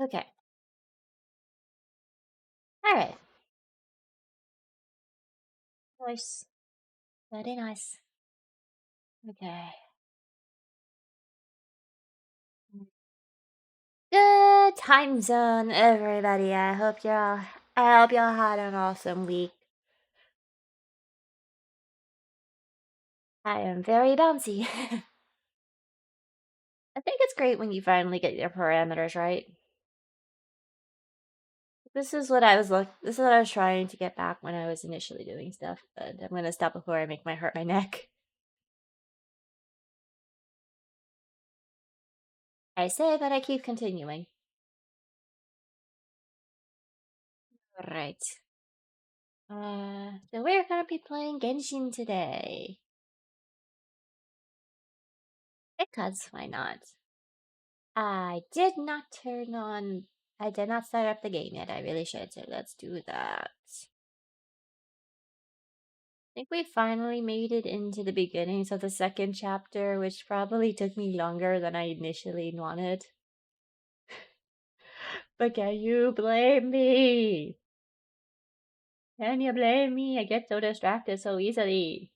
Okay. Alright. Nice. Very nice. Okay. Good time zone, everybody. I hope y'all had an awesome week. I am very bouncy. I think it's great when you finally get your parameters right. This is what I was trying to get back when I was initially doing stuff, but I'm gonna stop before I hurt my neck. I say, but I keep continuing. Right. So we're gonna be playing Genshin today. Because why not? I did not start up the game yet. I really should, so let's do that. I think we finally made it into the beginnings of the second chapter, which probably took me longer than I initially wanted. But can you blame me? Can you blame me? I get so distracted so easily.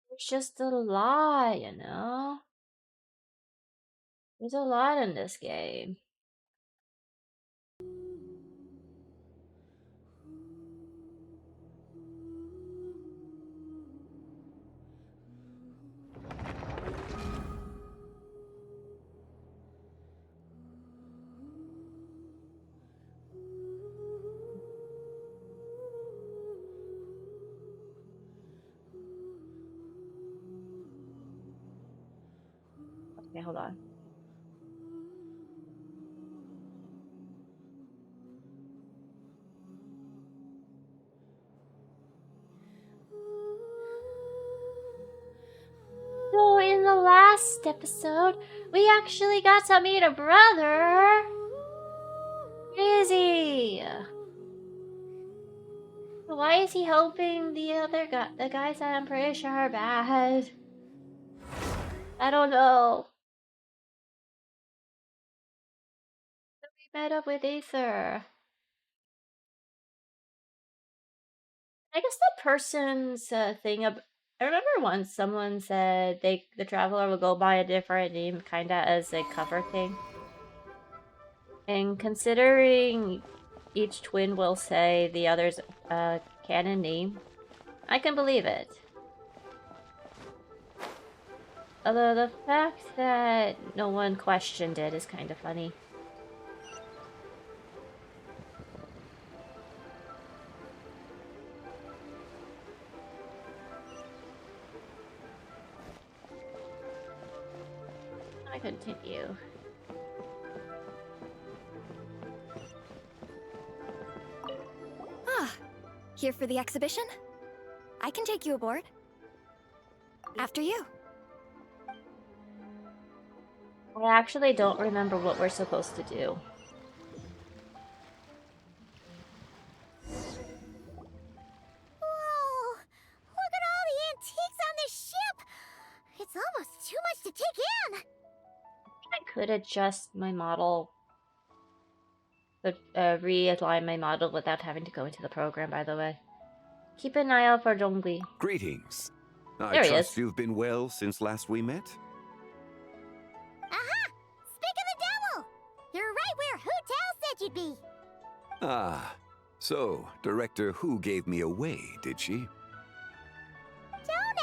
There's just a lot, you know? There's a lot in this game. Okay, hold on. So in the last episode, we actually got to meet a brother. Crazy. Why is he helping the guys that I'm pretty sure are bad? I don't know. So we met up with Aether. I guess the person's thing of I remember once someone said the traveler will go by a different name, kinda as a cover thing. And considering each twin will say the other's canon name, I can believe it. Although the fact that no one questioned it is kind of funny. I continue. Ah, here for the exhibition? I can take you aboard. After you. I actually don't remember what we're supposed to do. Whoa! Look at all the antiques on this ship! It's almost too much to take in! I could adjust my model, but realign my model without having to go into the program, by the way. Keep an eye out for Zhongli. Greetings. I There he trust is. you've been well since last we met? Aha! Speak of the devil! You're right where Huion said you'd be! Ah, so Director Hu gave me away, did she? Don't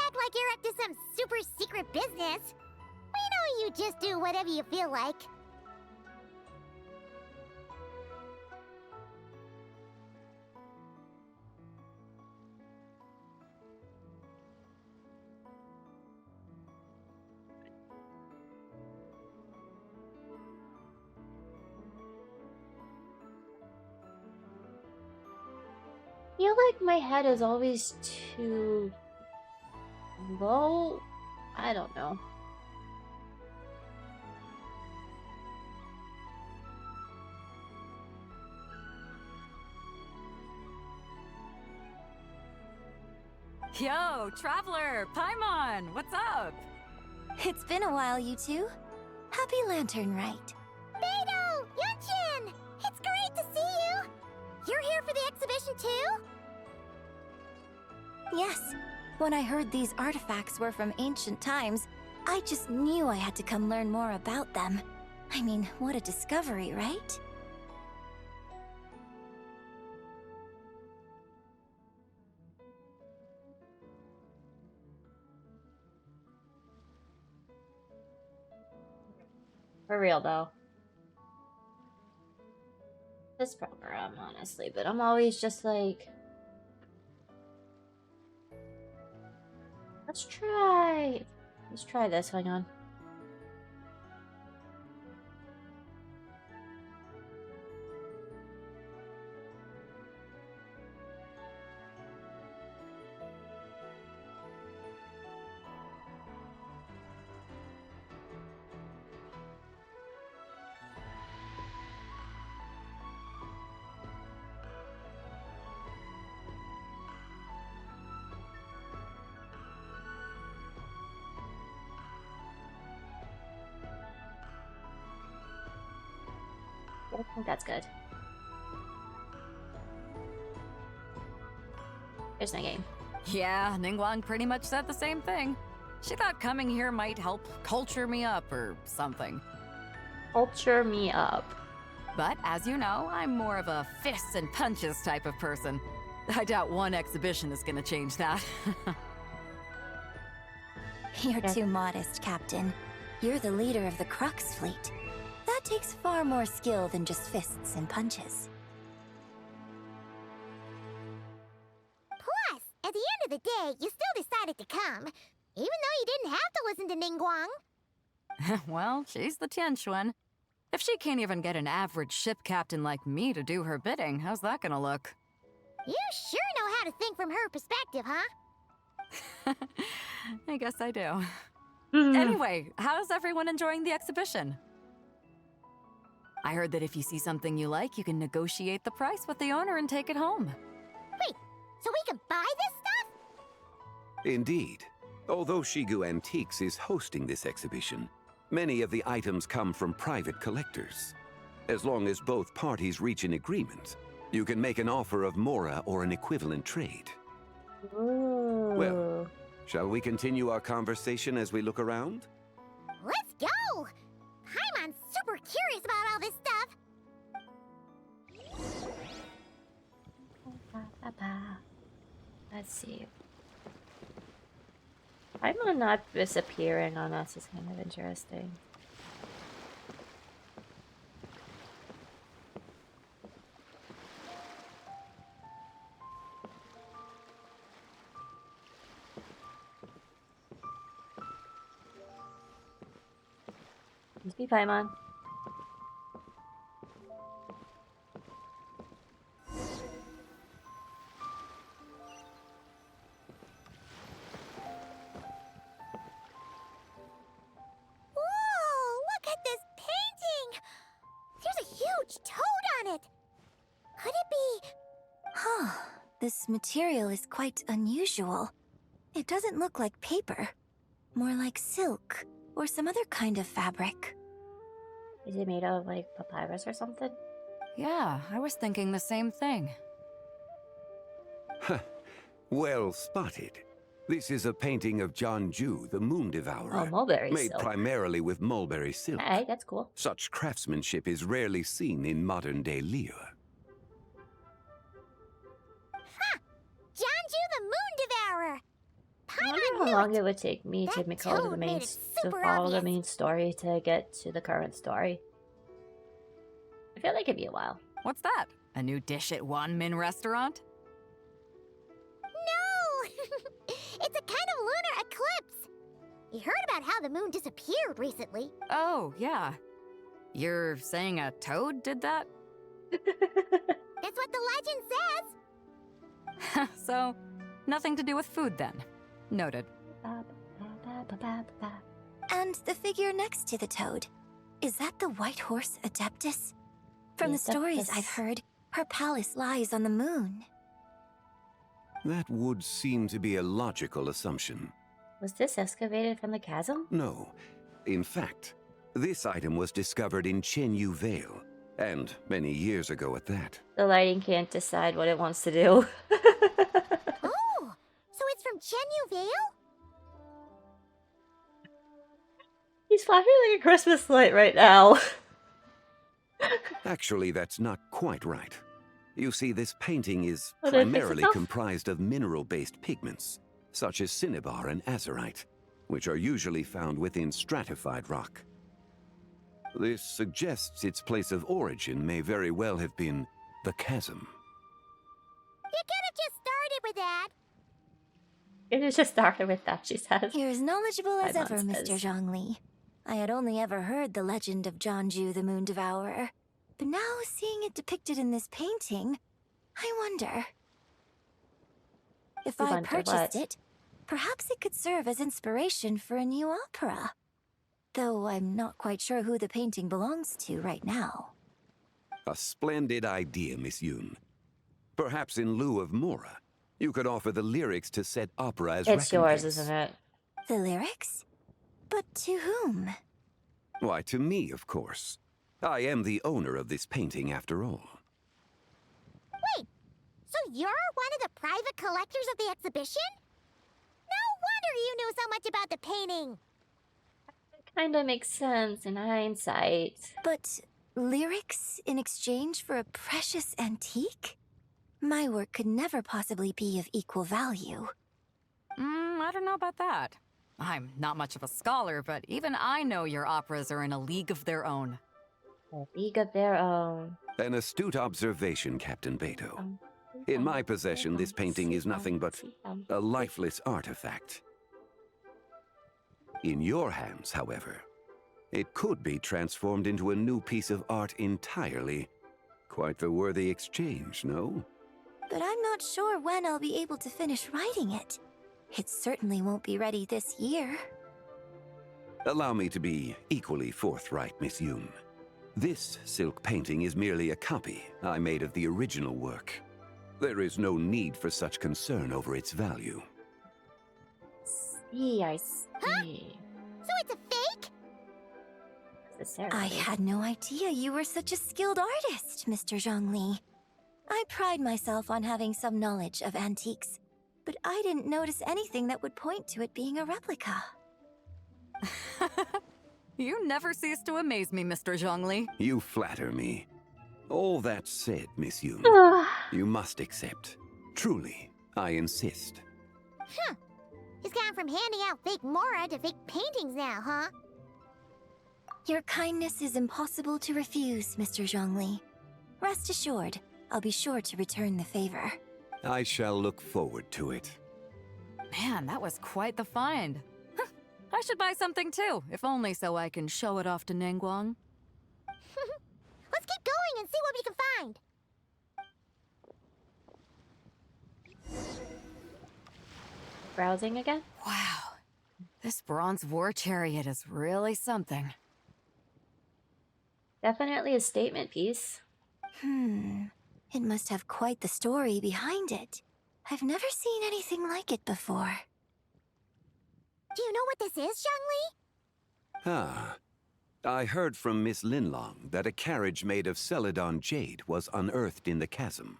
act like you're up to some super secret business! We know you just do whatever you feel like. I feel like my head is always too low. I don't know. Yo, Traveler, Paimon, what's up? It's been a while, you two. Happy Lantern Rite. Beidou! Yunshin! It's great to see you! You're here for the exhibition too? Yes. When I heard these artifacts were from ancient times, I just knew I had to come learn more about them. I mean, what a discovery, right? For real though. This program, honestly, but I'm always just like, let's try this. Hang on. I think that's good. Here's my game. Yeah, Ningguang pretty much said the same thing. She thought coming here might help culture me up or something. Culture me up. But as you know, I'm more of a fists and punches type of person. I doubt one exhibition is gonna change that. You're Okay. too modest, Captain. You're the leader of the Crux fleet. That takes far more skill than just fists and punches. Plus, at the end of the day, you still decided to come, even though you didn't have to listen to Ningguang. Well, she's the Tianquan. If she can't even get an average ship captain like me to do her bidding, how's that gonna look? You sure know how to think from her perspective, huh? I guess I do. Hmm. Anyway, how's everyone enjoying the exhibition? I heard that if you see something you like, you can negotiate the price with the owner and take it home. Wait, so we can buy this stuff? Indeed. Although Shigu Antiques is hosting this exhibition, many of the items come from private collectors. As long as both parties reach an agreement, you can make an offer of mora or an equivalent trade. Ooh. Well, shall we continue our conversation as we look around? Let's go! Paimon's super curious about all this stuff. Let's see. Paimon not disappearing on us is kind of interesting. Excuse me, Paimon. Whoa, look at this painting! There's a huge toad on it! Could it be... Huh. This material is quite unusual. It doesn't look like paper. More like silk, or some other kind of fabric. Is it made of like papyrus or something? Yeah, I was thinking the same thing. Well spotted. This is a painting of Jianju, the Moon Devourer, Oh, mulberry made silk. primarily with mulberry silk. Alright, that's cool. Such craftsmanship is rarely seen in modern-day Liyue. Jianju the Moon Devourer! I wonder Paimon how knew long it! it would take me to That make all of the toad main made it to super follow the obvious. main story to get to the current story. I feel like it'd be a while. What's that? A new dish at Wanmin restaurant? No! It's a kind of lunar eclipse! You heard about how the moon disappeared recently. Oh, yeah. You're saying a toad did that? That's what the legend says! So, nothing to do with food then. Noted. And the figure next to the toad. Is that the white horse Adeptus? From the stories I've Adeptus. heard, her palace lies on the moon. That would seem to be a logical assumption. Was this excavated from the chasm? No. In fact, this item was discovered in Chenyu Vale, and many years ago at that. The lighting can't decide what it wants to do. Oh, so it's from Chenyu Vale? He's flashing like a Christmas light right now. Actually, that's not quite right. You see, this painting is Oh, did it fix primarily itself? comprised of mineral-based pigments, such as cinnabar and azurite, which are usually found within stratified rock. This suggests its place of origin may very well have been the chasm. You could have just started with that. It just started with that, she says. You're as knowledgeable as Paimon ever, Mr. says. Zhongli. I had only ever heard the legend of Jianzhu the Moon Devourer, but now seeing it depicted in this painting, I wonder. If You I wonder purchased what? it, perhaps it could serve as inspiration for a new opera. Though I'm not quite sure who the painting belongs to right now. A splendid idea, Miss Yoon. Perhaps in lieu of Mora, you could offer the lyrics to said opera as It's yours, recompense. isn't it? The lyrics? But to whom? Why, to me, of course. I am the owner of this painting, after all. Wait, so you're one of the private collectors of the exhibition? No wonder you knew so much about the painting. Kinda makes sense in hindsight. But lyrics in exchange for a precious antique? My work could never possibly be of equal value. I don't know about that. I'm not much of a scholar, but even I know your operas are in a league of their own. A league of their own. An astute observation, Captain Beto. In my possession, this painting is nothing but a lifeless artifact. In your hands, however, it could be transformed into a new piece of art entirely. Quite the worthy exchange, no? But I'm not sure when I'll be able to finish writing it. It certainly won't be ready this year. Allow me to be equally forthright, Miss Yoon. This silk painting is merely a copy I made of the original work. There is no need for such concern over its value. See, I see. So it's a fake? Necessarily. I had no idea you were such a skilled artist, Mr. Zhongli. I pride myself on having some knowledge of antiques, but I didn't notice anything that would point to it being a replica. You never cease to amaze me, Mr. Zhongli. You flatter me. All that said, Miss Yoon, you must accept. Truly, I insist. Huh. He's gone from handing out fake Mora to fake paintings now, huh? Your kindness is impossible to refuse, Mr. Zhongli. Rest assured, I'll be sure to return the favor. I shall look forward to it. Man, that was quite the find. Huh, I should buy something too, if only so I can show it off to Ningguang. Let's keep going and see what we can find. Browsing again? Wow, this bronze war chariot is really something. Definitely a statement piece. It must have quite the story behind it. I've never seen anything like it before. Do you know what this is, Zhongli? Ah. I heard from Miss Linlong that a carriage made of Celadon jade was unearthed in the chasm.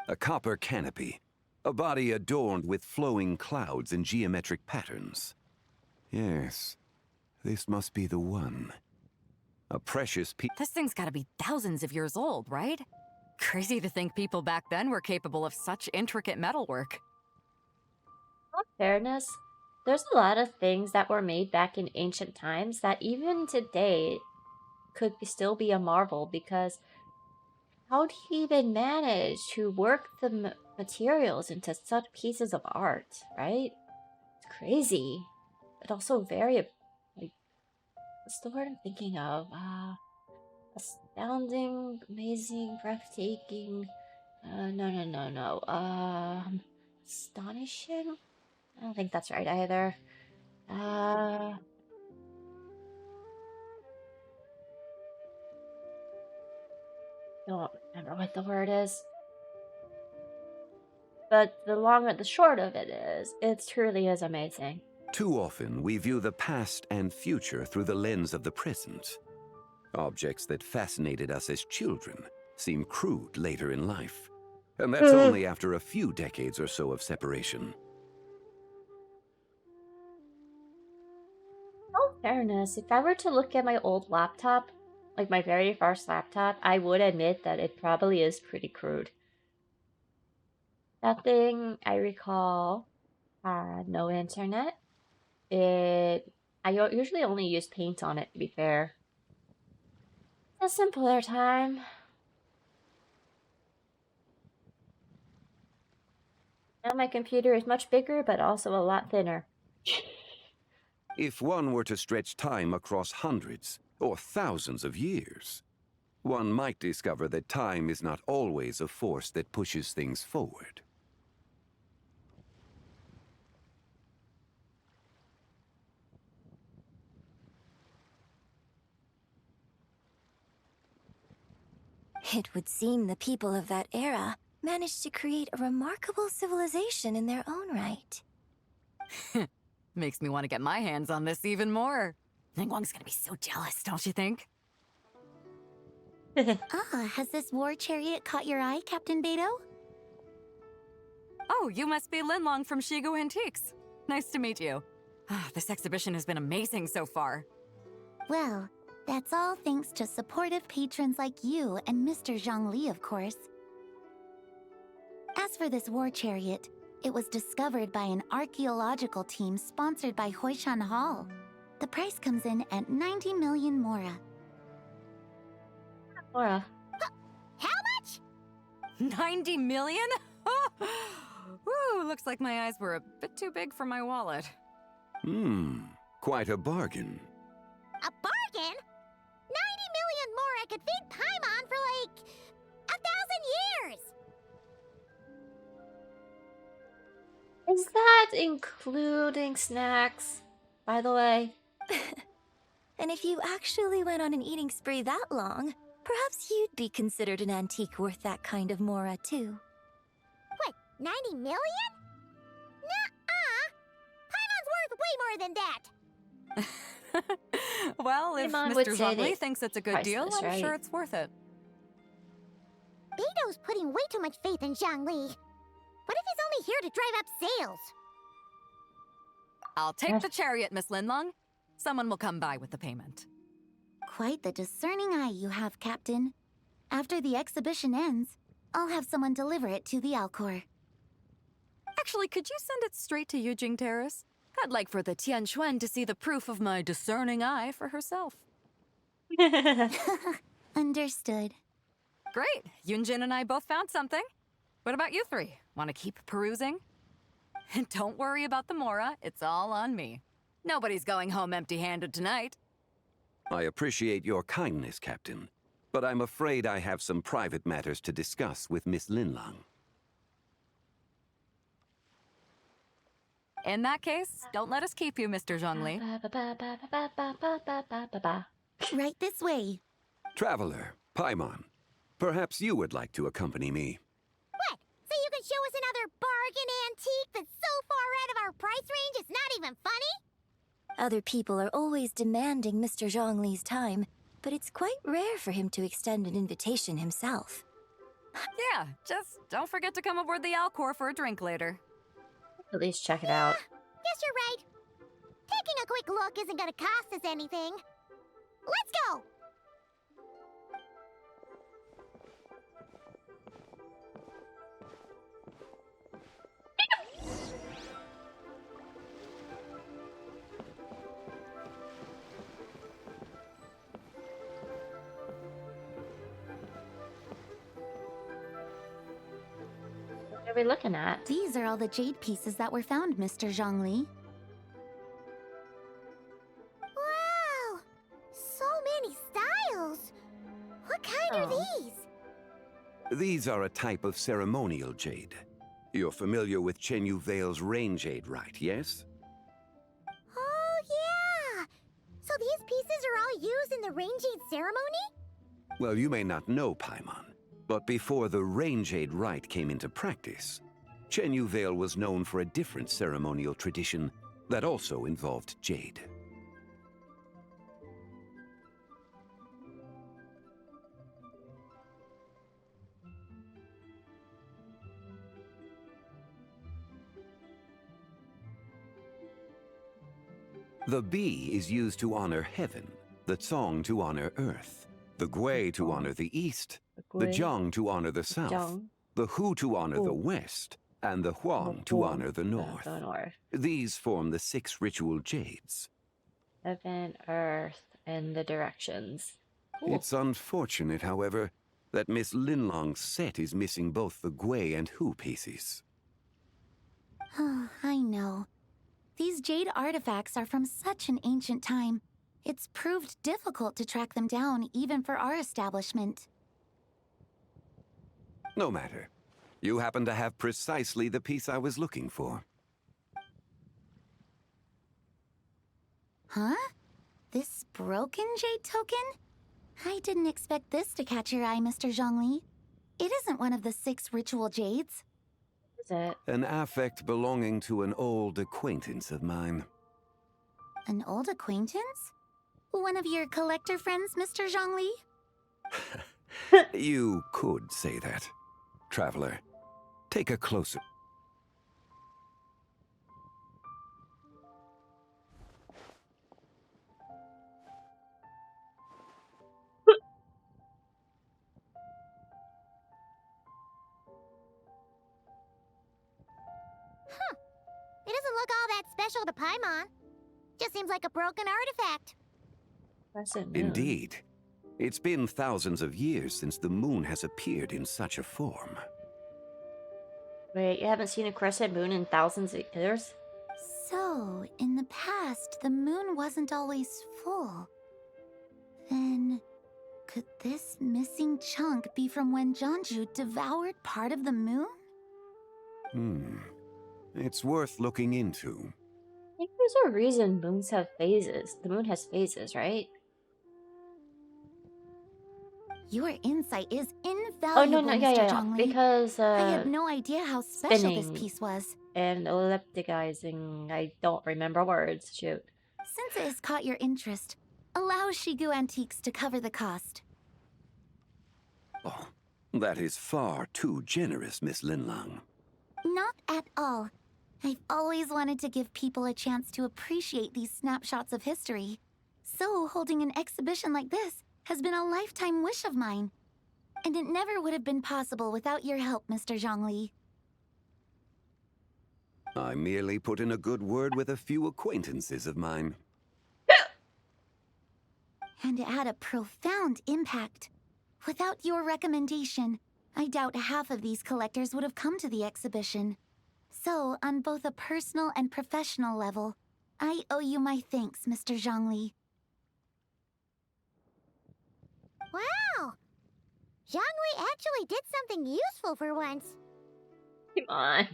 A copper canopy, a body adorned with flowing clouds and geometric patterns. Yes, this must be the one. A precious piece. This thing's gotta be thousands of years old, right? Crazy to think people back then were capable of such intricate metalwork. In fairness, there's a lot of things that were made back in ancient times that even today could still be a marvel, because how do you even manage to work the materials into such pieces of art, right? It's crazy, but also very, like, what's the word I'm thinking of? Astounding, amazing, breathtaking. No. Astonishing? I don't think that's right either. Don't remember what the word is. But the long and the short of it is, it truly is amazing. Too often, we view the past and future through the lens of the present. Objects that fascinated us as children seem crude later in life. And that's only after a few decades or so of separation. In all fairness, if I were to look at my old laptop, like my very first laptop, I would admit that it probably is pretty crude. That thing, I recall, had no internet. I usually only use Paint on it, to be fair. A simpler time. Now my computer is much bigger, but also a lot thinner. If one were to stretch time across hundreds or thousands of years, one might discover that time is not always a force that pushes things forward. It would seem the people of that era managed to create a remarkable civilization in their own right. Makes me want to get my hands on this even more. Ningguang's gonna be so jealous, don't you think? Has this war chariot caught your eye, Captain Beto? Oh, you must be Linlong from Shigu Antiques. Nice to meet you. This exhibition has been amazing so far. Well, that's all thanks to supportive patrons like you and Mr. Zhongli, of course. As for this war chariot, it was discovered by an archaeological team sponsored by Huion Hall. The price comes in at 90 million mora. Laura. How much? 90 million? Woo, looks like my eyes were a bit too big for my wallet. Quite a bargain. A bargain? 90 million mora could feed Paimon for like 1,000 years. Is that including snacks, by the way? And if you actually went on an eating spree that long, perhaps you'd be considered an antique worth that kind of mora, too. What, 90 million? Nuh-uh! Paimon's worth way more than that. Well, if Paimon would Mr. say Zhongli they thinks it's a good deal, priceless, I'm right? sure it's worth it. Beto's putting way too much faith in Zhongli. What if he's only here to drive up sales? I'll take the chariot, Miss Linlong. Someone will come by with the payment. Quite the discerning eye you have, Captain. After the exhibition ends, I'll have someone deliver it to the Alcor. Actually, could you send it straight to Yujing Terrace? I'd like for the Tianquan to see the proof of my discerning eye for herself. Understood. Great. Yunjin and I both found something. What about you three? Want to keep perusing? And don't worry about the mora. It's all on me. Nobody's going home empty-handed tonight. I appreciate your kindness, Captain, but I'm afraid I have some private matters to discuss with Miss Linlong. In that case, don't let us keep you, Mr. Zhongli. Right this way. Traveler, Paimon, perhaps you would like to accompany me. What? So you can show us another bargain antique that's so far out of our price range it's not even funny? Other people are always demanding Mr. Zhongli's time, but it's quite rare for him to extend an invitation himself. Yeah, just don't forget to come aboard the Alcor for a drink later. At least check it out. Guess you're right. Taking a quick look isn't gonna cost us anything. Let's go! What are we looking at? These are all the jade pieces that were found, Mr. Zhongli. Wow! So many styles! What kind are these? These are a type of ceremonial jade. You're familiar with Chenyu Vale's rain jade, right, yes? Oh, yeah! So these pieces are all used in the rain jade ceremony? Well, you may not know Paimon, but before the rain jade rite came into practice, Chenyu Vale was known for a different ceremonial tradition that also involved jade. The Bi is used to honor heaven, the Tsong to honor earth, the Gui to honor the east, the Jiang to honor the south, the Hu to honor the west, and the Huan to honor the north. These form the 6 ritual jades. Heaven, earth, and the directions. Cool. It's unfortunate, however, that Miss Linlong's set is missing both the Gui and Hu pieces. Oh, I know. These jade artifacts are from such an ancient time. It's proved difficult to track them down, even for our establishment. No matter. You happen to have precisely the piece I was looking for. Huh? This broken jade token? I didn't expect this to catch your eye, Mr. Zhongli. It isn't one of the 6 ritual jades. Is it? An affect belonging to an old acquaintance of mine. An old acquaintance? One of your collector friends, Mr. Zhongli? You could say that. Traveler, take a closer... It doesn't look all that special to Paimon. Just seems like a broken artifact. Indeed. It's been thousands of years since the moon has appeared in such a form. Wait, you haven't seen a crescent moon in thousands of years? So, in the past, the moon wasn't always full. Then, could this missing chunk be from when Jeonju devoured part of the moon? It's worth looking into. I think there's a reason moons have phases. The moon has phases, right? Your insight is Oh, invaluable, no, Mr. yeah. Zhongli. Because, I had no idea how special this spinning. piece was. And ellipticizing, I don't remember words, shoot. Since it has caught your interest, allow Shigu Antiques to cover the cost. Oh, that is far too generous, Miss Linlang. Not at all. I've always wanted to give people a chance to appreciate these snapshots of history. So holding an exhibition like this has been a lifetime wish of mine. And it never would have been possible without your help, Mr. Zhongli. I merely put in a good word with a few acquaintances of mine. And it had a profound impact. Without your recommendation, I doubt half of these collectors would have come to the exhibition. So, on both a personal and professional level, I owe you my thanks, Mr. Zhongli. Wow! Zhongli actually did something useful for once. Come on.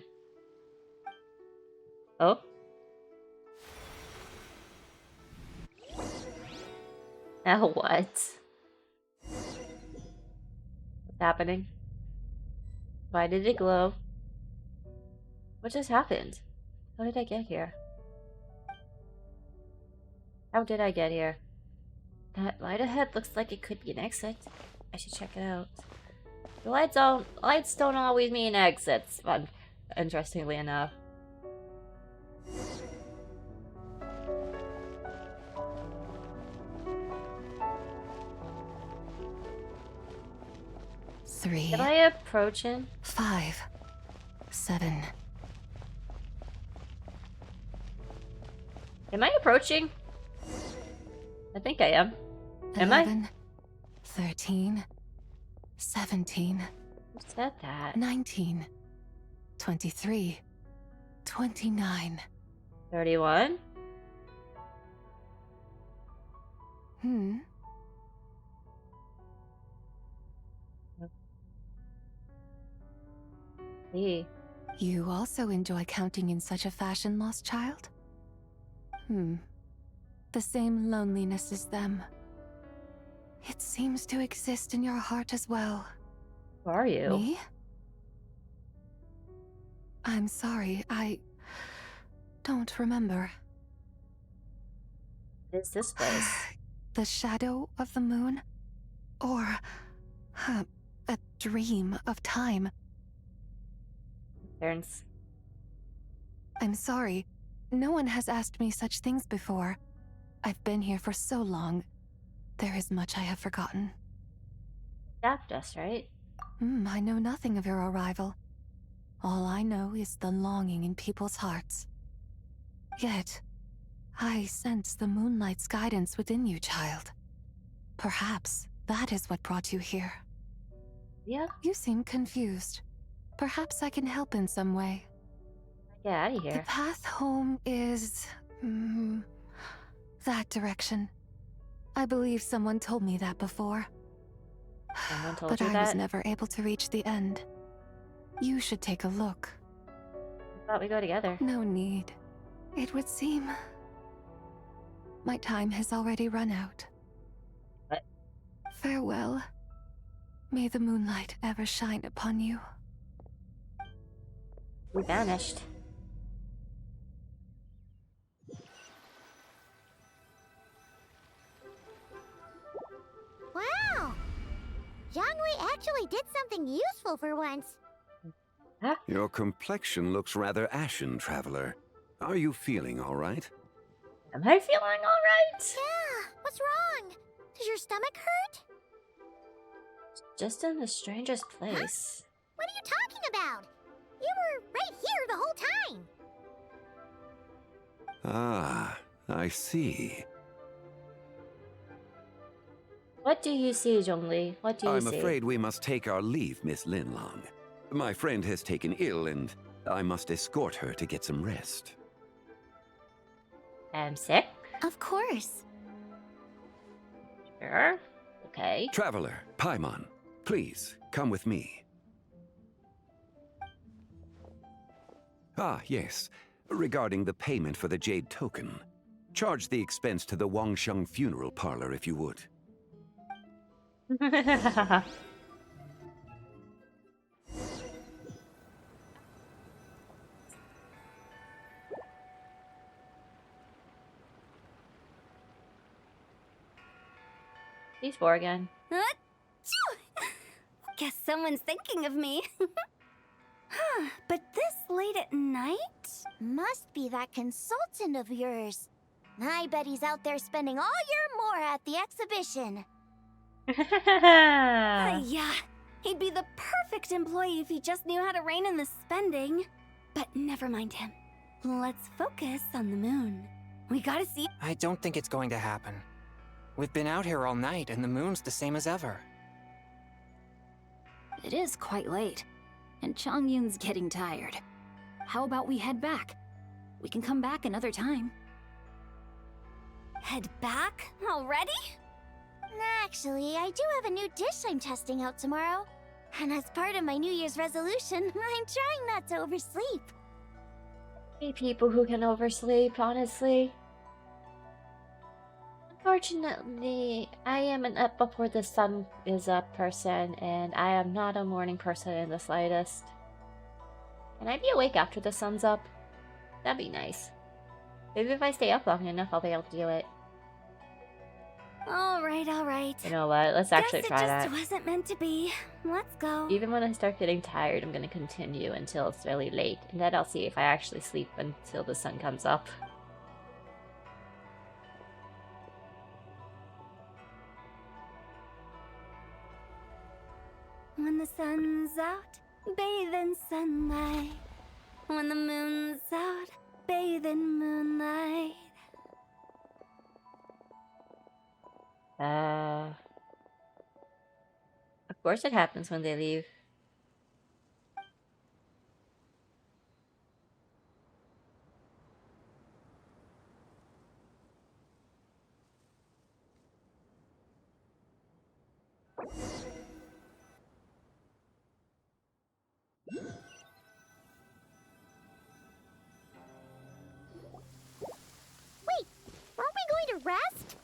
Oh? Now what? What's happening? Why did it glow? What just happened? How did I get here? How did I get here? That light ahead looks like it could be an exit. I should check it out. The lights don't always mean exits, but interestingly enough. Three, Am I approaching? 5, 7. Am I approaching? I think I am. Am I? 11, 13, 17, Who said that? 19, 23, 29. 31? See. You also enjoy counting in such a fashion, lost child? The same loneliness as them. It seems to exist in your heart as well. Who are you? Me? I'm sorry, I don't remember. What is this place? The shadow of the moon? Or a dream of time? Parents. I'm sorry. No one has asked me such things before. I've been here for so long. There is much I have forgotten. Adeptus, right? I know nothing of your arrival. All I know is the longing in people's hearts. Yet, I sense the moonlight's guidance within you, child. Perhaps that is what brought you here. Yeah. You seem confused. Perhaps I can help in some way. Get out of The here. path home is... that direction. I believe someone told me that before. Someone told But you I that? was never able to reach the end. You should take a look. I thought we go together. No need. It would seem... my time has already run out. What? Farewell. May the moonlight ever shine upon you. We vanished. Wow! Zhongli actually did something useful for once. Your complexion looks rather ashen, traveler. Are you feeling all right? Am I feeling alright? Yeah, what's wrong? Does your stomach hurt? Just in the strangest place. What are you talking about? You were right here the whole time. Ah, I see. What do you see, Zhongli? What do you I'm see? afraid we must take our leave, Miss Linlong. My friend has taken ill, and I must escort her to get some rest. I'm sick? Of course. Sure. Okay. Traveler, Paimon, please, come with me. Ah, yes. Regarding the payment for the Jade Token. Charge the expense to the Wangsheng Funeral Parlor if you would. He's four again. Guess someone's thinking of me. Huh, but this late at night? Must be that consultant of yours. I bet he's out there spending all year more at the exhibition. Yeah, he'd be the perfect employee if he just knew how to rein in the spending. But never mind him. Let's focus on the moon. We gotta see. I don't think it's going to happen. We've been out here all night, and the moon's the same as ever. It is quite late, and Chongyun's getting tired. How about we head back? We can come back another time. Head back? Already? Actually, I do have a new dish I'm testing out tomorrow. And as part of my New Year's resolution, I'm trying not to oversleep. Be people who can oversleep, honestly. Unfortunately, I am an up before the sun is up person, and I am not a morning person in the slightest. Can I be awake after the sun's up? That'd be nice. Maybe if I stay up long enough, I'll be able to do it. All right. You know what? Let's actually try Guess that. it just wasn't meant to be. Let's go. Even when I start getting tired, I'm gonna continue until it's really late, and then I'll see if I actually sleep until the sun comes up. When the sun's out, bathe in sunlight. When the moon's out, bathe in moonlight. Of course it happens when they leave. Wait, weren't we going to rest?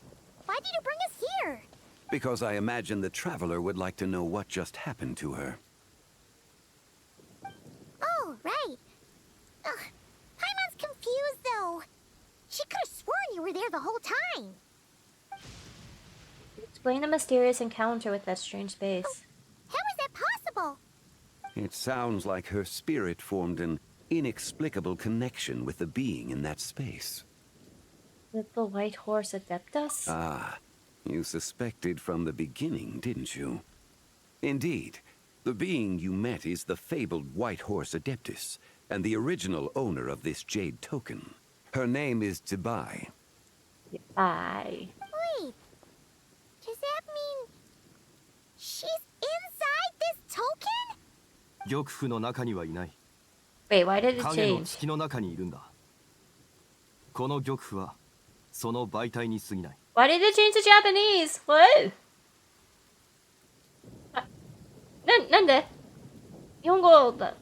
Why did you bring us here? Because I imagine the traveler would like to know what just happened to her. Oh, right. there the whole time. Explain the mysterious encounter with that strange space. How is that possible? It sounds like her spirit formed an inexplicable connection with the being in that space. With the white horse Adeptus? Ah, you suspected from the beginning, didn't you? Indeed, the being you met is the fabled white horse Adeptus, and the original owner of this jade token. Her name is Tsibai. Bye. Wait, does that mean she's inside this token? 玉符の中にはいない。 Wait, why did it 影の change? 月の中にいるんだ。この玉符はその媒体に過ぎない。 Why did it change to Japanese? What? なんで日本語だ。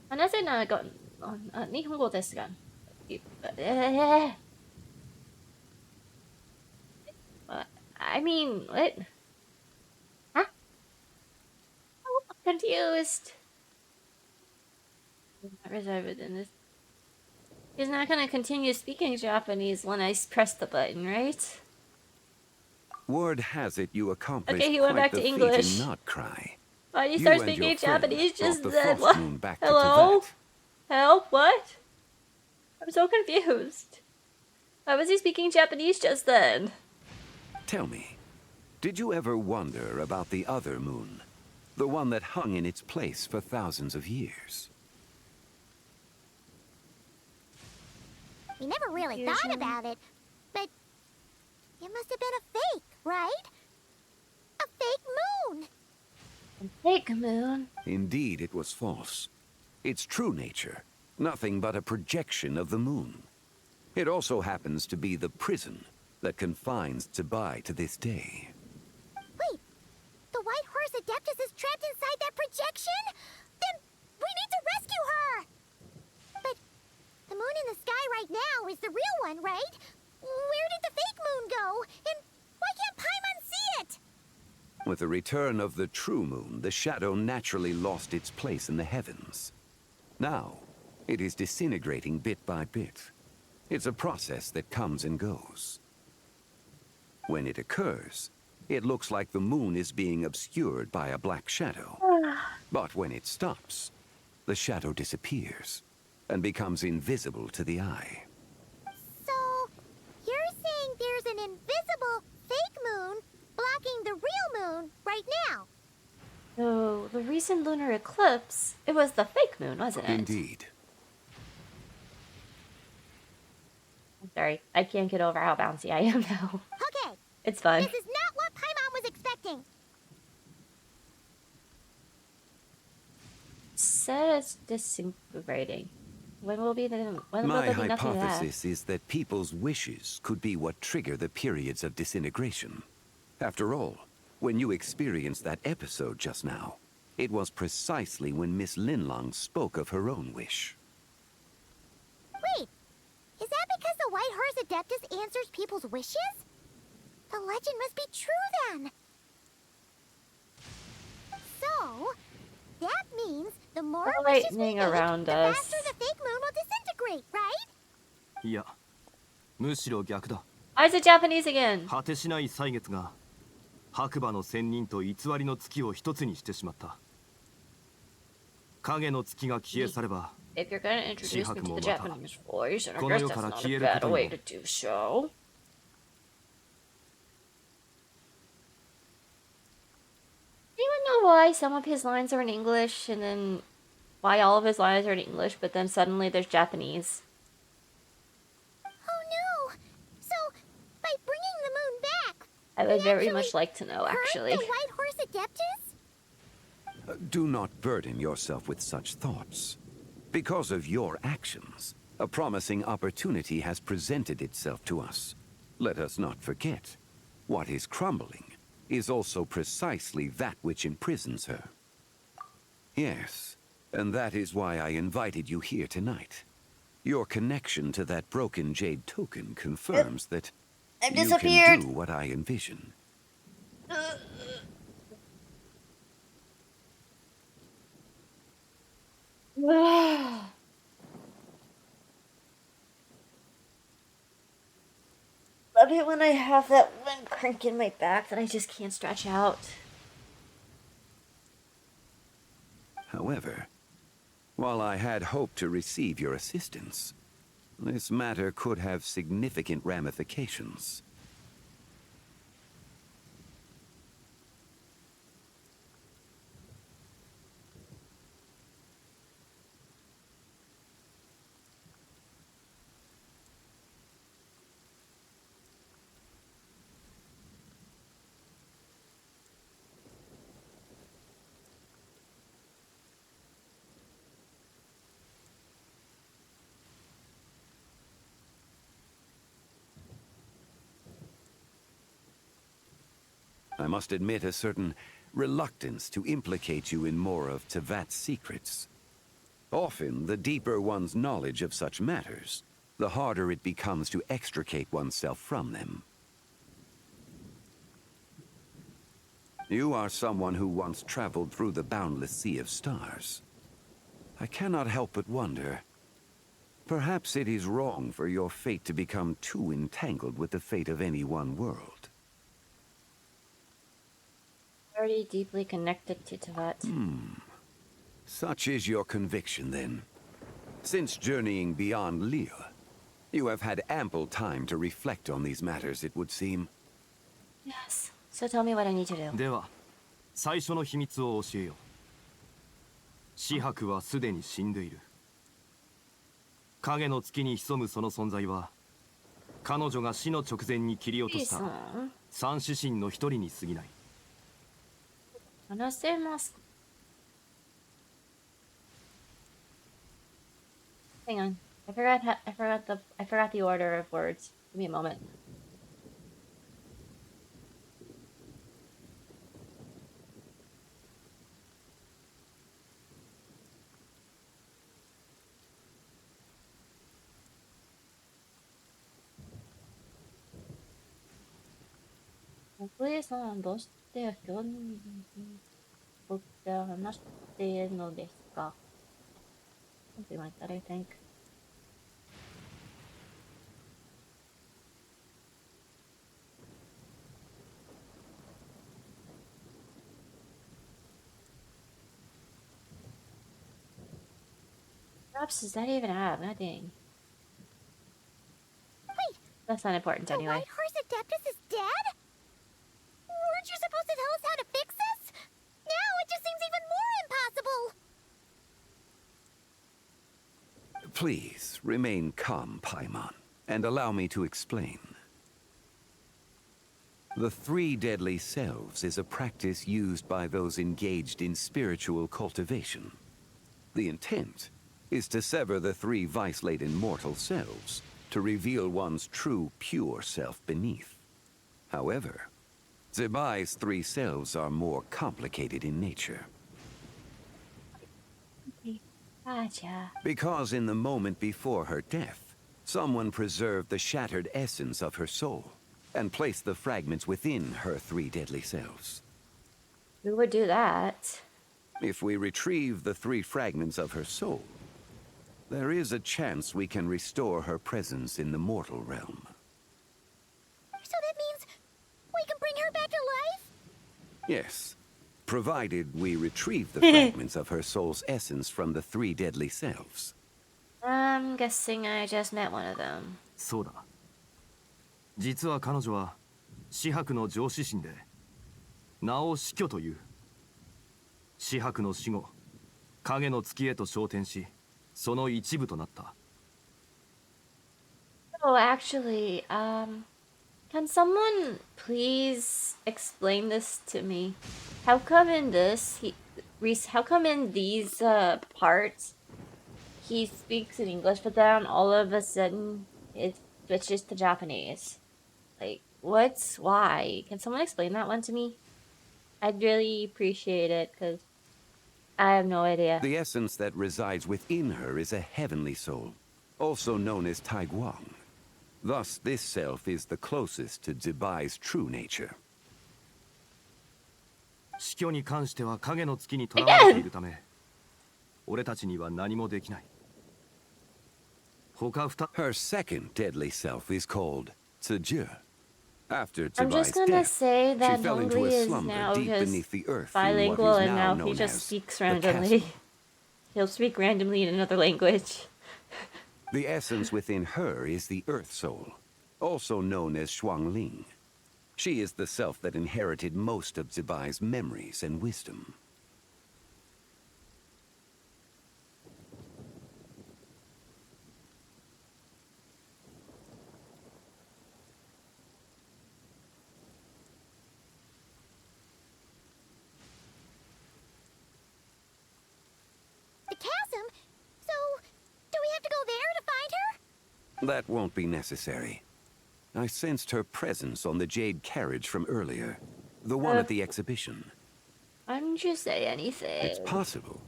話せないか。日本語ですが。I mean, what? Huh? I'm confused. Not reserved in this. He's not gonna continue speaking Japanese when I press the button, right? Word has it you accomplished Okay, he went quite back the to feat English. in not cry. Why did you You start and your speaking friend Japanese brought just the then? Frost What? Moon back to Hello? Tibet. Help? What? I'm so confused. Why was he speaking Japanese just then? Tell me, did you ever wonder about the other moon? The one that hung in its place for thousands of years? We never really thought about it, but it must have been a fake, right? A fake moon! Fake moon. Indeed, it was false. Its true nature, nothing but a projection of the moon. It also happens to be the prison that confines Tsibai to this day. Wait, the white horse Adeptus is trapped inside that projection? Then we need to rescue her! But the moon in the sky right now is the real one, right? Where did the fake moon go? And why can't Paimon see it? With the return of the true moon, the shadow naturally lost its place in the heavens. Now, it is disintegrating bit by bit. It's a process that comes and goes. When it occurs, it looks like the moon is being obscured by a black shadow. But when it stops, the shadow disappears and becomes invisible to the eye. So, you're saying there's an invisible fake moon blocking the real moon right now? So, the recent lunar eclipse, it was the fake moon, wasn't it? Indeed. I'm sorry, I can't get over how bouncy I am now. Okay, It's fun. this is not what Paimon was expecting. Said it's disintegrating. When will be the when will My there be nothing left? hypothesis is that people's wishes could be what trigger the periods of disintegration. After all, when you experienced that episode just now, it was precisely when Miss Linlong spoke of her own wish. Wait, is that because the white horse Adeptus answers people's wishes? The legend must be true then. So, that means the more wishes we Lightning make, around the us. faster the fake moon will disintegrate, right? いや、むしろ逆だ。 Why is it Japanese again? 果てしない歳月が白馬の仙人と偽りの月を一つにしてしまった。影の月が消え去れば、 If you're gonna introduce me to the Japanese voice, and I この guess 世 that's から not 消え a るこ bad とに way も to do so. Do you even know why some of his lines are in English, and then why all of his lines are in English, but then suddenly there's Japanese? Oh no! So, by bringing the moon back, I would very actually much like to know, hurt actually. the white horse Adeptus? Do not burden yourself with such thoughts. Because of your actions, a promising opportunity has presented itself to us. Let us not forget, what is crumbling is also precisely that which imprisons her. Yes, and that is why I invited you here tonight. Your connection to that broken jade token confirms that I've you disappeared. can do what I envision. it when I have that one crank in my back that I just can't stretch out. However, while I had hoped to receive your assistance, this matter could have significant ramifications. I must admit a certain reluctance to implicate you in more of Tevat's secrets. Often, the deeper one's knowledge of such matters, the harder it becomes to extricate oneself from them. You are someone who once traveled through the boundless sea of stars. I cannot help but wonder, perhaps it is wrong for your fate to become too entangled with the fate of any one world. Already deeply connected to Tevat. Such is your conviction, then. Since journeying beyond Lille, you have had ample time to reflect on these matters, it would seem. Yes. So tell me what I need to do. では最初の秘密を教えよう。紫伯はすでに死んでいる。影の月に潜むその存在は彼女が死の直前に切り落とした三指神の一人に過ぎない。話せます。Hang on. I forgot the order of words. Give me a moment. Please, どうして人に僕が話しているのですか? Something like that, I think. Perhaps does that even have? Nothing. Wait! That's not important The anyway. White Horse Adeptus is dead? Weren't you supposed to tell us how to fix this? Now it just seems even more impossible! Please, remain calm, Paimon, and allow me to explain. The three deadly selves is a practice used by those engaged in spiritual cultivation. The intent is to sever the three vice-laden mortal selves to reveal one's true, pure self beneath. However, Zebai's three selves are more complicated in nature. Gotcha. Because in the moment before her death, someone preserved the shattered essence of her soul and placed the fragments within her three deadly selves. Who would do that? If we retrieve the three fragments of her soul, there is a chance we can restore her presence in the mortal realm. So that means we can bring her back to life? Yes, provided we retrieve the fragments of her soul's essence from the three deadly selves. I'm guessing I just met one of them. そうだ。実は彼女は紫伯の上司神で名を死去という。紫伯の死後、影の月へと昇天し、その一部となった。Oh, actually, can someone please explain this to me? How come in these parts he speaks in English, but then all of a sudden it switches to Japanese? Like, why? Can someone explain that one to me? I'd really appreciate it, because I have no idea. The essence that resides within her is a heavenly soul, also known as Taiguang. Thus, this self is the closest to Zebai's true nature. 死去に関しては影の月に囚われているため、俺たちには何もできない。他二 Her second deadly self is called Tsuju. After I'm just Zibai's gonna death, say she that fell into a Hongli is slumber now deep just beneath the earth in what bilingual, is and now now he known just as speaks the randomly. chasm. He'll speak randomly in another language. The essence within her is the Earth Soul, also known as Xuangling. She is the self that inherited most of Zibai's memories and wisdom. The chasm? So, do we have to go there to find her? That won't be necessary. I sensed her presence on the jade carriage from earlier, the one at the exhibition. Why didn't you say anything? It's possible.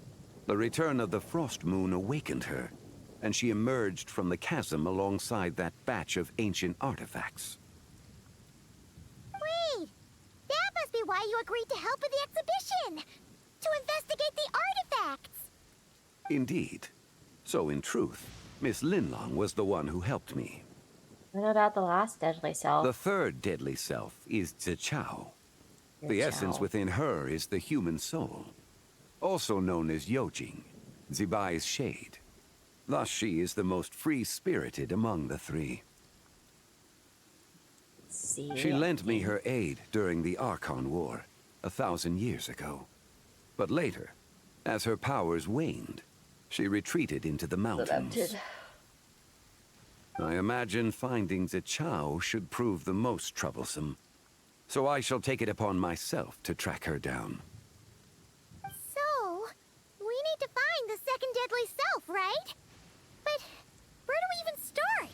The return of the frost moon awakened her, and she emerged from the chasm alongside that batch of ancient artifacts. Wait! That must be why you agreed to help with the exhibition! To investigate the artifacts! Indeed. So in truth, Miss Linlong was the one who helped me. What about the last deadly self? The third deadly self is Zichao. The essence within her is the human soul, also known as Yojing, Zibai's shade. Thus she is the most free-spirited among the three. She lent me her aid during the Archon War, 1,000 years ago. But later, as her powers waned, she retreated into the mountains. I imagine finding Zichao should prove the most troublesome, so I shall take it upon myself to track her down. So, we need to find the second deadly self, right? But where do we even start?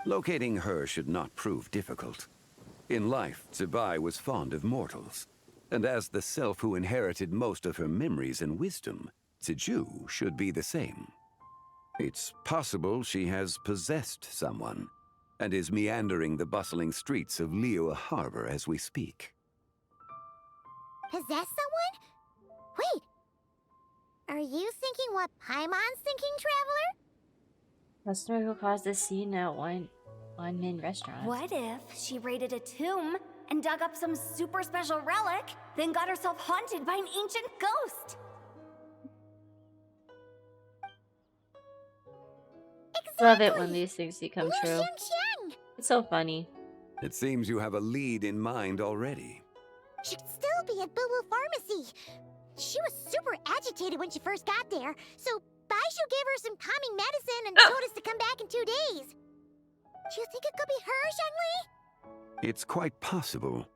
Locating her should not prove difficult. In life, Zibai was fond of mortals, and as the self who inherited most of her memories and wisdom, Ziju should be the same. It's possible she has possessed someone, and is meandering the bustling streets of Liyue Harbor as we speak. Possess someone? Wait! Are you thinking what Paimon's thinking, Traveler? Customer who caused the scene at one main restaurant. What if she raided a tomb and dug up some super special relic, then got herself haunted by an ancient ghost? Exactly. Love it when these things become Lu true. Xiangxiang. It's so funny. It seems you have a lead in mind already. Should still be at Boo Boo Pharmacy. She was super agitated when she first got there, so Baishu gave her some calming medicine and told us to come back in 2 days. Do you think it could be her, Zhengli? It's quite possible.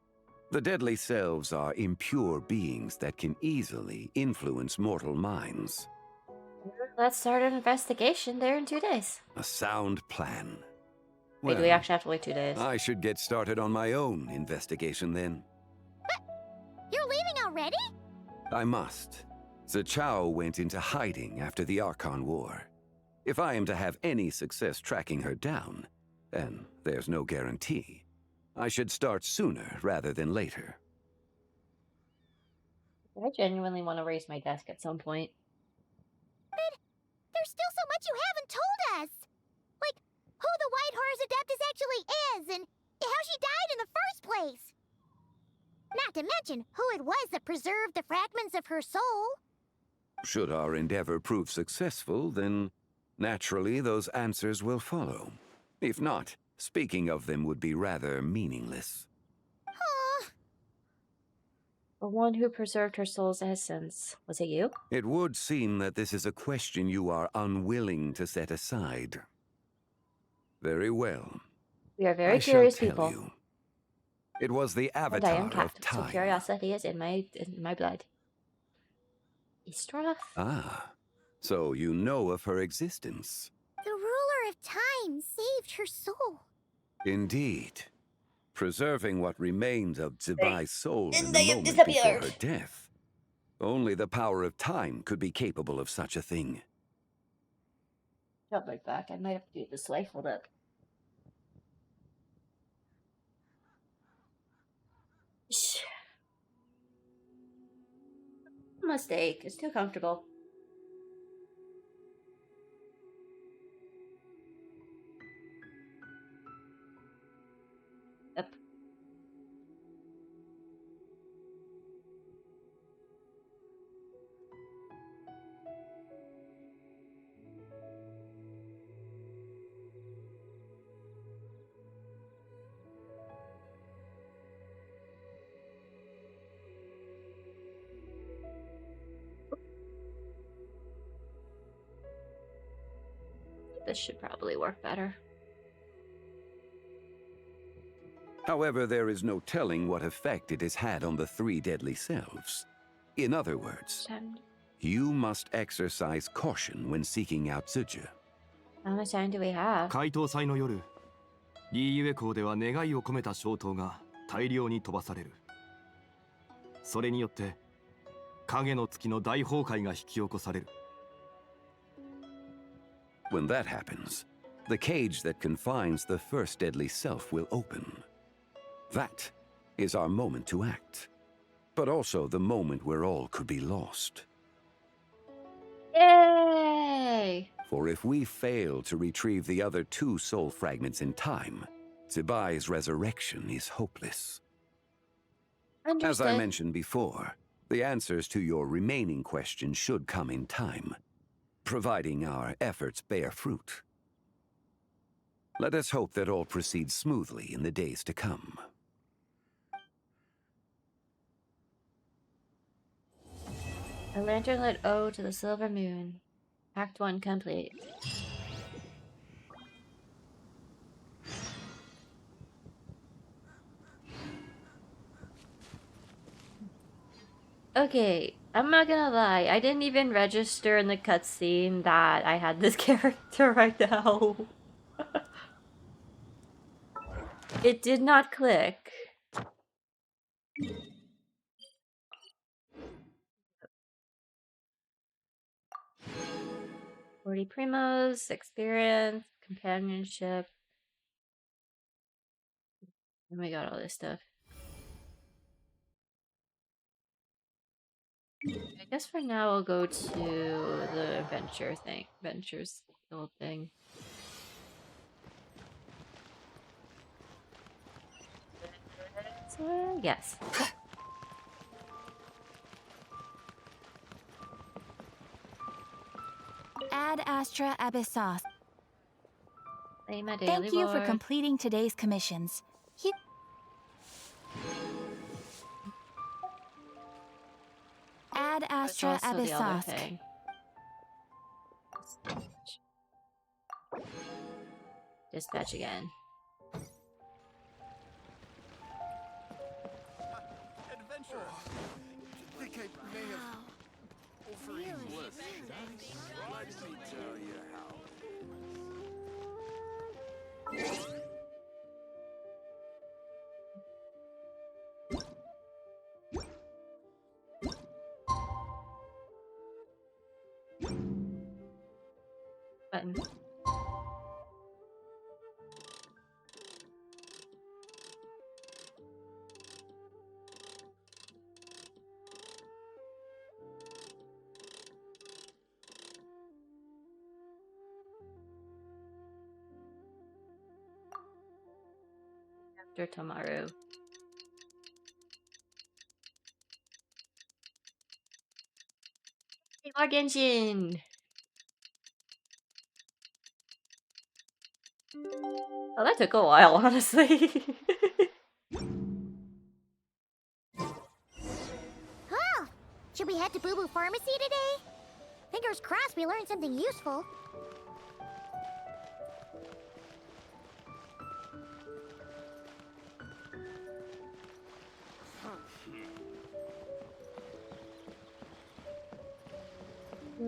The deadly selves are impure beings that can easily influence mortal minds. Let's start an investigation there in 2 days. A sound plan. Wait, do we actually have to wait 2 days? I should get started on my own investigation then. You're leaving already? I must. Zichao went into hiding after the Archon War. If I am to have any success tracking her down, and there's no guarantee, I should start sooner rather than later. I genuinely want to raise my desk at some point. But there's still so much you haven't told us. Like, who the White Horse Adeptus actually is, and how she died in the first place. Not to mention who it was that preserved the fragments of her soul. Should our endeavor prove successful, then naturally those answers will follow. If not, speaking of them would be rather meaningless. The one who preserved her soul's essence. Was it you? It would seem that this is a question you are unwilling to set aside. Very well. We are very I curious shall tell people. you. It was the And I am avatar of cat, so time. curiosity is in my blood. Istra? Ah, so you know of her existence. The ruler of time saved her soul. Indeed. Preserving what remained of Zibai's soul in the they moment before disappeared. her death. Only the power of time could be capable of such a thing. Jump right back. I might have to do this way. Hold up. mistake. It's too comfortable. Yep. This should probably work better. However, there is no telling what effect it has had on the three deadly selves. In other words, you must exercise caution when seeking out Tsuja. How much time do we have? 解凍祭の夜、リーユエ港では願いを込めた消灯が大量に飛ばされる。それによって影の月の大崩壊が引き起こされる。When that happens, the cage that confines the first deadly self will open. That is our moment to act, but also the moment where all could be lost. Yay! For if we fail to retrieve the other two soul fragments in time, Tsubai's resurrection is hopeless. As I mentioned before, the answers to your remaining questions should come in time, providing our efforts bear fruit. Let us hope that all proceeds smoothly in the days to come. A lantern-lit ode to the silver moon. Act 1 complete. Okay, I'm not gonna lie, I didn't even register in the cutscene that I had this character right now. It did not click. Forty primos, experience, companionship. And we got all this stuff. I guess for now we'll go to the adventure thing. Adventures guild thing. Yes. Ad Astra Abyssos. Play my daily Thank you for board. completing today's commissions. Ad Astra It's also the other Abyssos. thing. Dispatch again. Adventure. I think I may have overeaten. Let me tell you how. Button. After tomorrow. Hey, more Genshin! Oh, that took a while, honestly. Huh? Should we head to Boo Boo Pharmacy today? Fingers crossed we learned something useful. The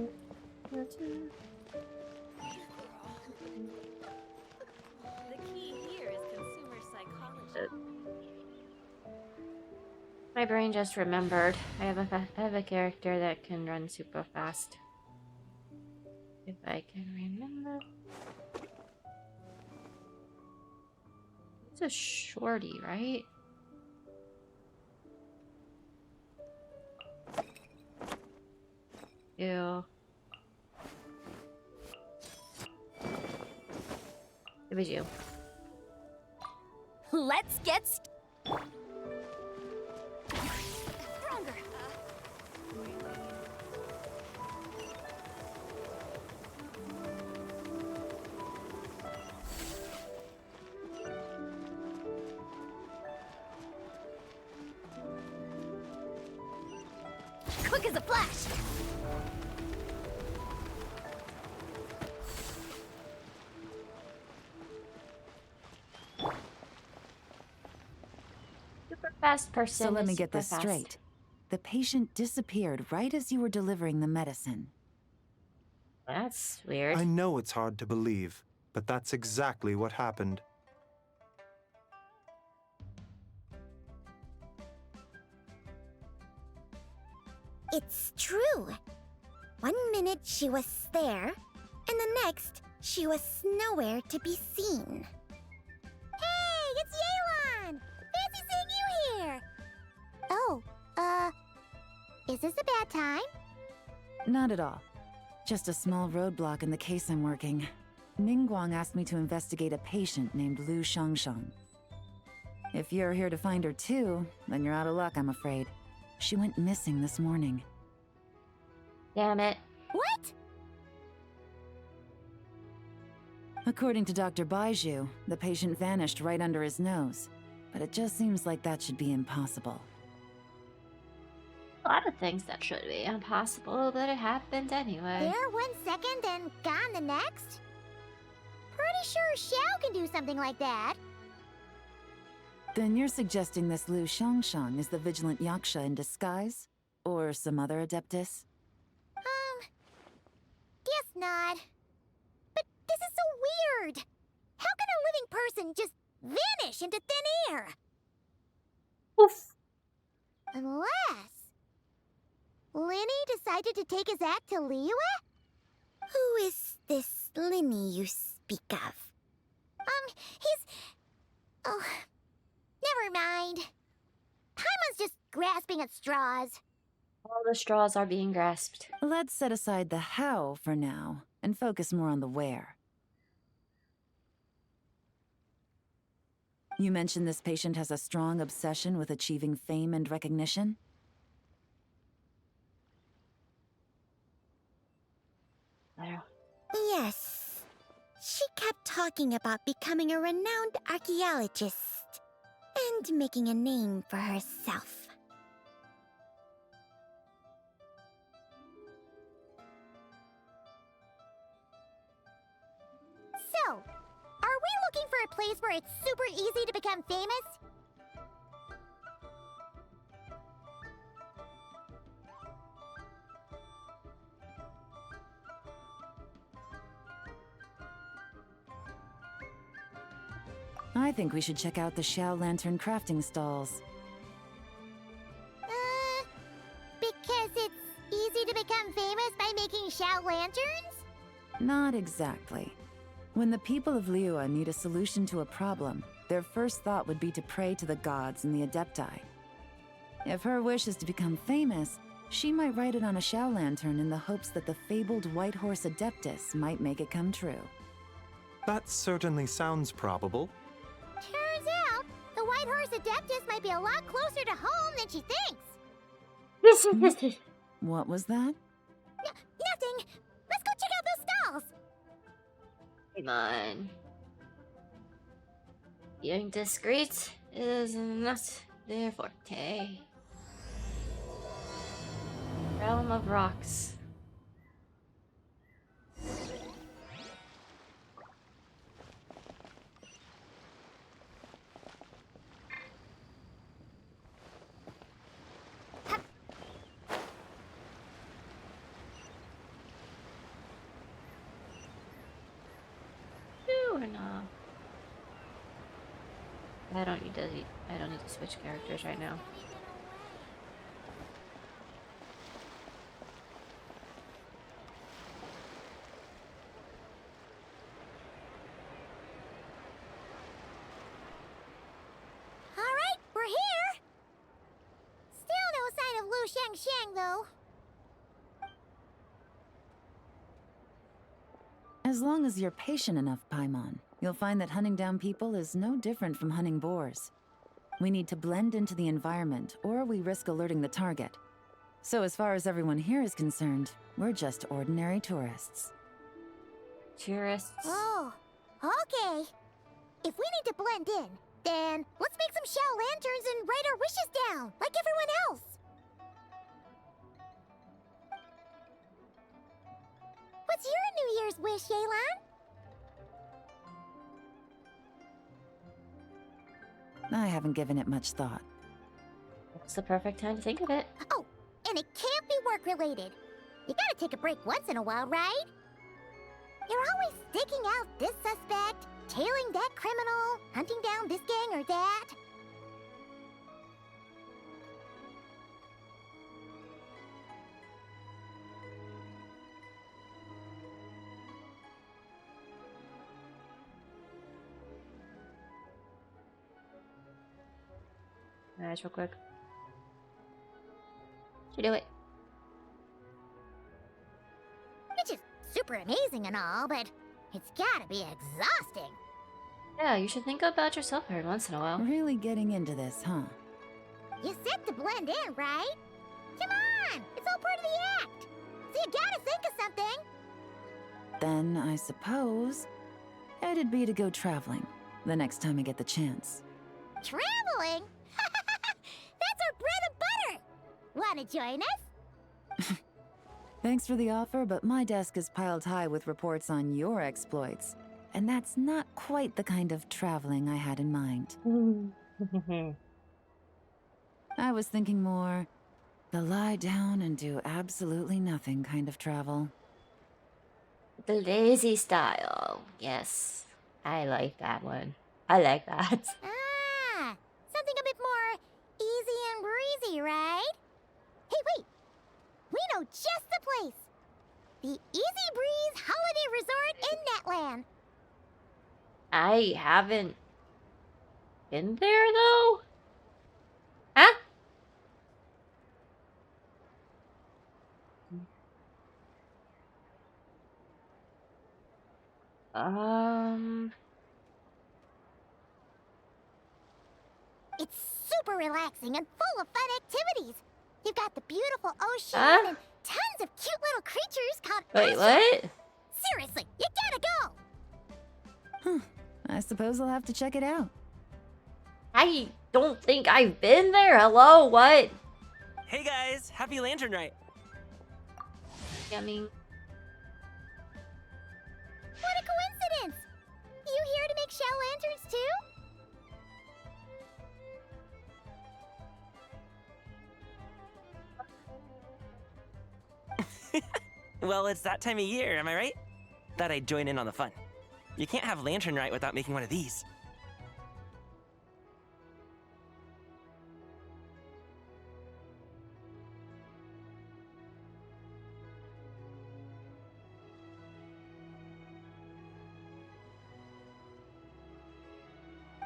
key here is consumer psychology. My brain just remembered. I have a character that can run super fast. If I can remember. It's a shorty, right? Ew. It was you. Let's get stronger. Quick as a flash. Super fast person. So let is me get super this fast. straight. The patient disappeared right as you were delivering the medicine. That's weird. I know it's hard to believe, but that's exactly what happened. It's true. 1 minute she was there, and the next she was nowhere to be seen. Hey, it's Yeon! Fancy seeing you here! Oh, is this a bad time? Not at all. Just a small roadblock in the case I'm working. Ningguang asked me to investigate a patient named Lu Shangshang. If you're here to find her too, then you're out of luck, I'm afraid. She went missing this morning. Damn it. What? According to Dr. Baiju, the patient vanished right under his nose. But it just seems like that should be impossible. A lot of things that should be impossible, but it happened anyway. There 1 second, then gone the next? Pretty sure Xiao can do something like that. Then you're suggesting this Lu Shangshang is the vigilant Yaksha in disguise? Or some other Adeptus? Guess not. But this is so weird. How can a living person just vanish into thin air? Oof. Unless Linny decided to take his act to Liyue? Who is this Linny you speak of? He's... Oh, never mind. Paimon's just grasping at straws. All the straws are being grasped. Let's set aside the how for now, and focus more on the where. You mentioned this patient has a strong obsession with achieving fame and recognition? There. Yes. She kept talking about becoming a renowned archaeologist and making a name for herself. So, are we looking for a place where it's super easy to become famous? I think we should check out the Xiao Lantern crafting stalls. Because it's easy to become famous by making Xiao lanterns? Not exactly. When the people of Liyue need a solution to a problem, their first thought would be to pray to the gods and the Adepti. If her wish is to become famous, she might write it on a Xiao Lantern in the hopes that the fabled White Horse Adeptus might make it come true. That certainly sounds probable. Turns out, the White Horse Adeptus might be a lot closer to home than she thinks. What was that? Nothing. Let's go check out those stalls. Come on. Being discreet is not their forte. Realm of Rocks. Or no? I don't need to switch characters right now. Alright, we're here! Still no sign of Lu Shangshang, though. As long as you're patient enough, Paimon, you'll find that hunting down people is no different from hunting boars. We need to blend into the environment, or we risk alerting the target. So as far as everyone here is concerned, we're just ordinary tourists. Tourists. Oh, okay. If we need to blend in, then let's make some shell lanterns and write our wishes down, like everyone else. What's your New Year's wish, Yelan? I haven't given it much thought. It's the perfect time to think of it. Oh, and it can't be work-related. You gotta take a break once in a while, right? You're always staking out this suspect, tailing that criminal, hunting down this gang or that. Alright, real quick. You do it. Which is super amazing and all, but it's gotta be exhausting. Yeah, you should think about yourself every once in a while. Really getting into this, huh? You said to blend in, right? Come on! It's all part of the act! So you gotta think of something! Then, I suppose, it'd be to go traveling, the next time I get the chance. Traveling? That's our bread and butter! Wanna join us? Thanks for the offer, but my desk is piled high with reports on your exploits. And that's not quite the kind of traveling I had in mind. I was thinking more the lie down and do absolutely nothing kind of travel. The lazy style. Yes. I like that one. I like that. Ah, something a bit more easy and breezy, right? Hey, wait! We know just the place! The Easy Breeze Holiday Resort in Netland. I haven't been there though. Huh? It's super relaxing and full of fun activities. You've got the beautiful ocean and tons of cute little creatures called Wait, what? Seriously, you gotta go! I suppose I'll have to check it out. I don't think I've been there. Hello, what? Hey guys, happy Lantern Night. I mean, What a coincidence! You here to make shell lanterns too? Well, it's that time of year, am I right? Thought I'd join in on the fun. You can't have Lantern Night without making one of these.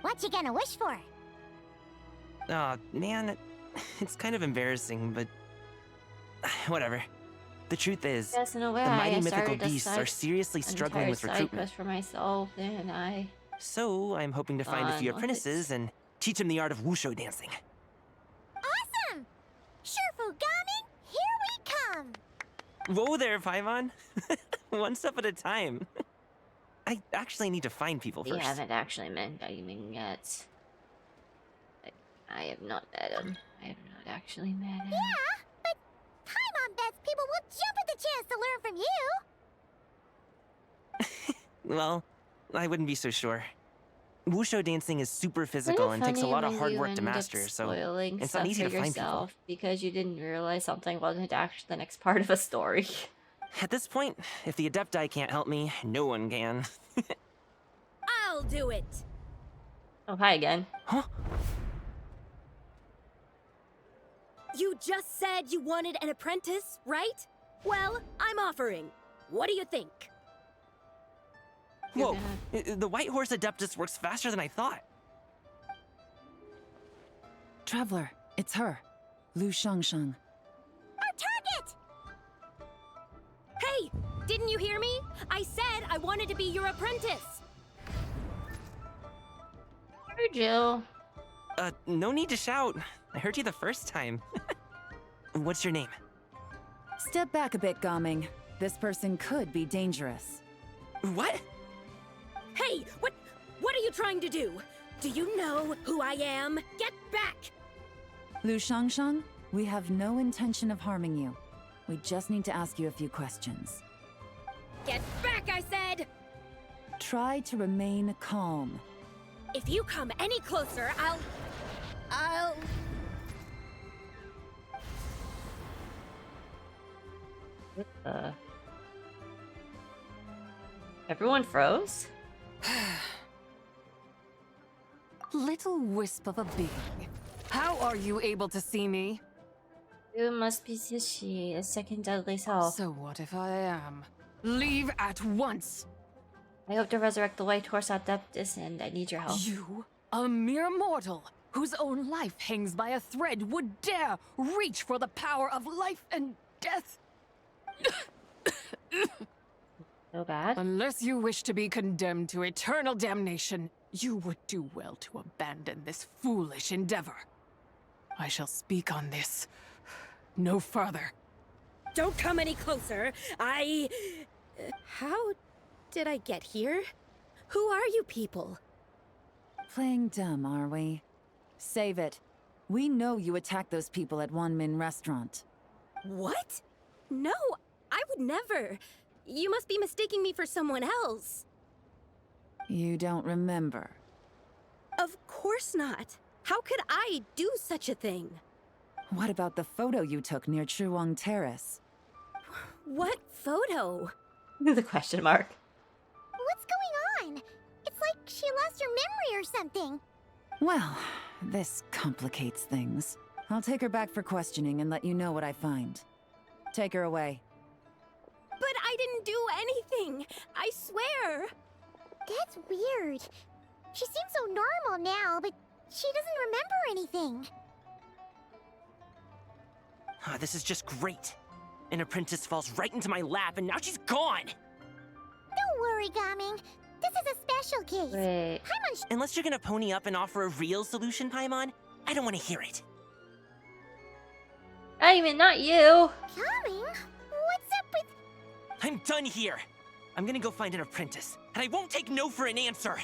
What you gonna wish for? Aw, man, it's kind of embarrassing, but whatever. The truth is, yes, in a the way, mighty I mythical started a beasts are seriously struggling with side recruitment. quest for myself, and I. So, I'm hoping to find a few Fun. apprentices and teach them the art of wushu dancing. Awesome! Shurfugami, here we come! Whoa there, Paimon. One step at a time. I actually need to find people We first. haven't actually met Gaimin yet. I have not met him. I have not actually met him. Yeah, but Paimon bets people will jump at the chance to learn from you! Well, I wouldn't be so sure. Wushu dancing is super physical and takes a lot of hard work to master, so it's not easy to find people. Because you didn't realize something wasn't actually the next part of a story. At this point, if the Adepti can't help me, no one can. I'll do it. Oh, hi again. Huh? You just said you wanted an apprentice, right? Well, I'm offering. What do you think? Whoa, the White Horse Adeptus works faster than I thought. Traveler, it's her. Lu Shangsheng. Our target! Hey, didn't Didn't you hear me? I said I wanted to be your apprentice. Heard you. No need to shout. I heard you the first time. What's your name? Step back a bit, Gaming. This person could be dangerous. What? Hey, what are you trying to do? Do you know who I am? Get back! Lu Shangshang, we have no intention of harming you. We just need to ask you a few questions. Get back, I said! Try to remain calm. If you come any closer, I'll... Everyone froze? Little wisp of a being. How are you able to see me? You must be Zishi, a second deadly self. So what if I am? Leave at once! I hope to resurrect the White Horse Adeptus, and I need your help. You, a mere mortal, whose own life hangs by a thread, would dare reach for the power of life and death? So bad? Unless you wish to be condemned to eternal damnation, you would do well to abandon this foolish endeavor. I shall speak on this no further. Don't come any closer. How did I get here? Who are you people? Playing dumb, are we? Save it. We know you attacked those people at Wanmin Restaurant. What? No, I would never. You must be mistaking me for someone else. You don't remember? Of course not. How could I do such a thing? What about the photo you took near Chuang Terrace? What photo? The question mark. What's going on? It's like she lost her memory or something. Well, this complicates things. I'll take her back for questioning and let you know what I find. Take her away. But I didn't do anything. I swear. That's weird. She seems so normal now, but she doesn't remember anything. This is just great. An apprentice falls right into my lap, and now she's gone! Don't worry, Gaming. This is a special case. Wait. Unless you're gonna pony up and offer a real solution, Paimon, I don't want to hear it. I mean, not you. Gaming? What's up with... I'm done here. I'm gonna go find an apprentice, and I won't take no for an answer.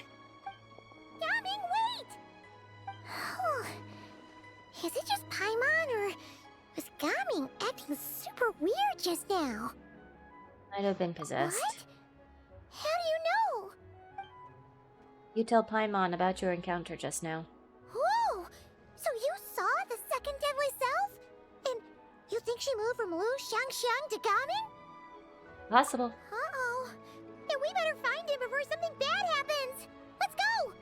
Gaming, wait! Is it just Paimon, or was Gaming acting super weird just now? Might have been possessed. What? How do you know? You tell Paimon about your encounter just now. Whoa! So you saw the second deadly self? And you think she moved from Lu Shangxiang to Gaming? Possible. Uh-oh. Then we better find him before something bad happens! Let's go!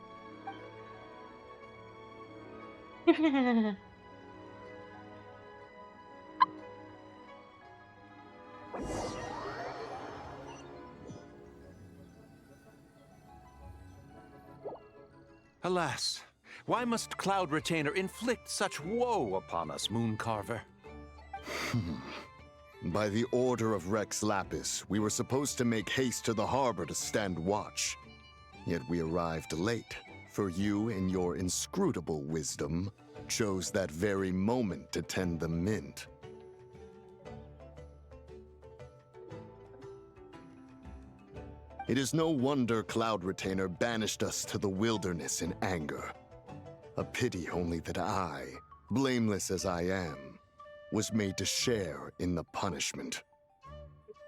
Alas, why must Cloud Retainer inflict such woe upon us, Mooncarver? By the order of Rex Lapis, we were supposed to make haste to the harbor to stand watch. Yet we arrived late, for you, in your inscrutable wisdom, chose that very moment to tend the mint. It is no wonder Cloud Retainer banished us to the wilderness in anger. A pity only that I, blameless as I am, was made to share in the punishment.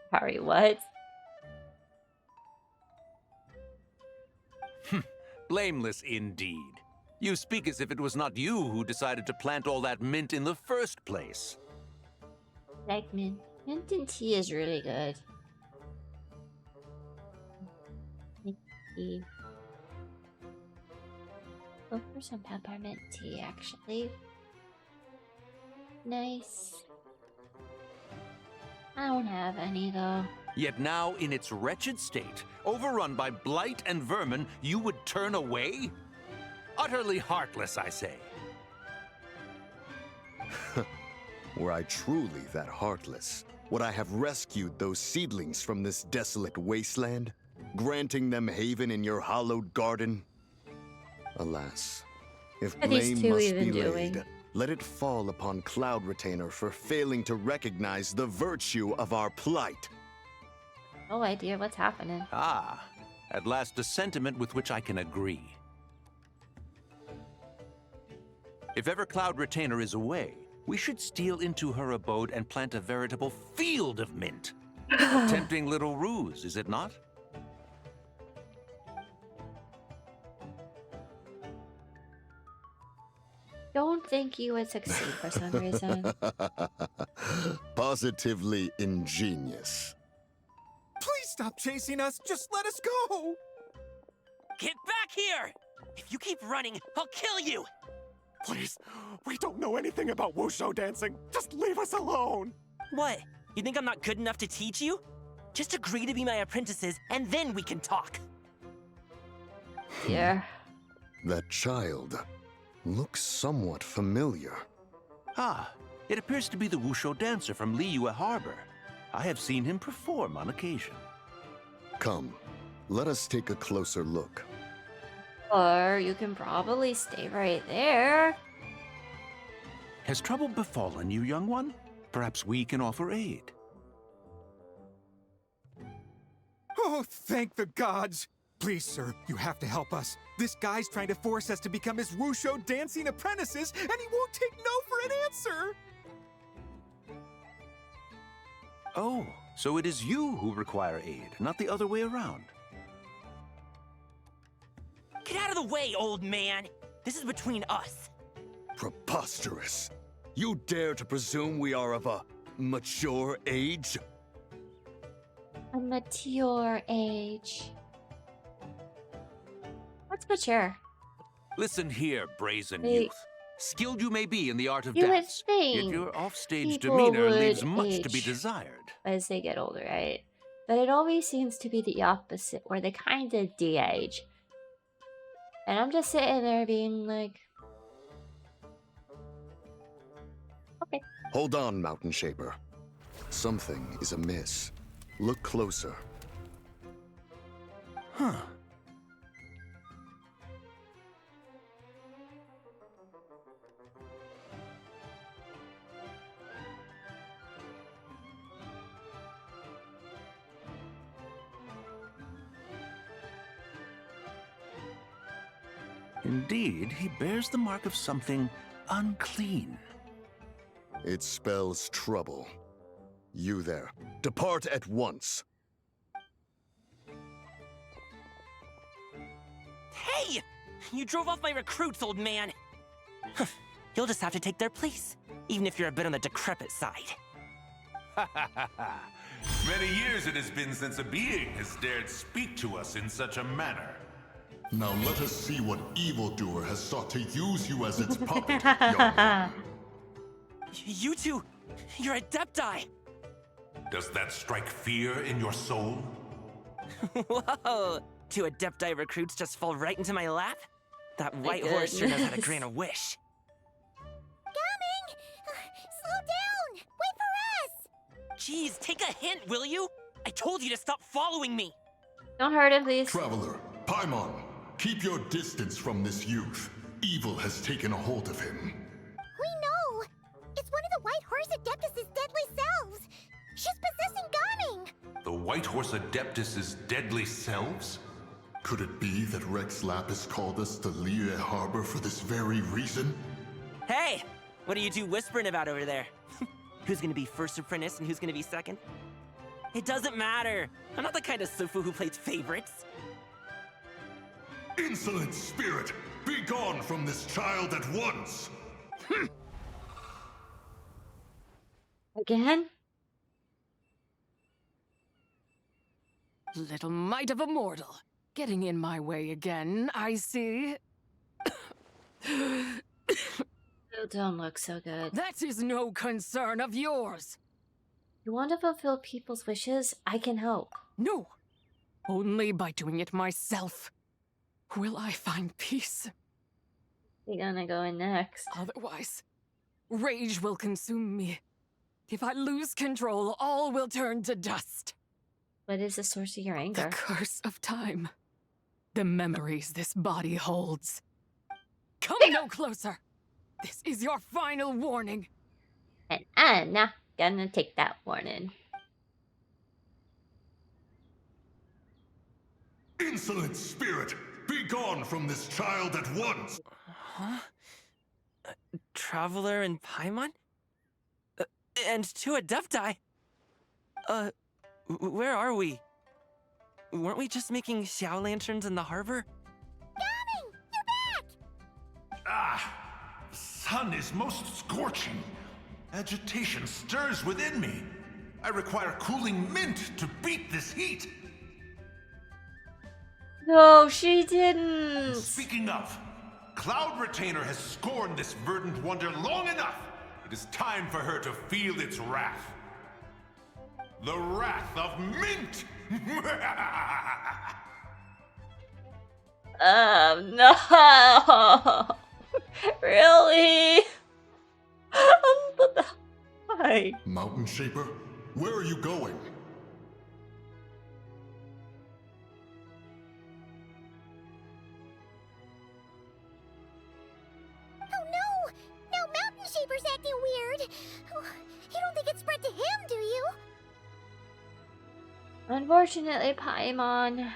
Sorry, what? Blameless indeed. You speak as if it was not you who decided to plant all that mint in the first place. Like mint. Mint and tea is really good. Tea. Go for some peppermint tea, actually. Nice. I don't have any, though. Yet now, in its wretched state, overrun by blight and vermin, you would turn away? Utterly heartless, I say. Were I truly that heartless, Would I have rescued those seedlings from this desolate wasteland, granting them haven in your hallowed garden? Alas, if blame must be laid, let it fall upon Cloud Retainer for failing to recognize the virtue of our plight. No idea what's happening. Ah, at last a sentiment with which I can agree. If ever Cloud Retainer is away, we should steal into her abode and plant a veritable field of mint. A tempting little ruse, is it not? Don't think you would succeed for some reason. Positively ingenious. Please stop chasing us. Just let us go. Get back here! If you keep running, I'll kill you! Please, we don't know anything about wushu dancing. Just leave us alone. What? You think I'm not good enough to teach you? Just agree to be my apprentices, and then we can talk. Yeah. That child looks somewhat familiar. Ah, it appears to be the wushu dancer from Liyue Harbor. I have seen him perform on occasion. Come, let us take a closer look. Or you can probably stay right there. Has trouble befallen you, young one? Perhaps we can offer aid. Oh, thank the gods! Please, sir, you have to help us. This guy's trying to force us to become his wushu dancing apprentices, and he won't take no for an answer! Oh, so it is you who require aid, not the other way around. Get out of the way, old man! This is between us. Preposterous! You dare to presume we are of a mature age? A mature age. What's mature? Listen here, brazen Hey. youth. Skilled you may be in the art of You would dance, think yet your offstage people demeanor would leaves much to be age desired. as they get older, right? But it always seems to be the opposite, where they kind of de-age. And I'm just sitting there being like, okay. Hold on, Mountain Shaper. Something is amiss. Look closer. Huh. Indeed, he bears the mark of something unclean. It spells trouble. You there, depart at once. Hey! You drove off my recruits, old man! You'll just have to take their place, even if you're a bit on the decrepit side. Many years it has been since a being has dared speak to us in such a manner. Now let us see what evildoer has sought to use you as its puppet, young one. You two, you're Adepti! Does that strike fear in your soul? Whoa! Two Adepti recruits just fall right into my lap? That white horse sure knows how to grant a wish. Coming! Slow down! Wait for us! Jeez, take a hint, will you? I told you to stop following me! Don't hurt him, please. Traveler, Paimon, keep your distance from this youth. Evil has taken a hold of him. We know! It's one of the White Horse Adeptus' deadly selves! She's possessing Gaming! The White Horse Adeptus' deadly selves? Could it be that Rex Lapis called us to Liyue Harbor for this very reason? Hey! What are you two whispering about over there? Who's gonna be first apprentice and who's gonna be second? It doesn't matter! I'm not the kind of Sufu who plays favorites. Insolent spirit! Be gone from this child at once! Again? Little mite of a mortal. Getting in my way again, I see. You don't look so good. That is no concern of yours. You want to fulfill people's wishes? I can help. No. Only by doing it myself will I find peace. You're gonna go in next. Otherwise, rage will consume me. If I lose control, all will turn to dust. What is the source of your anger? The curse of time. The memories this body holds. Come no closer. This is your final warning. And I'm not gonna take that warning. Insolent spirit! Be gone from this child at once! Huh? Traveler and Paimon? And two Adepti? Where are we? Weren't we just making Xiao lanterns in the harbor? Coming! You're back! Ah! The sun is most scorching. Agitation stirs within me. I require cooling mint to beat this heat. No, she didn't. Speaking of, Cloud Retainer has scorned this verdant wonder long enough. It is time for her to feel its wrath. The wrath of mint! No! Really? Why? Mountain Shaper, where are you going? Oh no! Now Mountain Shaper's acting weird! Oh, you don't think it spread to him, do you? Unfortunately, Paimon.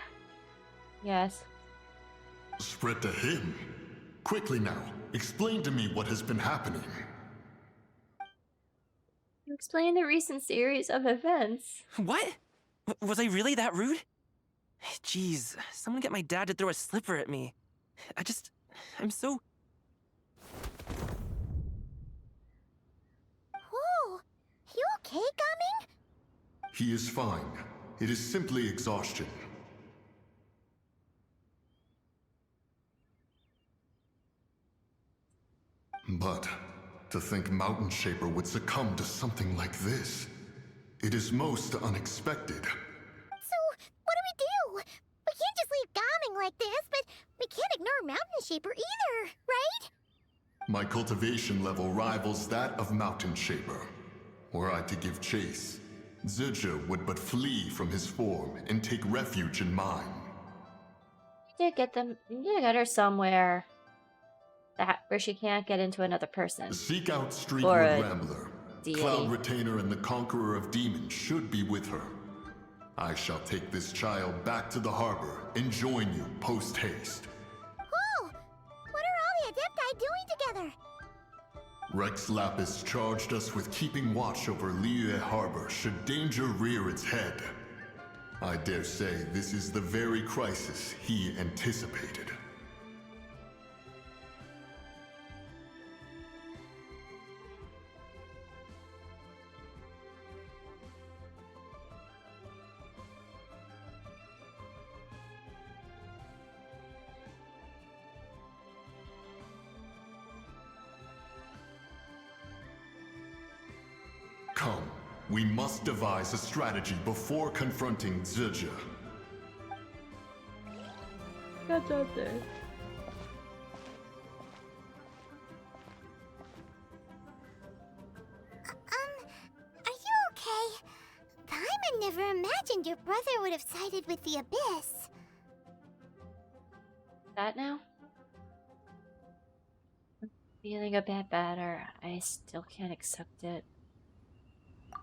Yes. Spread to him? Quickly now, explain to me what has been happening. You explain the recent series of events. What? Was I really that rude? Jeez, someone get my dad to throw a slipper at me. I'm so... Whoa! You okay, Gaming? He is fine. It is simply exhaustion. But to think Mountain Shaper would succumb to something like this, it is most unexpected. So, what do? We can't just leave Gaming like this, but we can't ignore Mountain Shaper either, right? My cultivation level rivals that of Mountain Shaper. Were I to give chase, Zizha would but flee from his form and take refuge in mine. You did get them. You did get her somewhere where she can't get into another person. Seek out Or Streetwood a Rambler. deity. Cloud Retainer and the Conqueror of Demons should be with her. I shall take this child back to the harbor and join you post-haste. Whoa! What are all the Adepti doing together? Rex Lapis charged us with keeping watch over Liyue Harbor should danger rear its head. I dare say this is the very crisis he anticipated. Come, we must devise a strategy before confronting Zizha. That's out there. Are you okay? Paimon never imagined your brother would have sided with the Abyss. That now? I'm feeling a bit better. I still can't accept it.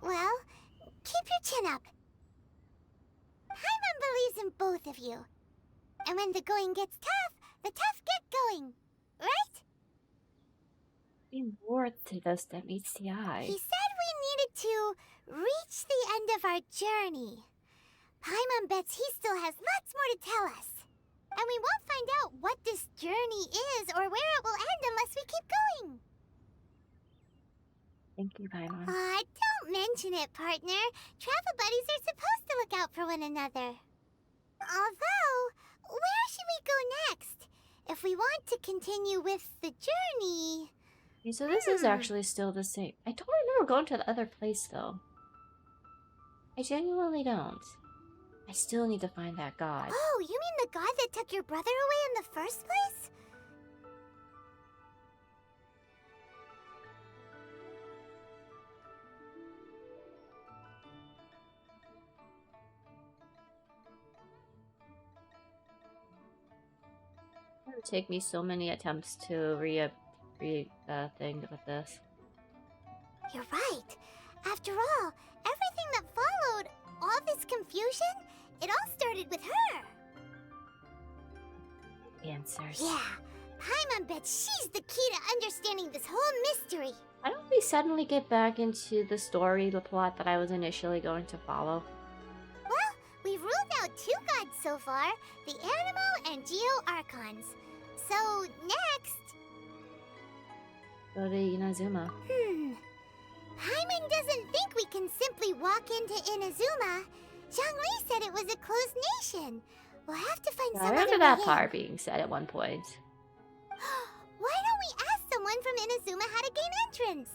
Well, keep your chin up. Paimon believes in both of you. And when the going gets tough, the tough get going. Right? Be more to this than meets the eye. He said we needed to reach the end of our journey. Paimon bets he still has lots more to tell us. And we won't find out what this journey is or where it will end unless we keep going. Thank you, Paimon. Don't mention it, partner. Travel buddies are supposed to look out for one another. Although, where should we go next? If we want to continue with the journey... Okay, so this is actually still the same. I don't remember going to the other place, though. I genuinely don't. I still need to find that god. Oh, you mean the god that took your brother away in the first place? would take me so many attempts to thing with this. You're right. After all, everything that followed, all this confusion, it all started with her. Answers. Yeah, Paimon bets she's the key to understanding this whole mystery. Why don't we suddenly get back into the story, the plot that I was initially going to follow? Well, we've ruled out 2 gods so far, the Animo and Geo Archons. So, next... Go to Inazuma. Paimon doesn't think we can simply walk into Inazuma. Zhongli said it was a closed nation. We'll have to find Yeah, some I remember other that way part being said at one point. Why don't we ask someone from Inazuma how to gain entrance?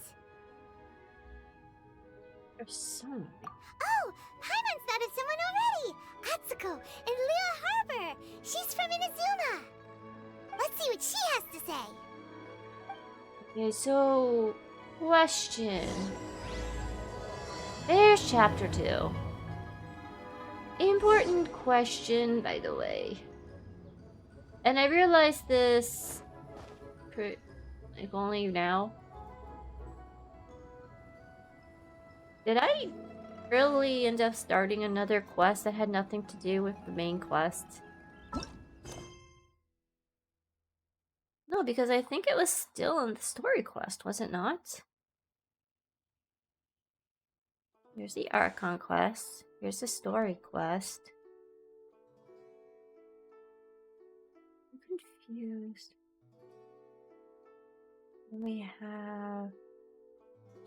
There's so many. Oh, Paimon's thought of someone already! Atsuko in Lua Harbor! She's from Inazuma! Let's see what she has to say! Okay, so... question. There's chapter 2. Important question, by the way. And I realized this... like, only now. Did I really end up starting another quest that had nothing to do with the main quest? No, because I think it was still in the story quest, was it not? Here's the Archon quest. Here's the story quest. I'm confused. Then we have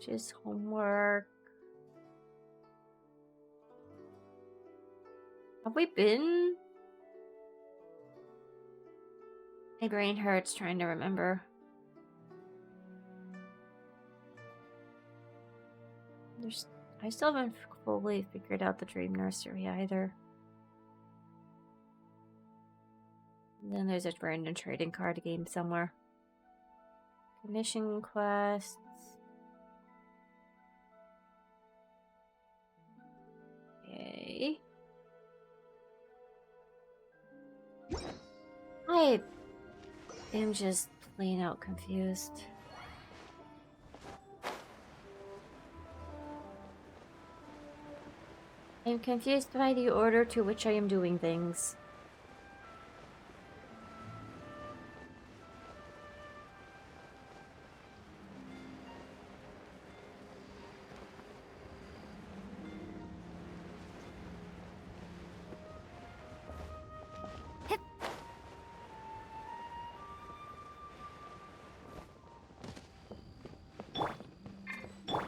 just homework. Have we been? My brain hurts trying to remember. I still haven't fully figured out the dream nursery either. And then there's a random trading card game somewhere. Commission quests. Okay. I am just plain out confused. I'm confused by the order to which I am doing things.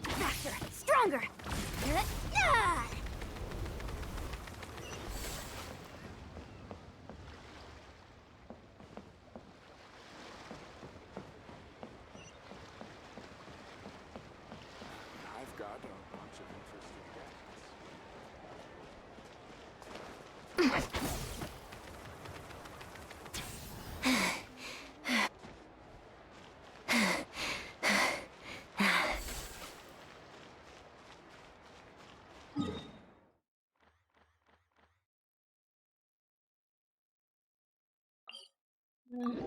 Faster! Stronger! I've got a bunch of interesting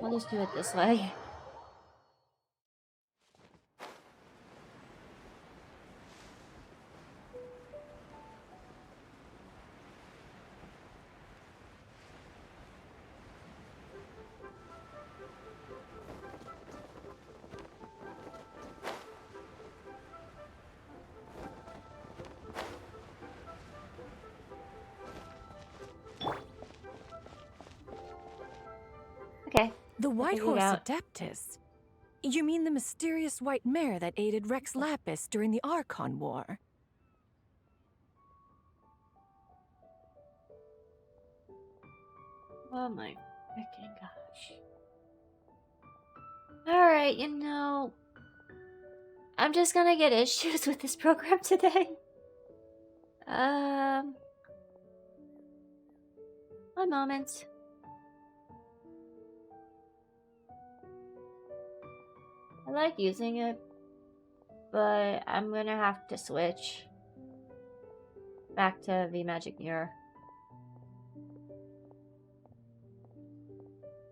I'll just do it this way. Okay. The White figured Horse out. Adeptus? You mean the mysterious white mare that aided Rex Lapis during the Archon War? Oh my freaking gosh. Alright, I'm just gonna get issues with this program today. One moment. I like using it, but I'm gonna have to switch back to VMagicMirror.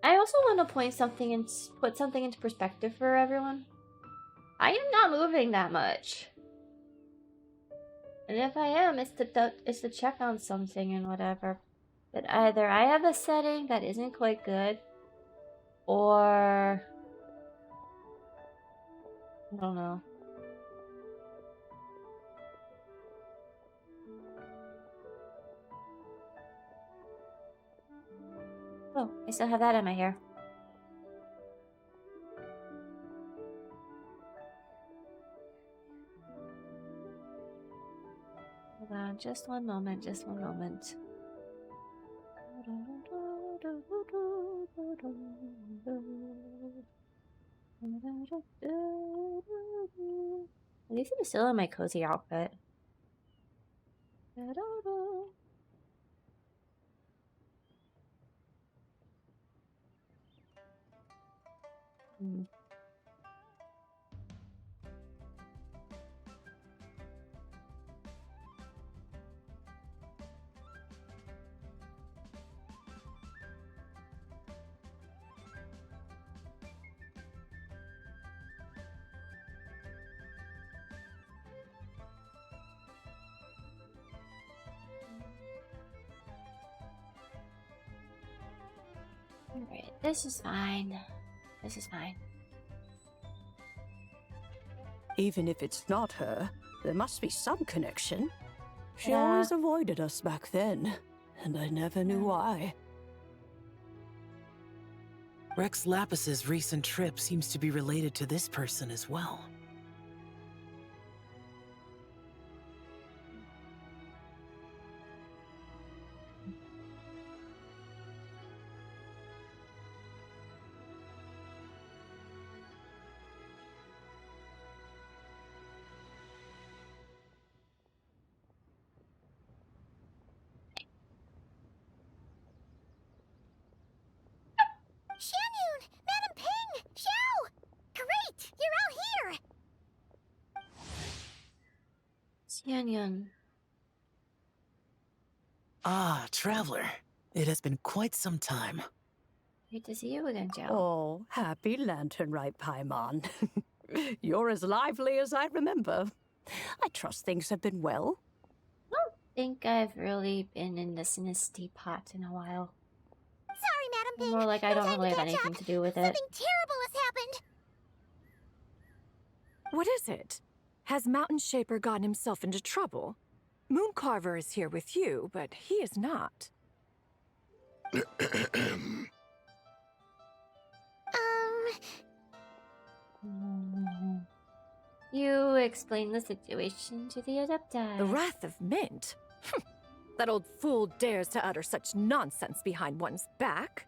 I also want to point something and put something into perspective for everyone. I am not moving that much. And if I am, it's to check on something and whatever. But either I have a setting that isn't quite good, or I don't know. Oh, I still have that in my hair. Hold on, just one moment, just one moment. At least I'm still in my cozy outfit. Alright, this is fine. This is fine. Even if it's not her, there must be some connection. She Yeah. always avoided us back then, and I never knew why. Rex Lapis's recent trip seems to be related to this person as well. Shanyun! Madam Ping! Xiao! Great! You're all here! Xianyun. Ah, Traveler. It has been quite some time. Great to see you again, Xiao. Oh, happy Lantern Right, Paimon. You're as lively as I remember. I trust things have been well. I don't think I've really been in the Sinisty pot in a while. Sorry, Madam Ping. More like I No don't time really to have catch anything up. to do with it. Something terrible has happened. What is it? Has Mountain Shaper gotten himself into trouble? Mooncarver is here with you, but he is not. You explain the situation to the Adeptus. The Wrath of Mint? That old fool dares to utter such nonsense behind one's back.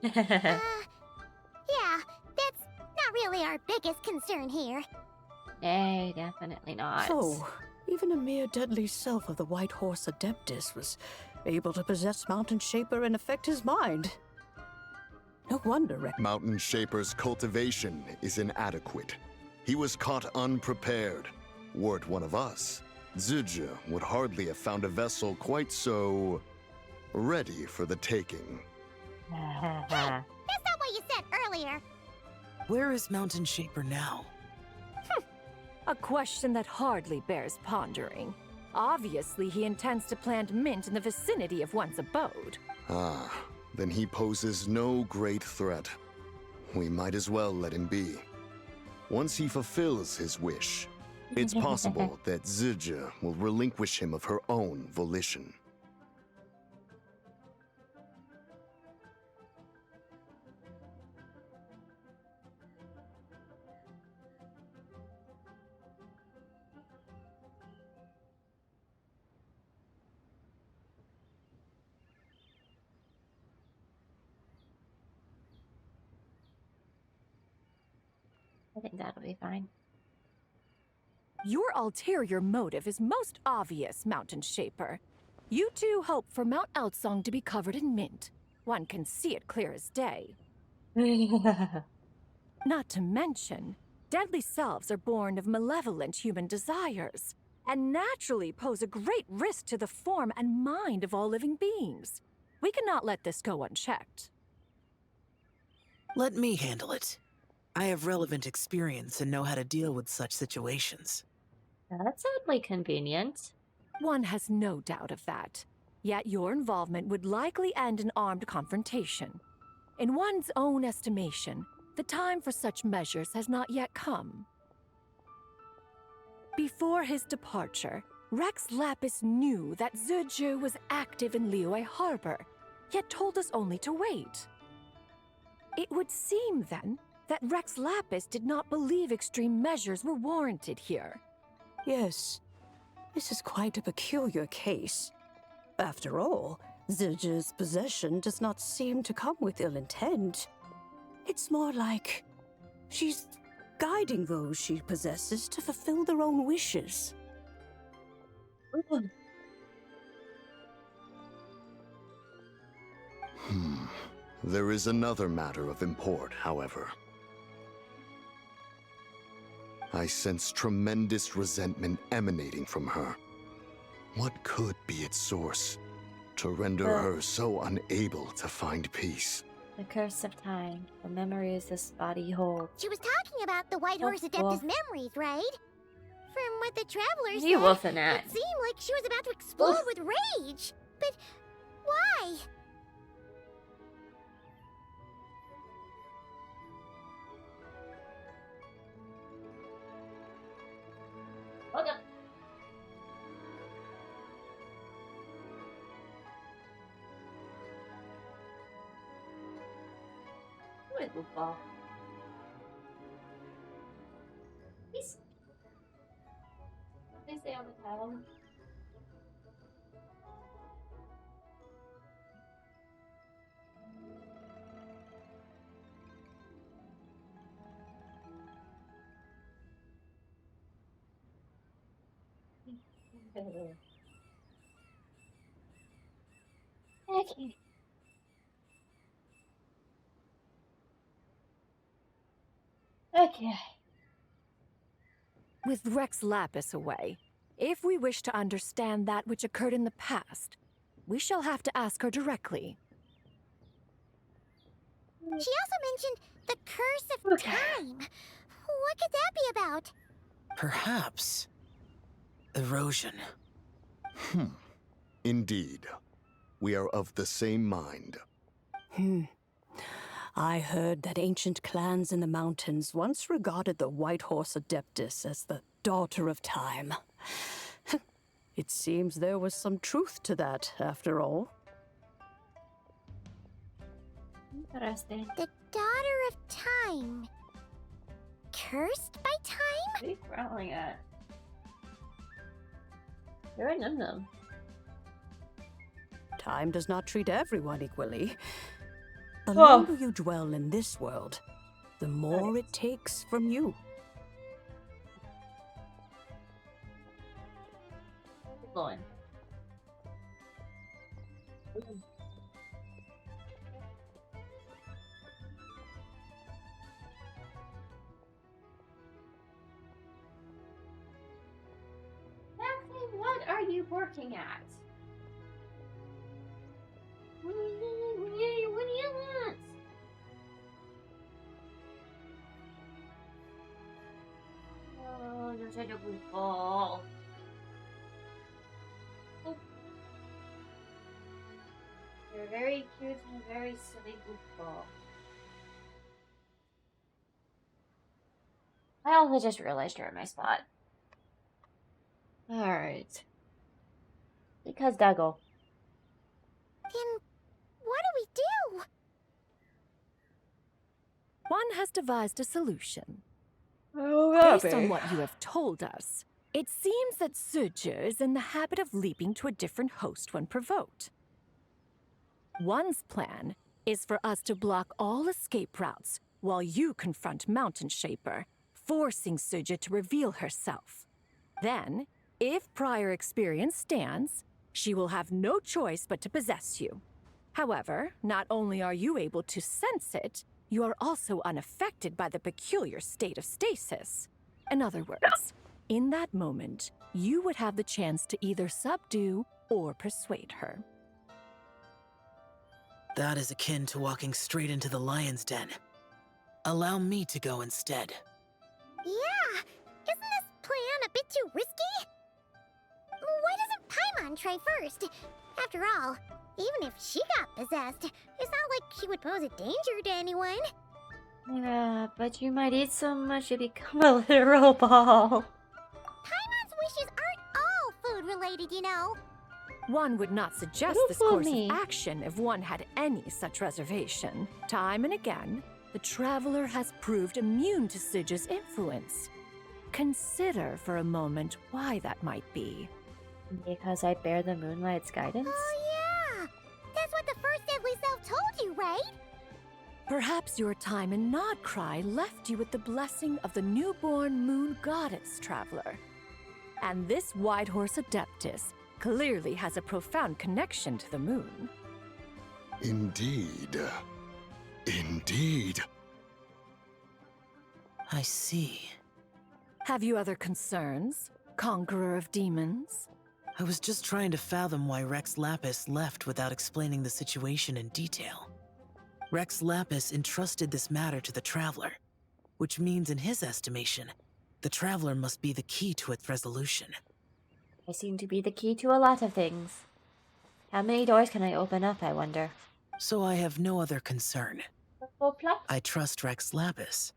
Yeah, that's not really our biggest concern here. Nay, definitely not. So, even a mere deadly self of the White Horse Adeptus was able to possess Mountain Shaper and affect his mind. No wonder Mountain Shaper's cultivation is inadequate. He was caught unprepared. Were it one of us, Zhuge would hardly have found a vessel quite so ready for the taking. Hey, that's not what you said earlier. Where is Mountain Shaper now? A question that hardly bears pondering. Obviously, he intends to plant mint in the vicinity of one's abode. Ah, then he poses no great threat. We might as well let him be. Once he fulfills his wish, it's possible that Zhuge will relinquish him of her own volition. I think that'll be fine. Your ulterior motive is most obvious, Mountain Shaper. You two hope for Mount Eltsong to be covered in mint. One can see it clear as day. Not to mention, deadly selves are born of malevolent human desires, and naturally pose a great risk to the form and mind of all living beings. We cannot let this go unchecked. Let me handle it. I have relevant experience and know how to deal with such situations. That's oddly convenient. One has no doubt of that. Yet your involvement would likely end in armed confrontation. In one's own estimation, the time for such measures has not yet come. Before his departure, Rex Lapis knew that Zhuju was active in Liyue Harbor, yet told us only to wait. It would seem, then, that Rex Lapis did not believe extreme measures were warranted here. Yes, this is quite a peculiar case. After all, Zhuju's possession does not seem to come with ill intent. It's more like she's guiding those she possesses to fulfill their own wishes. There is another matter of import, however. I sense tremendous resentment emanating from her. What could be its source to render her so unable to find peace? The curse of time, the memories this body holds. She was talking about the White Horse Adeptus memories, right? From what the travelers You said, wolfing at. it seemed like she was about to explode with rage. But why? Hold up. Wait, goofball. Please stay on the towel. Okay. Okay. With Rex Lapis away, if we wish to understand that which occurred in the past, we shall have to ask her directly. She also mentioned the curse of time. What could that be about? Perhaps erosion. Indeed. We are of the same mind. I heard that ancient clans in the mountains once regarded the White Horse Adeptus as the daughter of time. It seems there was some truth to that, after all. Interesting. The daughter of time. Cursed by time? What are you growling at? You're a num-num. Time does not treat everyone equally. The Whoa. longer you dwell in this world, the more it takes from you. Keep going. Exactly what are you working at? What do you want? Oh, you're such a goofball. Oh. You're very cute and a very silly goofball. I also just realized you're in my spot. Alright. Because Duggle. Then what do we do? One has devised a solution. Oh, Based on what you have told us, it seems that Zhuju is in the habit of leaping to a different host when provoked. One's plan is for us to block all escape routes while you confront Mountain Shaper, forcing Zhuju to reveal herself. Then, if prior experience stands, she will have no choice but to possess you. However, not only are you able to sense it, you are also unaffected by the peculiar state of stasis. In other words, in that moment, you would have the chance to either subdue or persuade her. That is akin to walking straight into the lion's den. Allow me to go instead. Yeah, isn't this plan a bit too risky? Why doesn't Paimon try first? After all, even if she got possessed, it's not like she would pose a danger to anyone. Yeah, but you might eat so much you become a literal ball. Paimon's wishes aren't all food-related, you know. One would not suggest Don't this fool course me. of action if one had any such reservation. Time and again, the traveler has proved immune to Sidge's influence. Consider for a moment why that might be. Because I bear the moonlight's guidance? Oh yeah! That's what the first deadly self told you, right? Perhaps your time in Nodcry left you with the blessing of the newborn moon goddess, traveler. And this Whitehorse Adeptus clearly has a profound connection to the moon. Indeed. Indeed. I see. Have you other concerns, Conqueror of Demons? I was just trying to fathom why Rex Lapis left without explaining the situation in detail. Rex Lapis entrusted this matter to the Traveler, which means in his estimation, the Traveler must be the key to its resolution. I seem to be the key to a lot of things. How many doors can I open up, I wonder? So I have no other concern. Oh, plop. I trust Rex Lapis.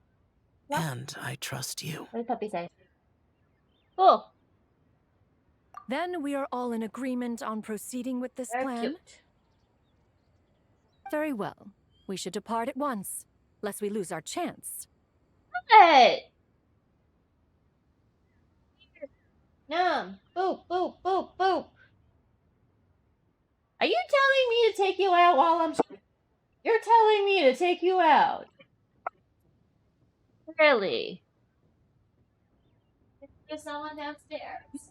Plop. And I trust you. What did Puppy say? Cool. Then we are all in agreement on proceeding with this Very plan? cute. Very well. We should depart at once, lest we lose our chance. Hey! Yum. Boop, boop, boop, boop. Are you telling me to take you out while I'm... You're telling me to take you out? Really? Is someone downstairs?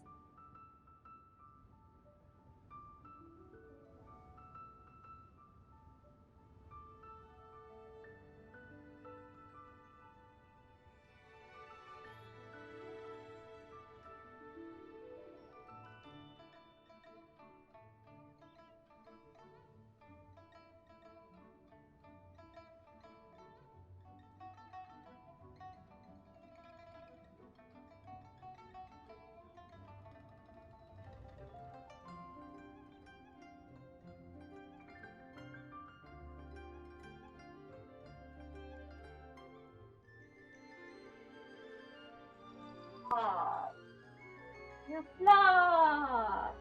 You flopped!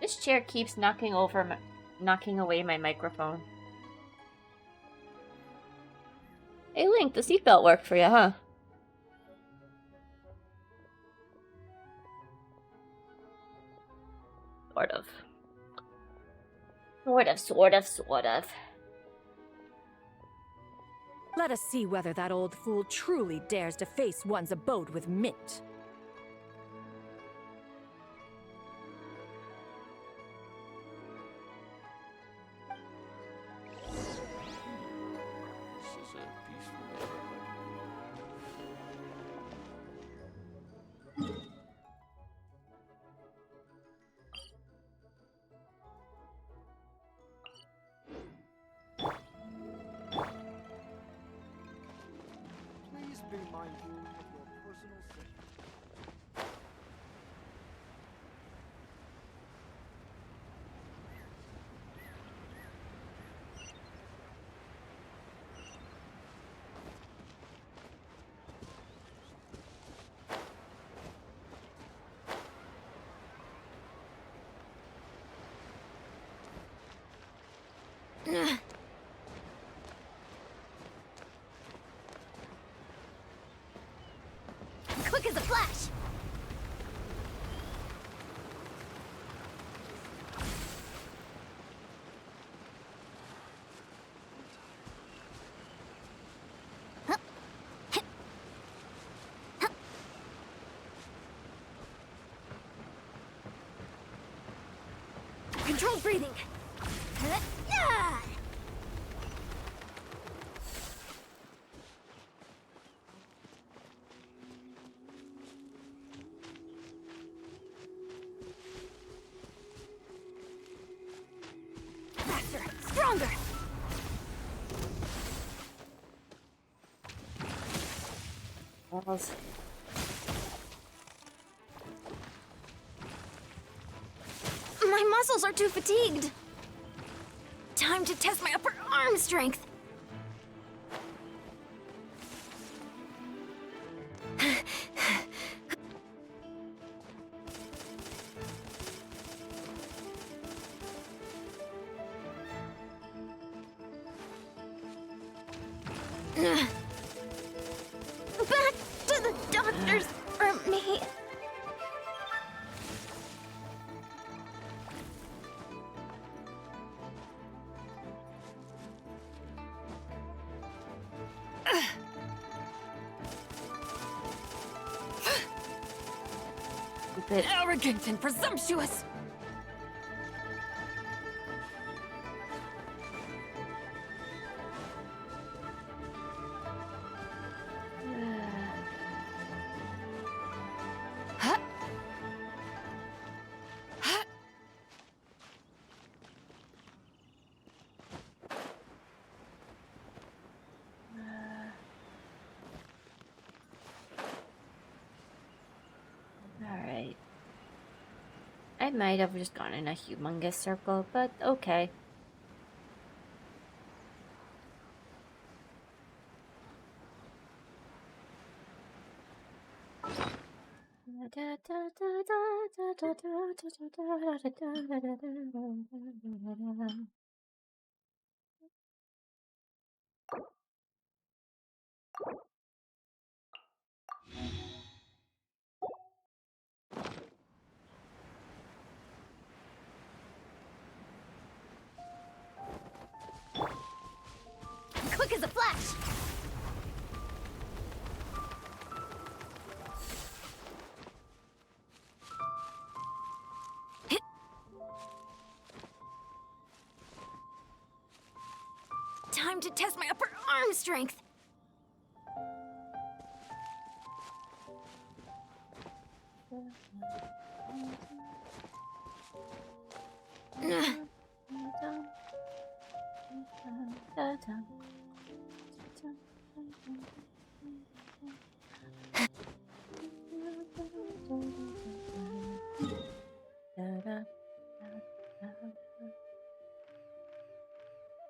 This chair keeps knocking away my microphone. Hey Link, the seatbelt worked for you, huh? Sort of. Sort of. Let us see whether that old fool truly dares to face one's abode with Mint. This is a peaceful Please be mindful of your personal safety. Quick as a flash! Controlled breathing. stronger! Balls. My muscles are too fatigued. Time to test my upper arm strength. Back to the doctors for me. Arrogant and presumptuous! Alright. I might have just gone in a humongous circle, but okay. Quick as a flash! Time to test my upper arm strength.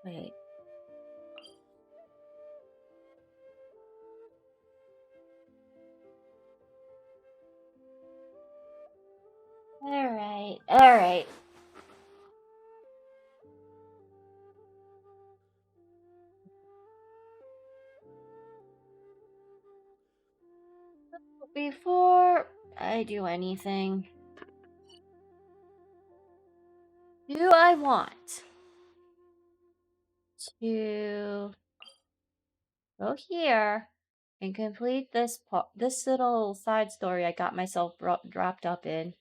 Wait. Alright. Before I do anything, do I want to go here and complete this little side story I got myself dropped up in?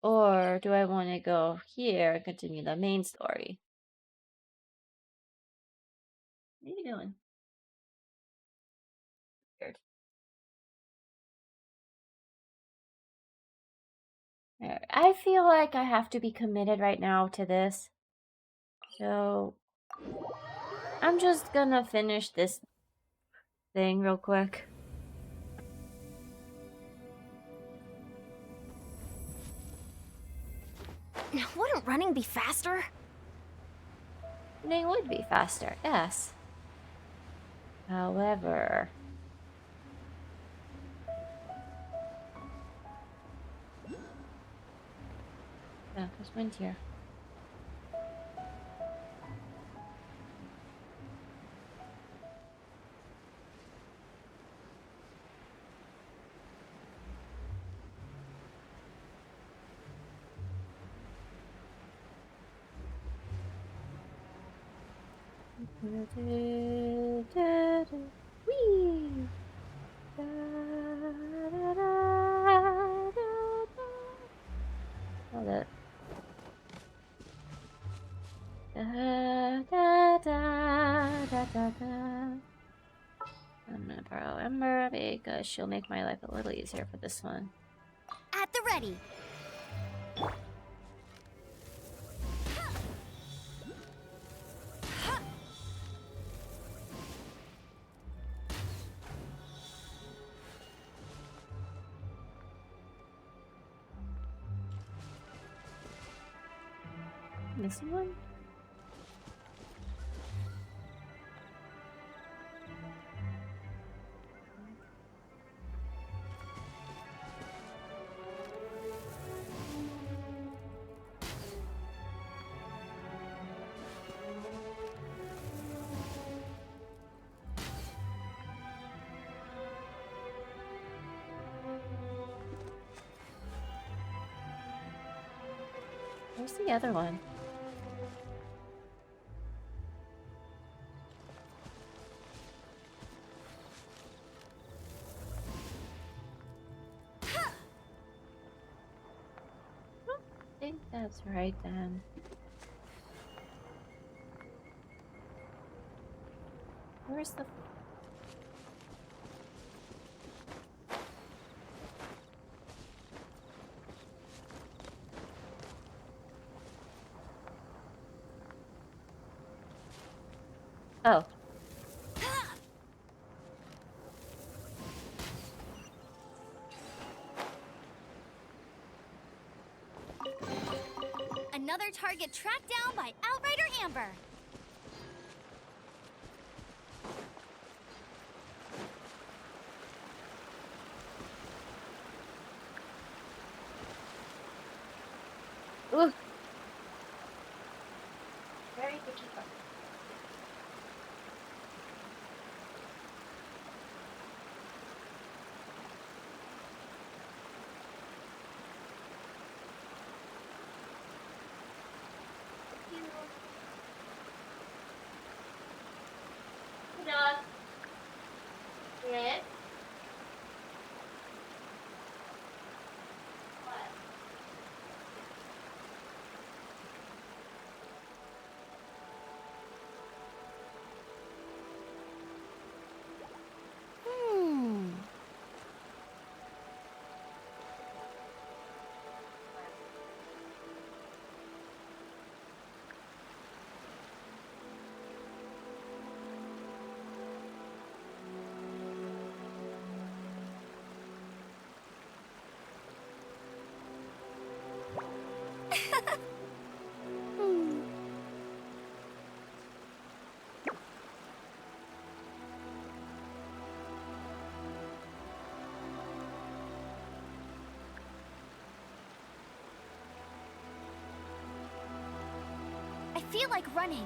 Or do I want to go here and continue the main story? What are you doing? Weird. I feel like I have to be committed right now to this. So I'm just gonna finish this thing real quick. Wouldn't running be faster? Running would be faster, yes. However... Yeah, there's wind here. Whee! Hold it. I'm gonna borrow Ember because she'll make my life a little easier for this one. At the ready. Missing one? Where's the other one? I think that's right then. Where's the... Oh. Another target tracked down by Outrider Amber. Ooh. Very picky. Dog. Yes. What? I feel like running.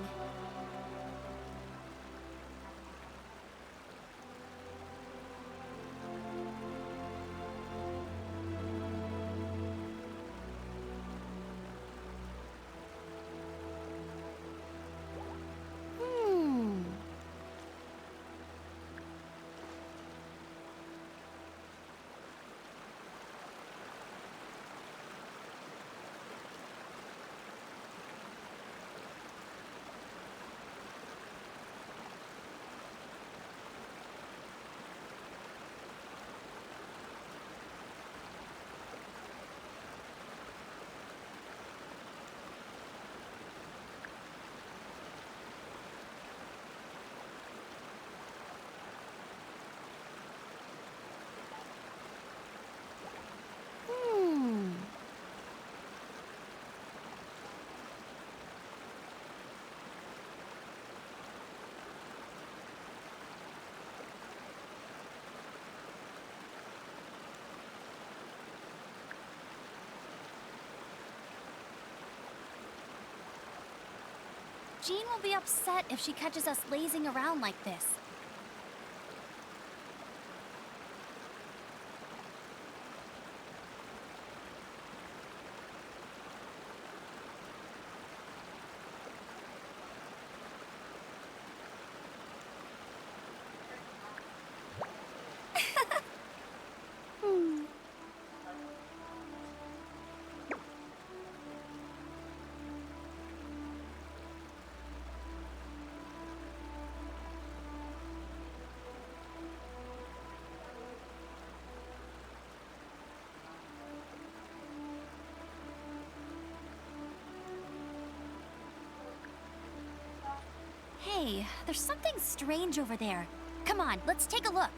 Jean will be upset if she catches us lazing around like this. Hey, there's something strange over there. Come on, let's take a look.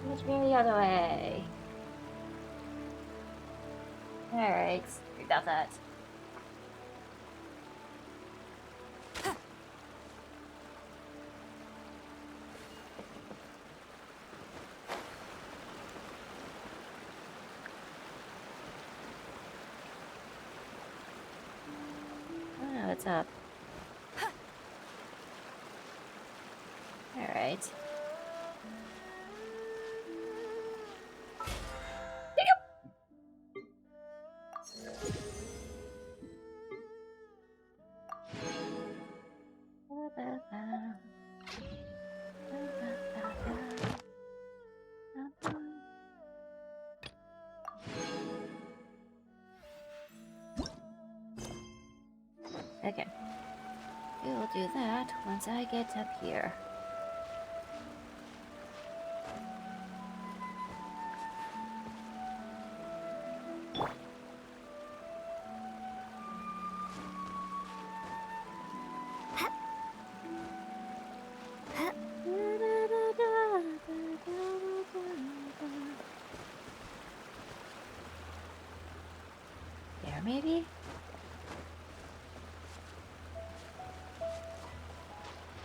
Let's go the other way. Alright, we got that. Oh, what's up? Alright. Okay. We will do that once I get up here. There, maybe?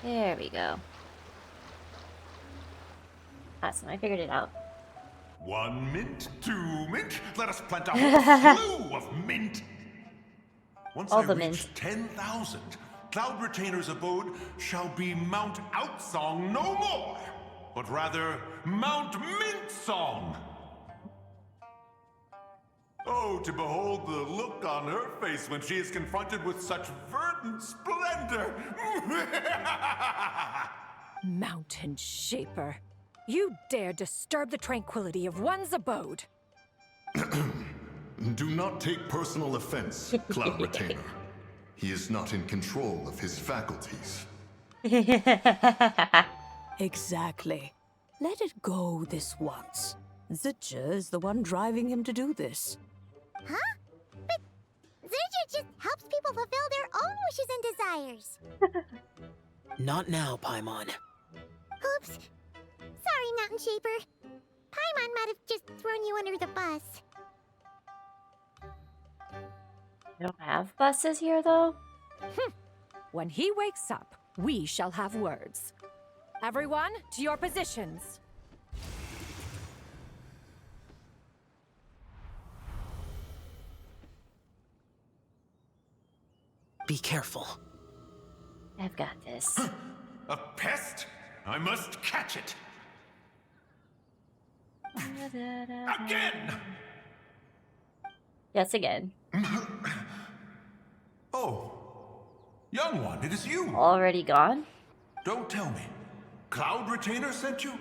There we go. Awesome, I figured it out. 1 mint, 2 mint. Let us plant a whole slew of mint. Once All I the reach mint. 10,000, Cloud Retainer's abode shall be Mount Outsong no more, but rather Mount Mint Song. Oh, to behold the look on her face when she is confronted with such verdant splendor! Mountain Shaper, you dare disturb the tranquility of one's abode. Do not take personal offense, Cloud Retainer. He is not in control of his faculties. Exactly. Let it go this once. Zitcha is the one driving him to do this. Huh? But Zurja just helps people fulfill their own wishes and desires. Not now, Paimon. Oops. Sorry, Mountain Shaper. Paimon might have just thrown you under the bus. We don't have buses here, though? When he wakes up, we shall have words. Everyone, to your positions. Be careful. I've got this. A pest? I must catch it. Again! Yes, again. Oh, young one, it is you. Already gone? Don't tell me. Cloud Retainer sent you?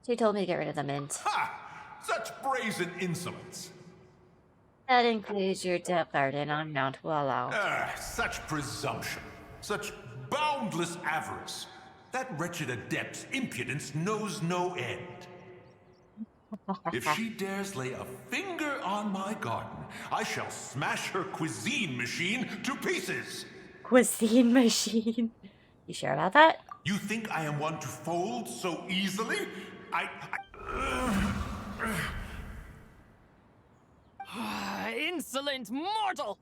She told me to get rid of the mint. Ha! Such brazen insolence. That includes your death garden on Mount Wallow. Such presumption. Such boundless avarice. That wretched adept's impudence knows no end. If she dares lay a finger on my garden, I shall smash her cuisine machine to pieces. Cuisine machine. You sure about that? You think I am one to fold so easily? Insolent mortal!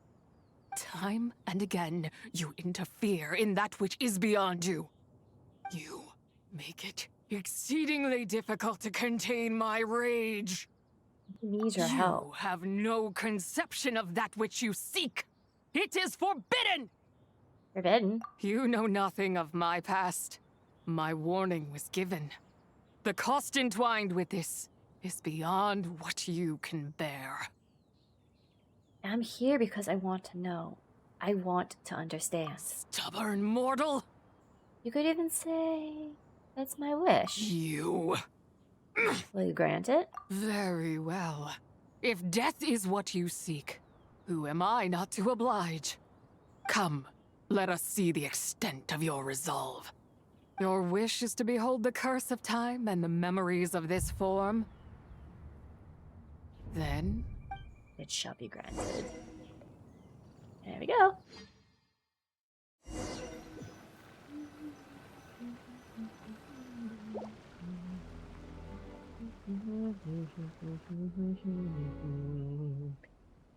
Time and again, you interfere in that which is beyond you. You make it exceedingly difficult to contain my rage. Need your help. You have no conception of that which you seek. It is forbidden! Forbidden? You know nothing of my past. My warning was given. The cost entwined with this is beyond what you can bear. I'm here because I want to know. I want to understand. Stubborn mortal! You could even say that's my wish. You. Will you grant it? Very well. If death is what you seek, who am I not to oblige? Come, let us see the extent of your resolve. Your wish is to behold the curse of time and the memories of this form? Then it shall be granted. There we go.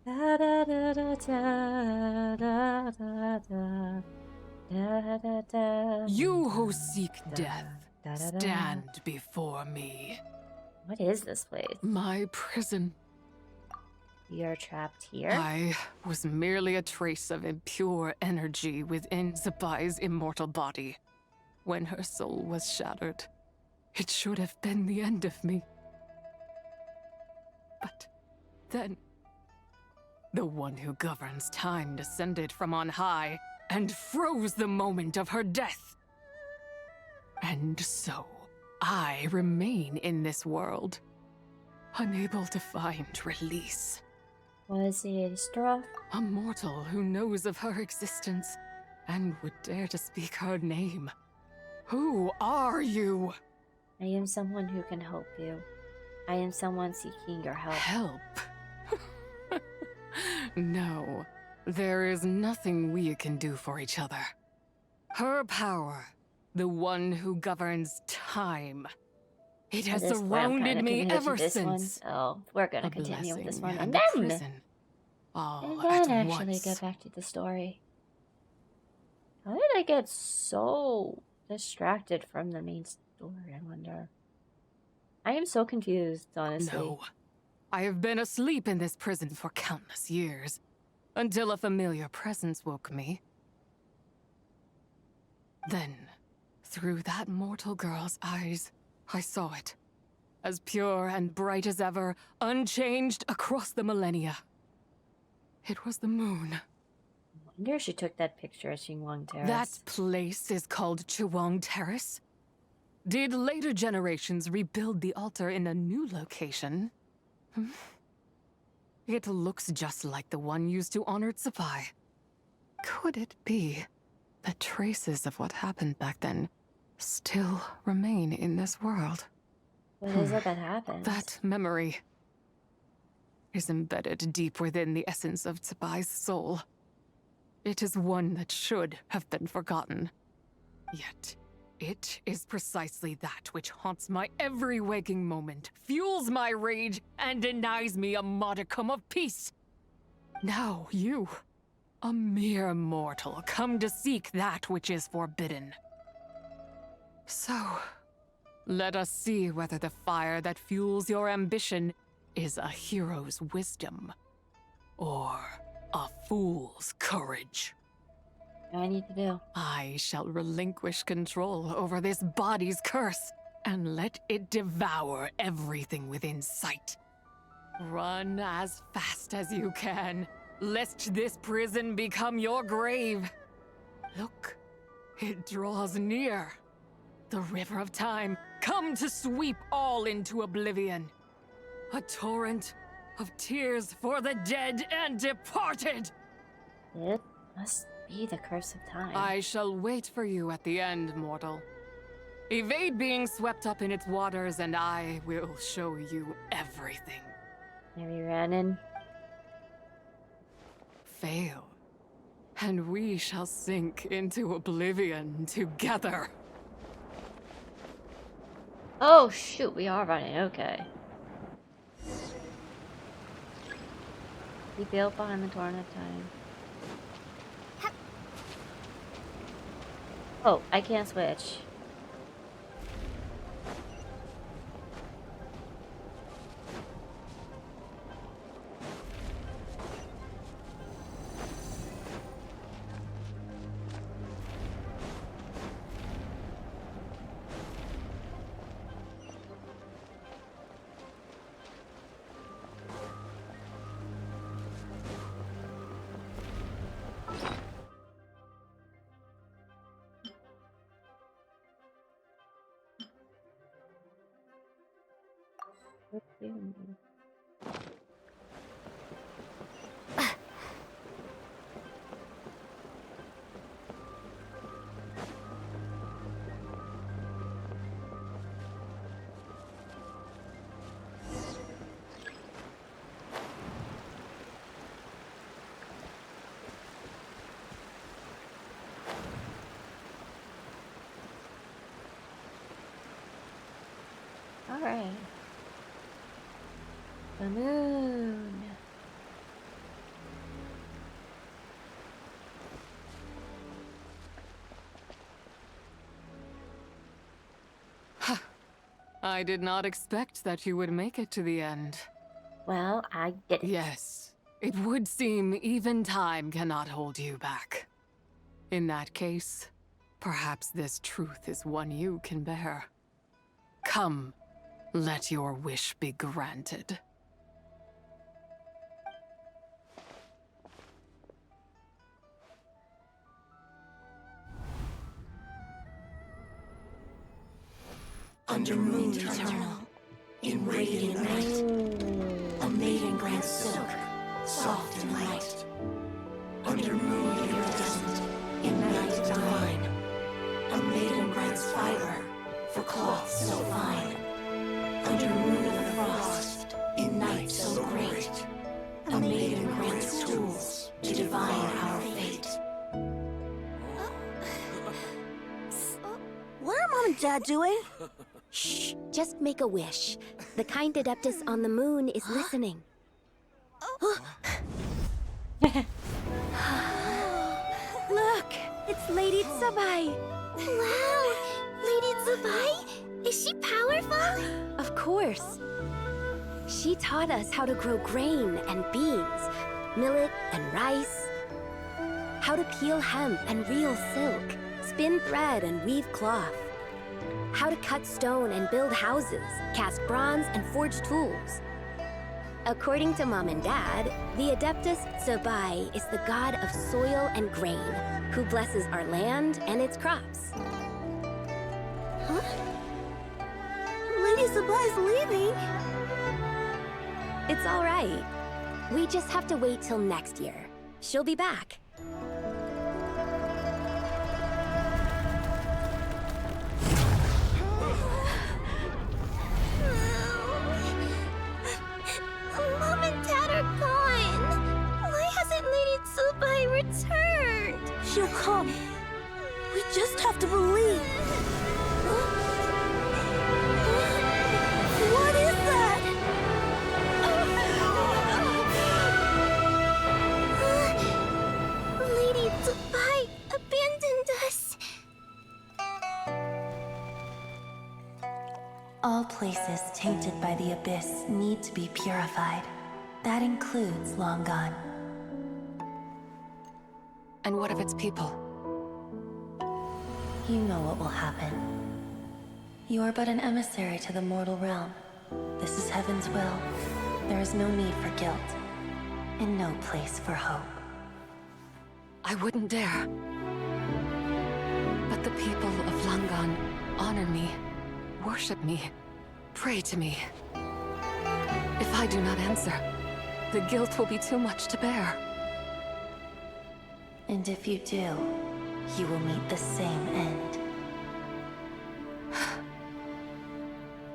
Da, da, da, da, da, da, da, da. Da, da, da, You who seek da, death, da, da, da. stand before me. What is this place? My prison. You're trapped here? I was merely a trace of impure energy within Zabai's immortal body. When her soul was shattered, it should have been the end of me. But then, the one who governs time descended from on high and froze the moment of her death. And so, I remain in this world, unable to find release. Was it Struff? A mortal who knows of her existence and would dare to speak her name. Who are you? I am someone who can help you. I am someone seeking your help. Help? No, there is nothing we can do for each other. Her power, the one who governs time. It has surrounded me ever since. Oh, we're gonna continue with this one, and a then prison. All and then at actually once. get back to the story. How did I get so distracted from the main story? I wonder. I am so confused, honestly. No. I have been asleep in this prison for countless years, until a familiar presence woke me. Then, through that mortal girl's eyes, I saw it. As pure and bright as ever, unchanged across the millennia. It was the moon. I wonder if she took that picture at Xinguang Terrace. That place is called Chuang Terrace. Did later generations rebuild the altar in a new location? It looks just like the one used to honor Zabai. Could it be that traces of what happened back then still remain in this world? What is it that happened? That memory is embedded deep within the essence of Zabai's soul. It is one that should have been forgotten. Yet, it is precisely that which haunts my every waking moment, fuels my rage, and denies me a modicum of peace. Now you, a mere mortal, come to seek that which is forbidden. So, let us see whether the fire that fuels your ambition is a hero's wisdom, or a fool's courage. What do I need to do? I shall relinquish control over this body's curse and let it devour everything within sight. Run as fast as you can, lest this prison become your grave. Look, it draws near. The river of time, come to sweep all into oblivion. A torrent of tears for the dead and departed. It must be the curse of time. I shall wait for you at the end, mortal. Evade being swept up in its waters, and I will show you everything. Maybe Ranon. Fail, and we shall sink into oblivion together. Oh shoot, we are running, okay. He built behind the torrent of time. Oh, I can't switch. Alright. The moon. I did not expect that you would make it to the end. Well, I did it. Yes, it would seem even time cannot hold you back. In that case, perhaps this truth is one you can bear. Come, let your wish be granted. Under moon eternal, in radiant night, a maiden grants silk, soft and light. Under moon iridescent, in night divine, a maiden grants fiber for cloth so fine. Under moon of frost, in night so great, a maiden grants tools to divine our fate. What are Mom and Dad doing? Shh, just make a wish. The kind Adeptus on the moon is listening. Look, it's Lady Tsabai. Wow! Lady Tsabai? Is she powerful? Of course. She taught us how to grow grain and beans, millet and rice, how to peel hemp and reel silk, spin thread and weave cloth, how to cut stone and build houses, cast bronze and forge tools. According to Mom and Dad, the Adeptus Tsabai is the god of soil and grain, who blesses our land and its crops. Huh? Lady Tsabai's leaving. It's all right. We just have to wait till next year. She'll be back. Mom and Dad are gone. Why hasn't Lady Tsabai returned? She'll come. We just have to believe. What is that? Lady Tsabai abandoned us. All places tainted by the abyss need to be purified. That includes Long Gone. And what of its people? You know what will happen. You are but an emissary to the mortal realm. This is Heaven's will. There is no need for guilt, and no place for hope. I wouldn't dare. But the people of Langan honor me, worship me, pray to me. If I do not answer, the guilt will be too much to bear. And if you do, you will meet the same end.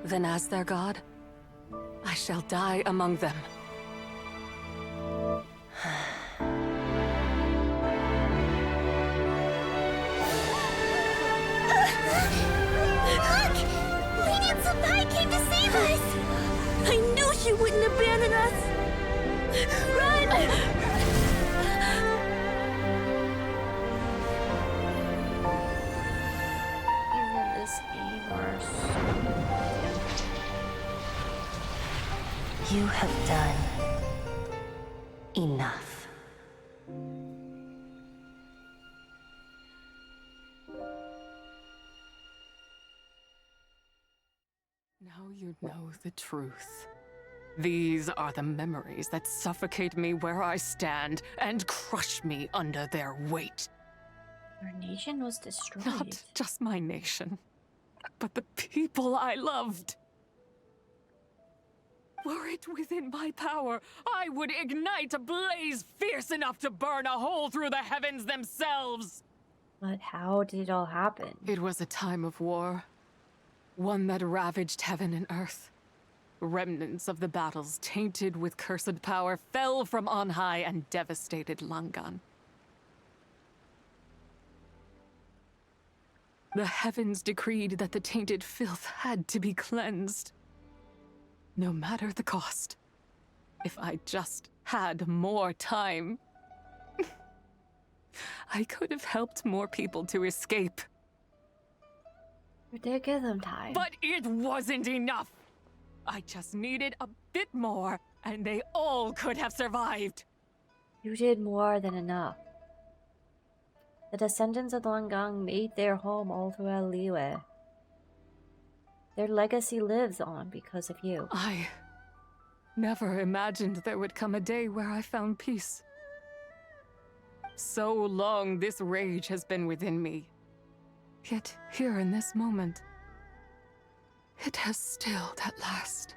Then as their god, I shall die among them. Look! Lady Tsabai came to save us! I knew she wouldn't abandon us! Run! Even this game worse. You have done enough. Now you know the truth. These are the memories that suffocate me where I stand and crush me under their weight. Our nation was destroyed. Not just my nation, but the people I loved. Were it within my power, I would ignite a blaze fierce enough to burn a hole through the heavens themselves. But how did it all happen? It was a time of war. One that ravaged heaven and earth. Remnants of the battles tainted with cursed power fell from on high and devastated Langan. The heavens decreed that the tainted filth had to be cleansed. No matter the cost. If I just had more time, I could have helped more people to escape. You did give them time. But it wasn't enough! I just needed a bit more, and they all could have survived. You did more than enough. The descendants of the Langang made their home all throughout Liyue. Their legacy lives on because of you. I never imagined there would come a day where I found peace. So long this rage has been within me. Yet here in this moment, it has stilled at last.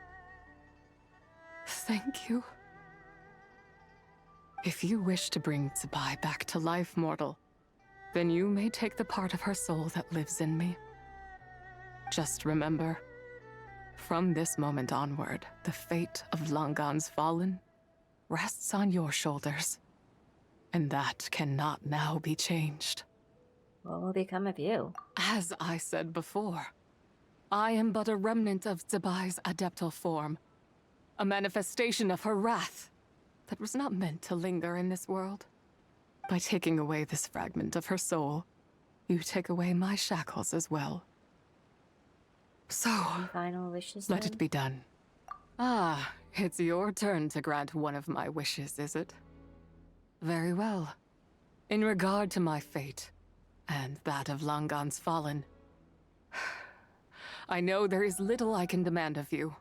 Thank you. If you wish to bring Tsubai back to life, mortal, then you may take the part of her soul that lives in me. Just remember, from this moment onward, the fate of Langan's fallen rests on your shoulders. And that cannot now be changed. What will become of you? As I said before, I am but a remnant of Tsubai's adeptal form. A manifestation of her wrath that was not meant to linger in this world. By taking away this fragment of her soul, you take away my shackles as well. So, any final wishes, let then? it be done. Ah, it's your turn to grant one of my wishes, is it? Very well. In regard to my fate, and that of Langan's fallen, I know there is little I can demand of you.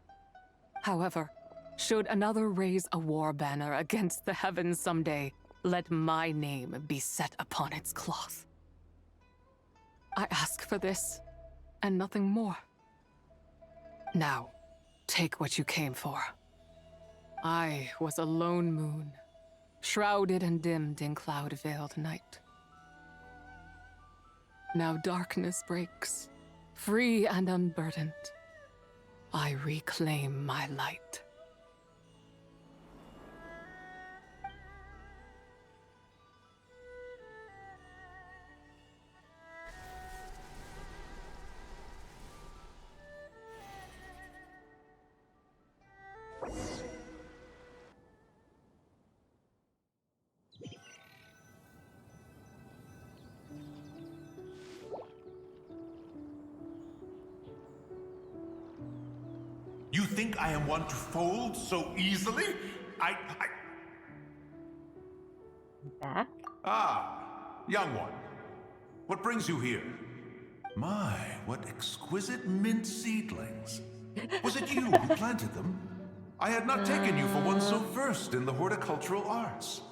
However, should another raise a war banner against the heavens someday, let my name be set upon its cloth. I ask for this, and nothing more. Now, take what you came for. I was a lone moon, shrouded and dimmed in cloud-veiled night. Now darkness breaks, free and unburdened. I reclaim my light. You think I am one to fold so easily? Back? Ah, young one. What brings you here? My, what exquisite mint seedlings. Was it you who planted them? I had not taken you for one so versed in the horticultural arts.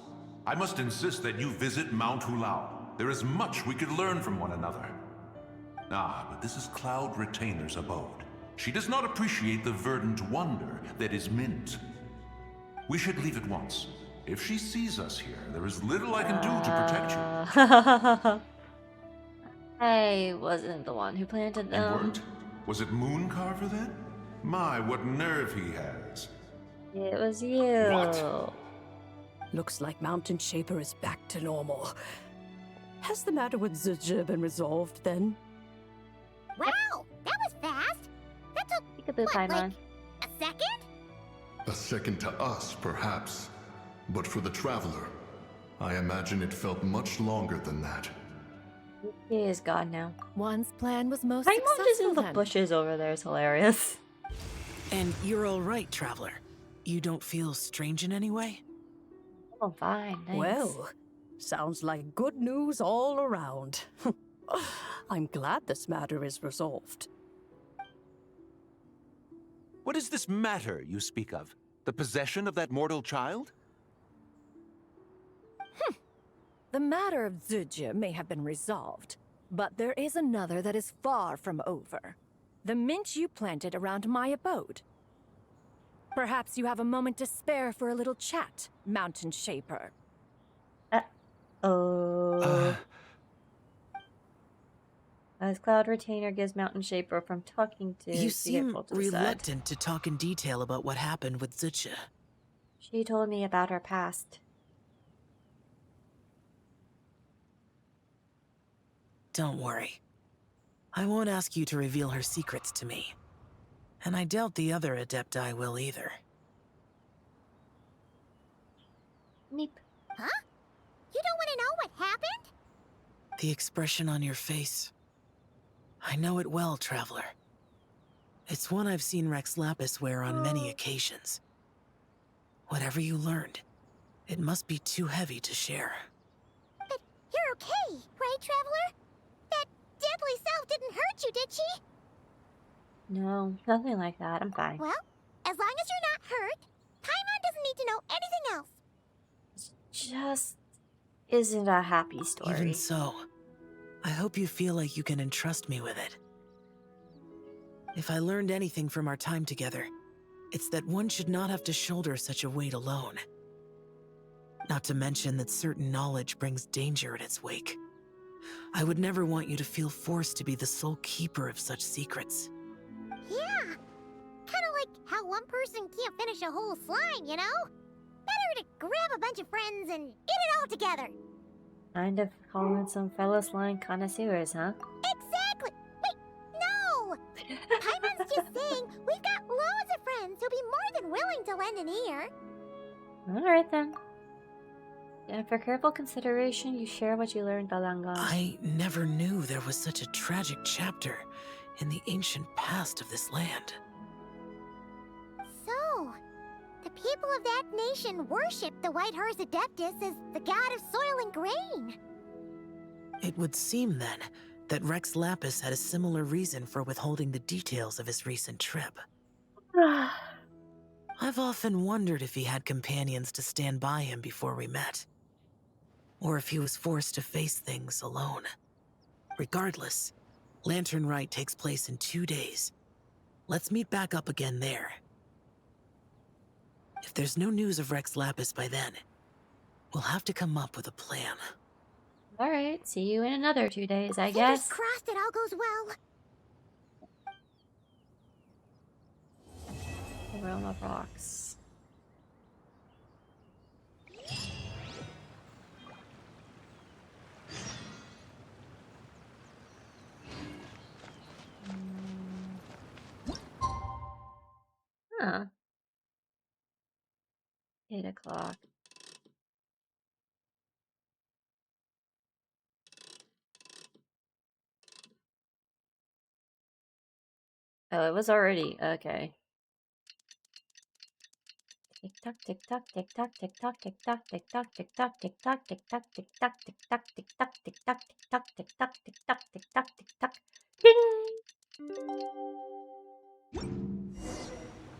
I must insist that you visit Mount Hulao. There is much we could learn from one another. Ah, but this is Cloud Retainer's abode. She does not appreciate the verdant wonder that is mint. We should leave at once. If she sees us here, there is little I can do to protect you. I wasn't the one who planted them. You weren't? Was it Mooncarver then? My, what nerve he has. It was you. What? Looks like Mountain Shaper is back to normal. Has the matter with Zizhi been resolved then? Wow, that was fast. That took, Peekaboo, what, Paimon. like a second? A second to us, perhaps. But for the Traveler, I imagine it felt much longer than that. He is gone now. One's plan was most Paimon just successful in the then. bushes over there is hilarious. And you're all right, Traveler. You don't feel strange in any way? Oh, fine, thanks. Well, sounds like good news all around. I'm glad this matter is resolved. What is this matter you speak of? The possession of that mortal child? The matter of Zizhi may have been resolved, but there is another that is far from over. The mint you planted around my abode. Perhaps you have a moment to spare for a little chat, Mountain Shaper. As Cloud Retainer gives Mountain Shaper from talking to You seem vehicle to the side. reluctant to talk in detail about what happened with Zizhi. She told me about her past. Don't worry. I won't ask you to reveal her secrets to me. And I doubt the other Adepti will either. Meep. Huh? You don't want to know what happened? The expression on your face. I know it well, Traveler. It's one I've seen Rex Lapis wear on many occasions. Whatever you learned, it must be too heavy to share. But you're okay, right, Traveler? That deadly self didn't hurt you, did she? No, nothing like that. I'm fine. Well, as long as you're not hurt, Paimon doesn't need to know anything else. Just isn't a happy story. Even so, I hope you feel like you can entrust me with it. If I learned anything from our time together, it's that one should not have to shoulder such a weight alone. Not to mention that certain knowledge brings danger in its wake. I would never want you to feel forced to be the sole keeper of such secrets. Yeah. Kind of like how one person can't finish a whole slime, you know? Better to grab a bunch of friends and eat it all together. Kind of calling some fellow slime connoisseurs, huh? Exactly! Wait, no! Paimon's just saying we've got loads of friends who'll be more than willing to lend an ear. Alright then. And for careful consideration, you share what you learned, Balangon. I never knew there was such a tragic chapter in the ancient past of this land. So, the people of that nation worship the White Horse Adeptus as the god of soil and grain. It would seem, then, that Rex Lapis had a similar reason for withholding the details of his recent trip. I've often wondered if he had companions to stand by him before we met. Or if he was forced to face things alone. Regardless, Lantern Rite takes place in 2 days. Let's meet back up again there. If there's no news of Rex Lapis by then, we'll have to come up with a plan. Alright, see you in another 2 days, I Fingers guess. crossed it all goes well. The Realm of Rocks. Huh. 8 o'clock. Oh, it was already okay. Tick tock, tick tock, tick tock, tick tock, tick tock, tick tock, tick tock, tick tock, tick tock, tick tock, tick tock, tick tock, tick tock, tick tock, tick tock, tick tock, tick tock, tick tock. Ding!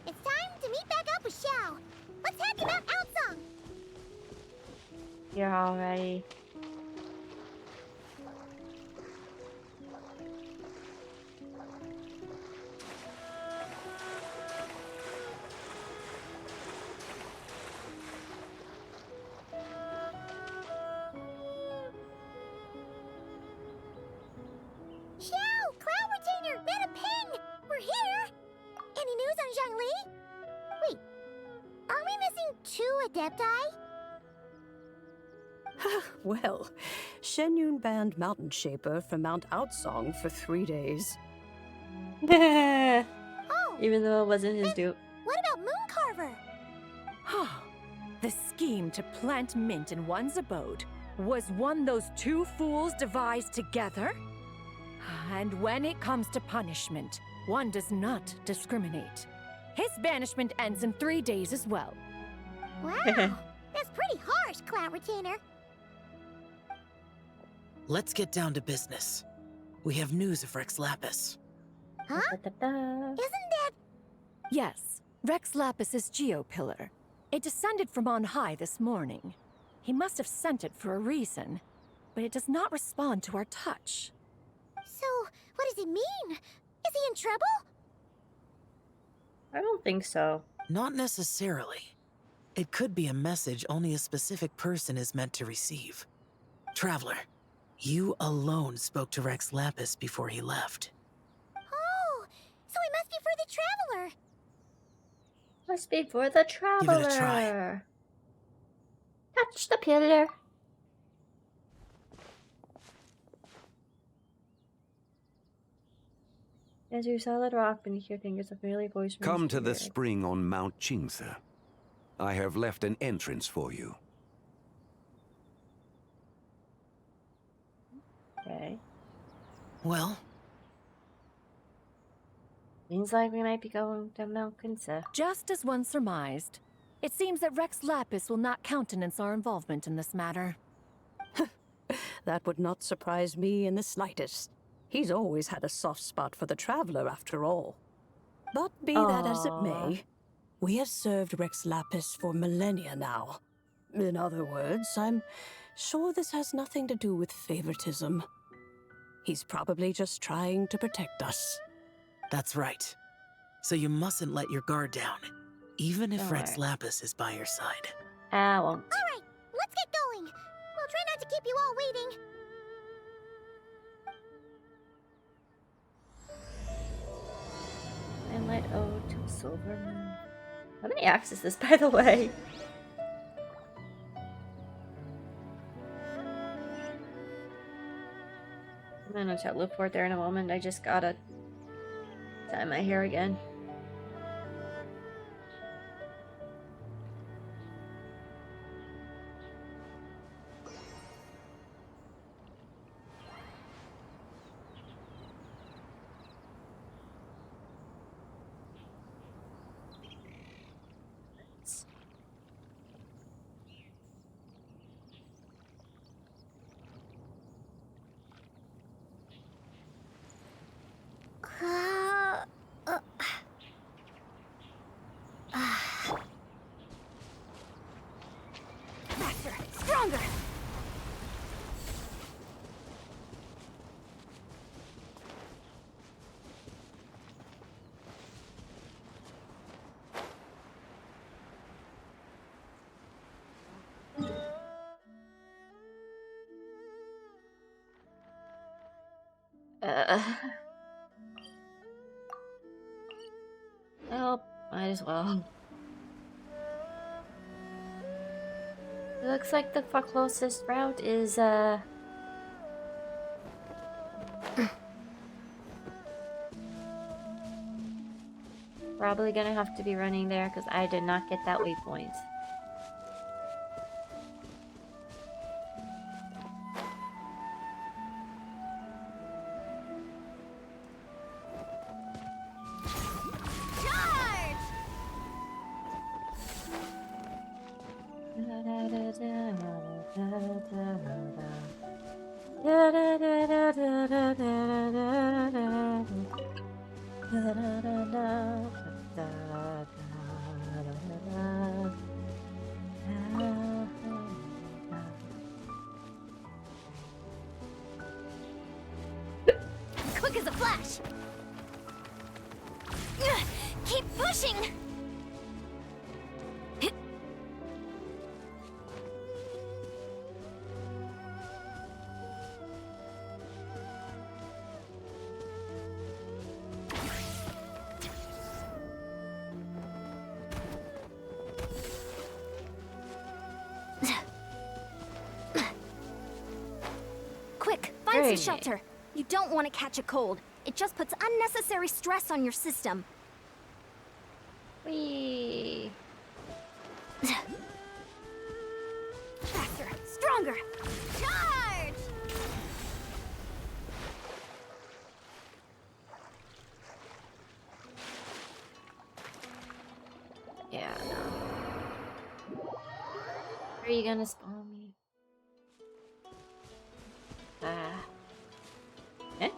It's time to meet back up with Xiao. Let's head to Mount Outsong. You're all ready. Xiao, Cloud Retainer, Beta Ping! We're here! Any news on Zhongli? Wait, are we missing 2 Adepti? Well, Shenyun banned Mountain Shaper from Mount Outsong for 3 days. Even though it wasn't his dupe. What about Mooncarver? The scheme to plant mint in one's abode was one those 2 fools devised together? And when it comes to punishment, one does not discriminate. His banishment ends in 3 days as well. Wow, that's pretty harsh, Cloud Retainer. Let's get down to business. We have news of Rex Lapis. Huh? Isn't that... Yes, Rex Lapis's Geopillar. It descended from on high this morning. He must have sent it for a reason, but it does not respond to our touch. So, what does it mean? Is he in trouble? I don't think so. Not necessarily. It could be a message only a specific person is meant to receive. Traveler, you alone spoke to Rex Lapis before he left. Oh, so it must be for the Traveler. Must be for the Traveler. Give it a try. Touch the pillar. As your solid rock beneath your fingers, a familiar voice Come to the spring on Mount Qingse. I have left an entrance for you. Okay. Well, Seems like we might be going to Malkinsa. Just as one surmised, it seems that Rex Lapis will not countenance our involvement in this matter. That would not surprise me in the slightest. He's always had a soft spot for the Traveler, after all. But be that as it may, we have served Rex Lapis for millennia now. In other words, I'm sure this has nothing to do with favoritism. He's probably just trying to protect us. that's right. So you mustn't let your guard down, even if Rex Alright. Lapis is by your side. I won't. Alright, let's get going. We'll try not to keep you all waiting. Moonlight Ode to a Silver Moon. How many acts is this, by the way? I'm gonna teleport there in a moment. I just gotta dye my hair again. Faster, stronger. Well, might as well. It looks like the closest route is, probably gonna have to be running there because I did not get that waypoint. Quick as a flash. Keep pushing. Quick, find some Great. shelter. You don't want to catch a cold. It just puts unnecessary stress on your system. Whee! Faster, stronger. Charge! Yeah, no. Where are you gonna spawn me? Eh?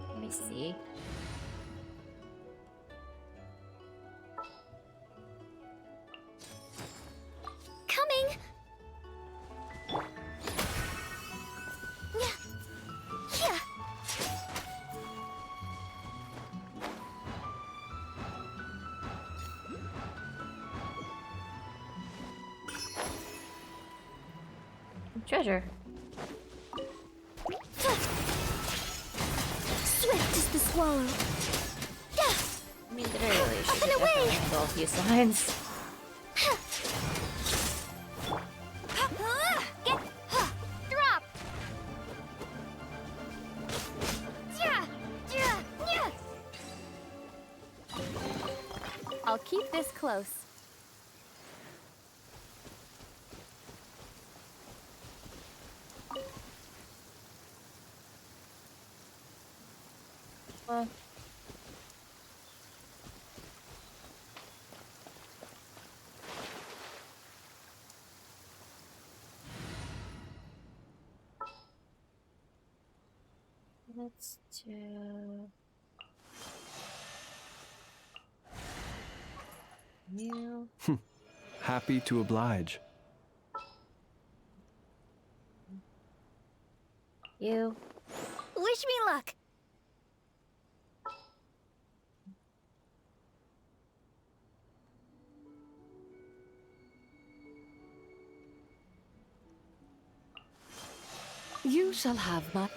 Let me see. Coming! Yeah. Treasure. Swift as the swallow. I mean, at the very least, Up you and could away! definitely handle a few signs. Get drop. Yeah, yeah, yeah. I'll keep this close. Well. Let's do you. Happy to oblige. You. Wish me luck. You shall have my...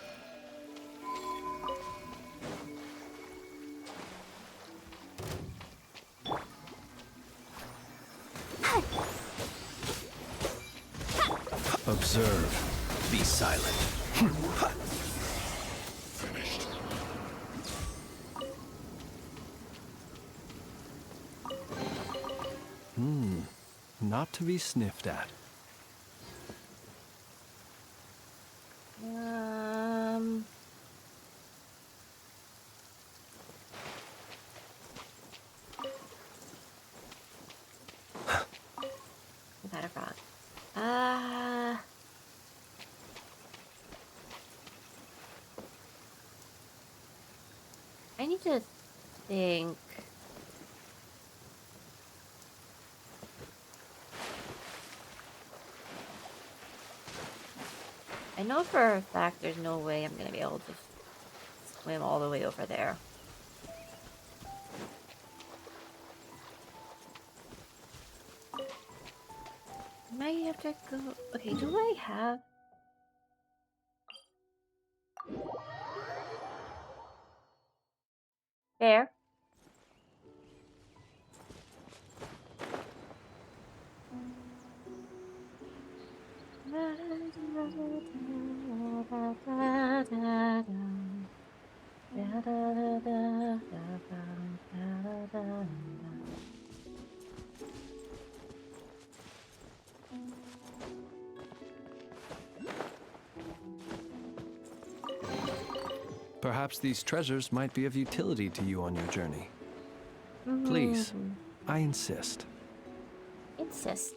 Observe. Be silent. Finished. Not to be sniffed at. Got a frog. I need to think. I know for a fact there's no way I'm gonna be able to swim all the way over there. I might have to go. Okay, do I have? There. Perhaps these treasures might be of utility to you on your journey. Please, I insist. Insist.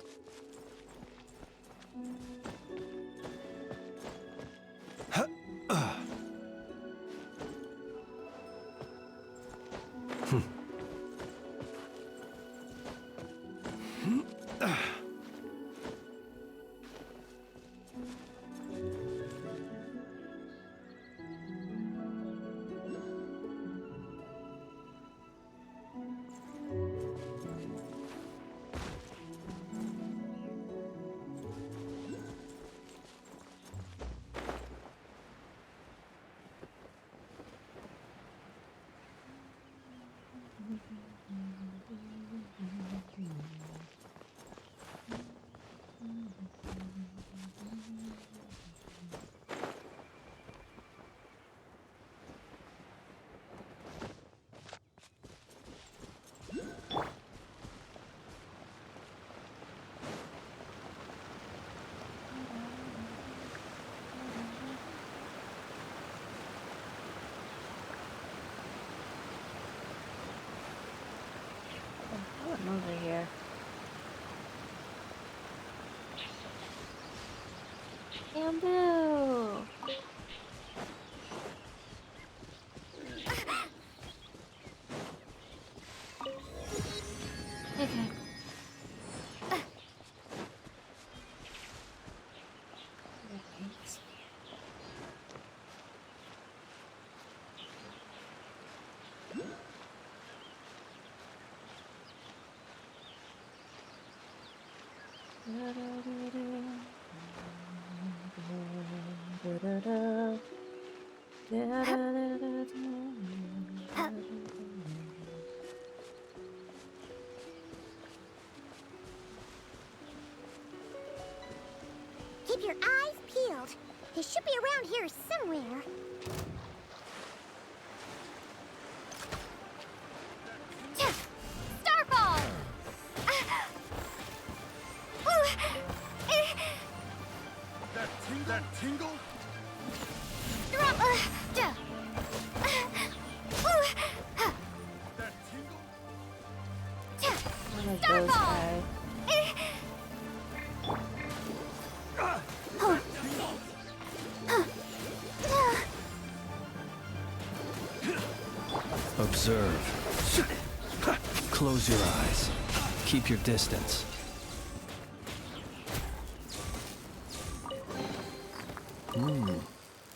Over here. Bamboo. Okay. Keep your eyes peeled. They should be around here somewhere. Starfall! That tingle? Drop. those guys. Observe. Close your eyes. Keep your distance.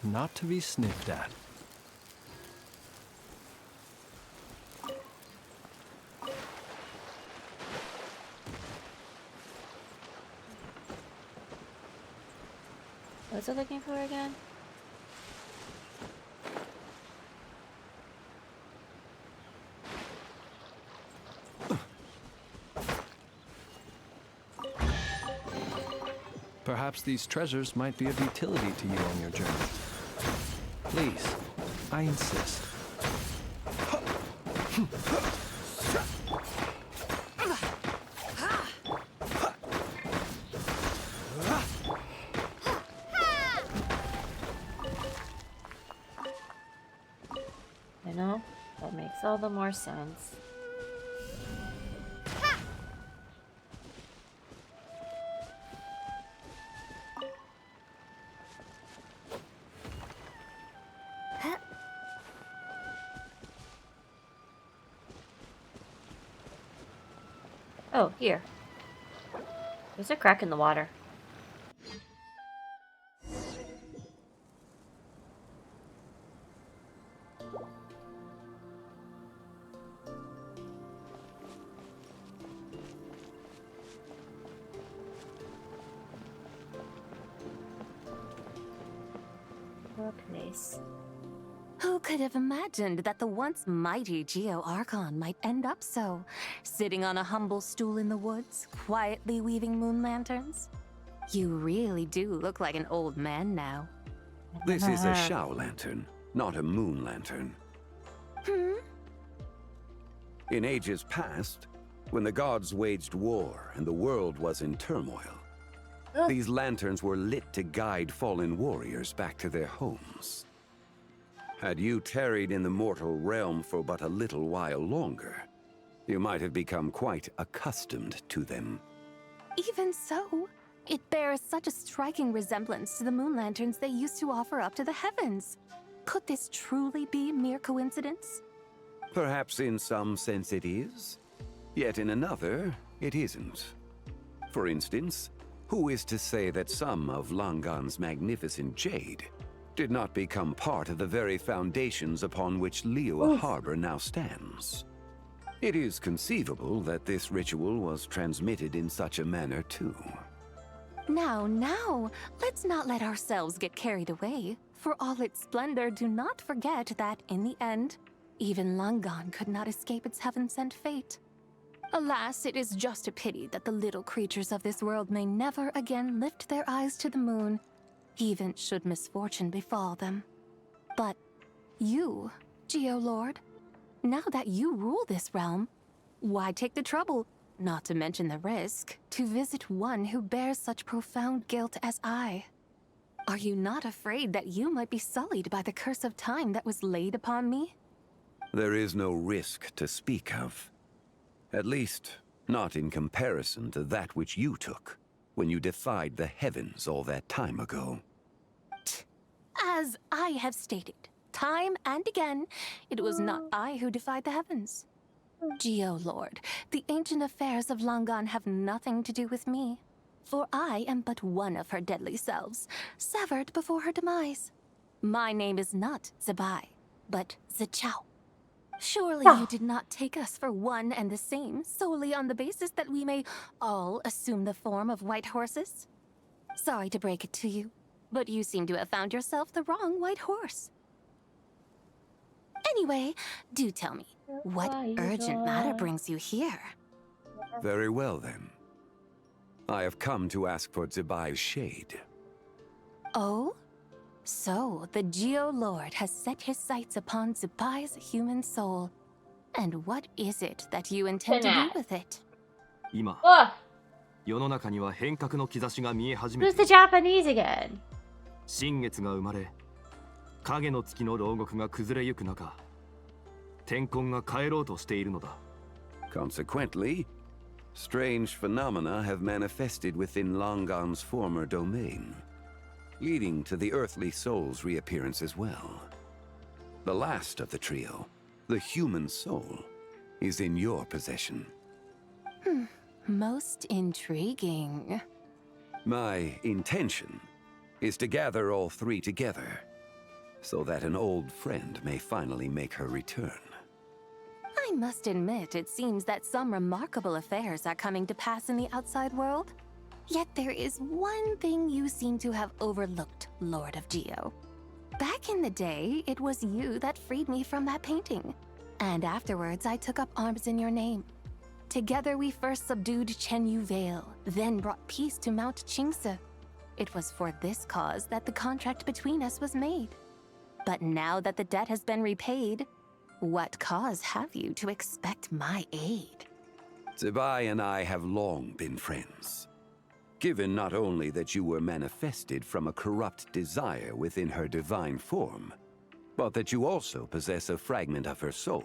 Not to be sniffed at. What's it looking for again? Perhaps these treasures might be of utility to you on your journey. Please, I insist. You know, that makes all the more sense. Oh, here. There's a crack in the water. Poor place. Who could have imagined that the once mighty Geo Archon might end up so, sitting on a humble stool in the woods, quietly weaving moon lanterns? You really do look like an old man now. This is a Shao lantern, not a moon lantern. In ages past, when the gods waged war and the world was in turmoil, these lanterns were lit to guide fallen warriors back to their homes. Had you tarried in the mortal realm for but a little while longer, you might have become quite accustomed to them. Even so, it bears such a striking resemblance to the moon lanterns they used to offer up to the heavens. Could this truly be mere coincidence? Perhaps in some sense it is, yet in another, it isn't. For instance, who is to say that some of Langan's magnificent jade did not become part of the very foundations upon which Liyue Harbor now stands? It is conceivable that this ritual was transmitted in such a manner too. Now, let's not let ourselves get carried away. For all its splendor, do not forget that, in the end, even Langan could not escape its heaven-sent fate. Alas, it is just a pity that the little creatures of this world may never again lift their eyes to the moon, even should misfortune befall them. But you, Geolord, now that you rule this realm, why take the trouble, not to mention the risk, to visit one who bears such profound guilt as I? Are you not afraid that you might be sullied by the curse of time that was laid upon me? There is no risk to speak of. At least, not in comparison to that which you took when you defied the heavens all that time ago. As I have stated, time and again, it was not I who defied the heavens. Geolord, the ancient affairs of Langan have nothing to do with me, for I am but one of her deadly selves, severed before her demise. My name is not Zebai, but Zichao. Surely you did not take us for one and the same solely on the basis that we may all assume the form of white horses? Sorry to break it to you, but you seem to have found yourself the wrong white horse. Anyway, do tell me, what urgent matter brings you here? Very well then. I have come to ask for Zebai's shade. Oh? So, the Geolord has set his sights upon Zebai's human soul. And what is it that you intend to do with it? 今、世の中には変革の兆しが見え始め Who's て the Japanese again? 新月が生まれ、影の月の牢獄が崩れゆく中、天候が変えろうとしているのだ。Consequently, Strange phenomena have manifested within Longon's former domain, leading to the earthly soul's reappearance as well. The last of the trio, the human soul, is in your possession. Most intriguing. My intention is to gather all three together, so that an old friend may finally make her return. I must admit, it seems that some remarkable affairs are coming to pass in the outside world. Yet there is one thing you seem to have overlooked, Lord of Geo. Back in the day, it was you that freed me from that painting. And afterwards, I took up arms in your name. Together we first subdued Chenyu Vale, then brought peace to Mount Qingse. It was for this cause that the contract between us was made. But now that the debt has been repaid, what cause have you to expect my aid? Zibai and I have long been friends. Given not only that you were manifested from a corrupt desire within her divine form, but that you also possess a fragment of her soul,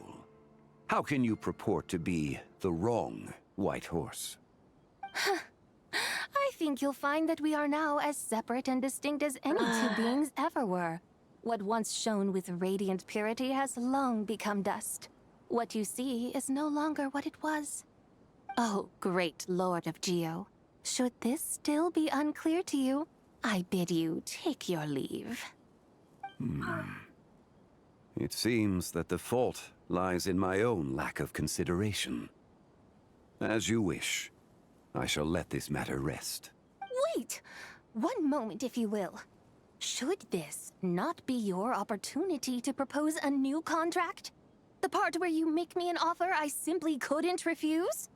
how can you purport to be the wrong White Horse? I think you'll find that we are now as separate and distinct as any two beings ever were. What once shone with radiant purity has long become dust. What you see is no longer what it was. Oh, great Lord of Geo. Should this still be unclear to you, I bid you take your leave. It seems that the fault lies in my own lack of consideration. As you wish. I shall let this matter rest. Wait! One moment, if you will. Should this not be your opportunity to propose a new contract? The part where you make me an offer I simply couldn't refuse?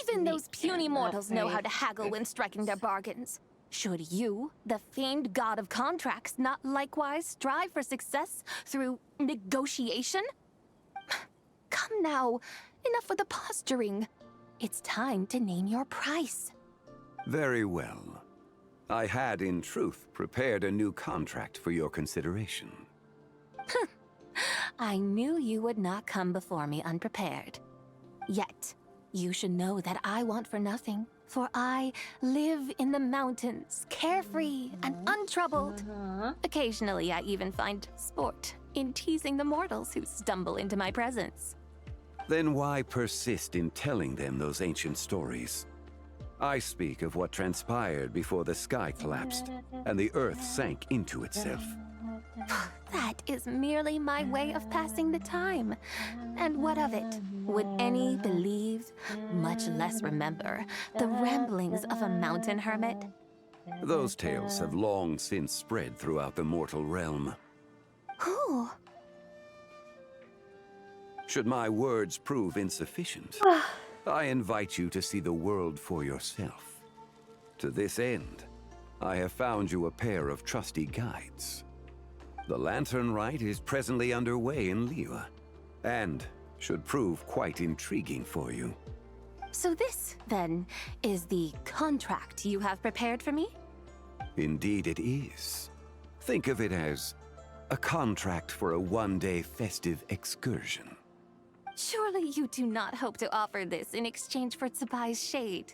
Even those puny mortals know how to haggle when striking their bargains. Should you, the famed god of contracts, not likewise strive for success through negotiation? Come now, enough with the posturing. It's time to name your price. Very well. I had, in truth, prepared a new contract for your consideration. I knew you would not come before me unprepared. Yet, you should know that I want for nothing, for I live in the mountains, carefree and untroubled. Occasionally, I even find sport in teasing the mortals who stumble into my presence. Then why persist in telling them those ancient stories? I speak of what transpired before the sky collapsed and the earth sank into itself. That is merely my way of passing the time. And what of it? Would any believe, much less remember, the ramblings of a mountain hermit? Those tales have long since spread throughout the mortal realm. Who? Should my words prove insufficient, I invite you to see the world for yourself. To this end, I have found you a pair of trusty guides. The lantern rite is presently underway in Liyue, and should prove quite intriguing for you. So this, then, is the contract you have prepared for me? Indeed it is. Think of it as a contract for a one-day festive excursion. Surely you do not hope to offer this in exchange for Tsubai's shade.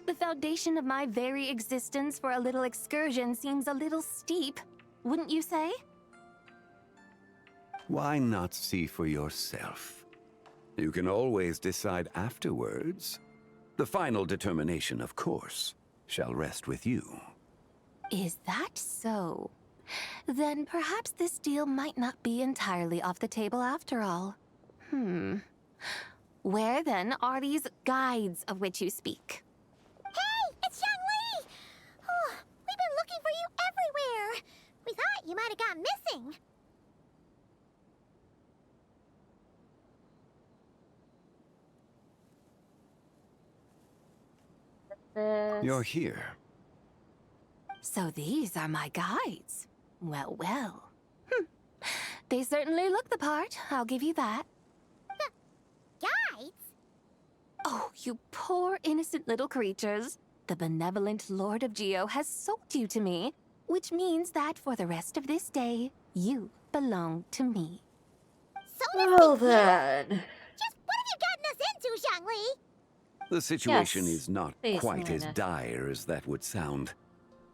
The foundation of my very existence for a little excursion seems a little steep, wouldn't you say? Why not see for yourself? You can always decide afterwards. The final determination, of course, shall rest with you. Is that so? Then perhaps this deal might not be entirely off the table after all. Where then are these guides of which you speak? Hey, it's Xiangli! Oh, we've been looking for you everywhere. We thought you might have gone missing. You're here. So these are my guides. Well, well. They certainly look the part, I'll give you that. Guides? Oh, you poor innocent little creatures. The benevolent Lord of Geo has sold you to me, which means that for the rest of this day, you belong to me. So Well then. just what have you gotten us into, Xiangli? The situation Yes, is not please, quite as Selena. dire as that would sound.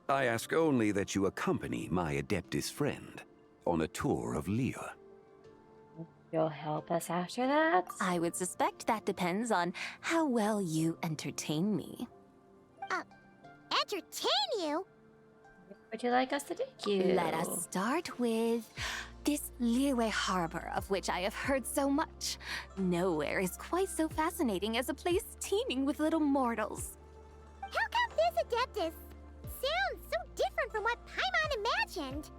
I ask only that you accompany my Adeptus friend on a tour of Liyue. You'll help us after that? I would suspect that depends on how well you entertain me. Entertain you? Would you like us to take you? Let us start with this Liyue harbor of which I have heard so much. Nowhere is quite so fascinating as a place teeming with little mortals. How come this Adeptus sounds so different from what Paimon imagined?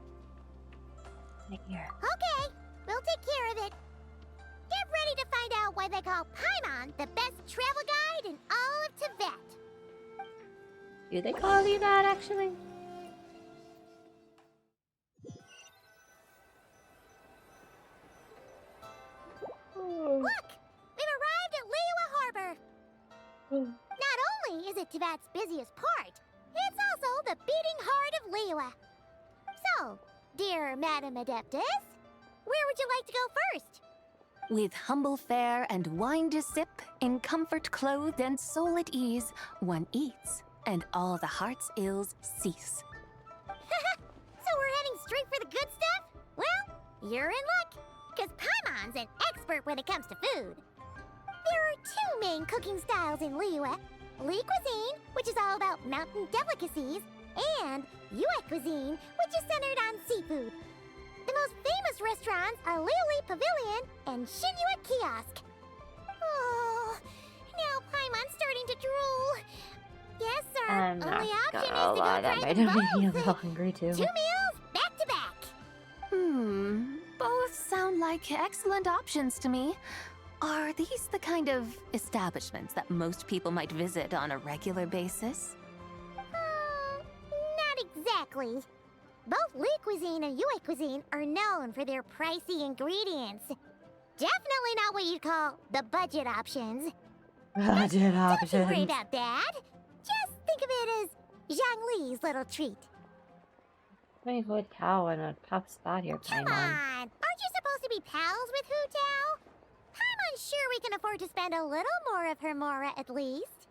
Here. Okay, we'll take care of it. Get ready to find out why they call Paimon the best travel guide in all of Tibet. Do they call you that, actually? Look! We've arrived at Liyue Harbor! Not only is it Tibet's busiest port, it's also the beating heart of Liyue. So, dear Madam Adeptus, where would you like to go first? With humble fare and wine to sip, in comfort clothed and soul at ease, one eats, and all the heart's ills cease. So we're heading straight for the good stuff? Well, you're in luck, because Paimon's an expert when it comes to food. There are two main cooking styles in Liyue. Li cuisine, which is all about mountain delicacies, and Yue cuisine, which is centered on seafood. The most famous restaurants are Liyue Pavilion and Shinyue Kiosk. Oh, now Paimon's starting to drool. Yes, sir. I'm Only not option gonna is to lie, go that try might them have made me a both. little hungry too. 2 meals, back to back. Both sound like excellent options to me. Are these the kind of establishments that most people might visit on a regular basis? Not exactly. Both Li cuisine and Yue cuisine are known for their pricey ingredients. Definitely not what you'd call the budget options. Budget Don't you worry options. about that. Just think of it as Zhang Li's little treat. 20-foot cow and a tough spot here, Come Paimon. on! Aren't you supposed to be pals with Hu Tao? I'm sure we can afford to spend a little more of her mora at least.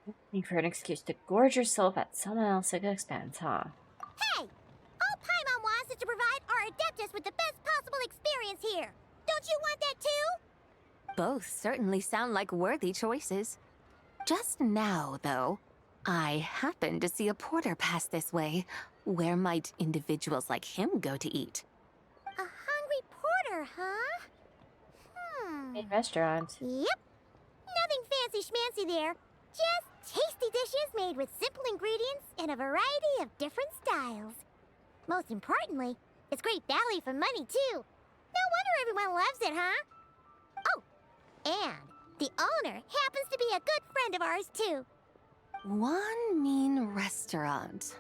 Looking for an excuse to gorge yourself at someone else's expense, huh? Hey! All Paimon wants is to provide our Adeptus with the best possible experience here. Don't you want that too? Both certainly sound like worthy choices. Just now, though, I happened to see a porter pass this way. Where might individuals like him go to eat? A hungry porter, huh? In restaurants. Yep. Nothing fancy schmancy there. Just tasty dishes made with simple ingredients in a variety of different styles. Most importantly, it's great value for money, too. No wonder everyone loves it, huh? Oh, and the owner happens to be a good friend of ours, too. One mean restaurant.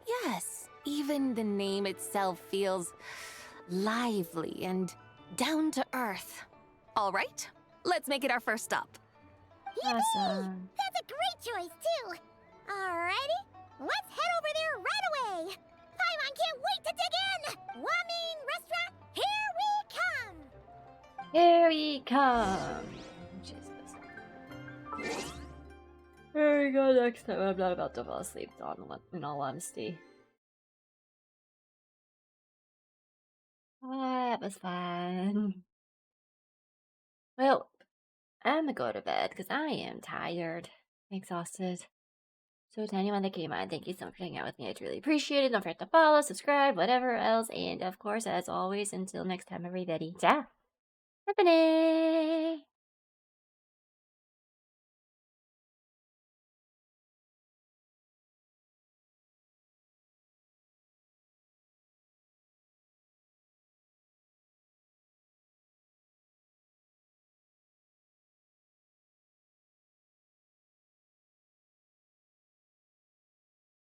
Yes, even the name itself feels lively and down to earth. All right, let's make it our first stop. Awesome. That's a great choice, too. Alrighty, let's head over there right away. Paimon can't wait to dig in. Wamin Restaurant, here we come. Here we come. Jesus. Here we go next time. I'm not about to fall asleep, in all honesty. Oh, that was fun. Well, I'm gonna go to bed because I am tired, exhausted. So to anyone that came on, thank you so much for hanging out with me. I really appreciate it. Don't forget to follow, subscribe, whatever else. And of course, as always, until next time, everybody, ciao. Happiness.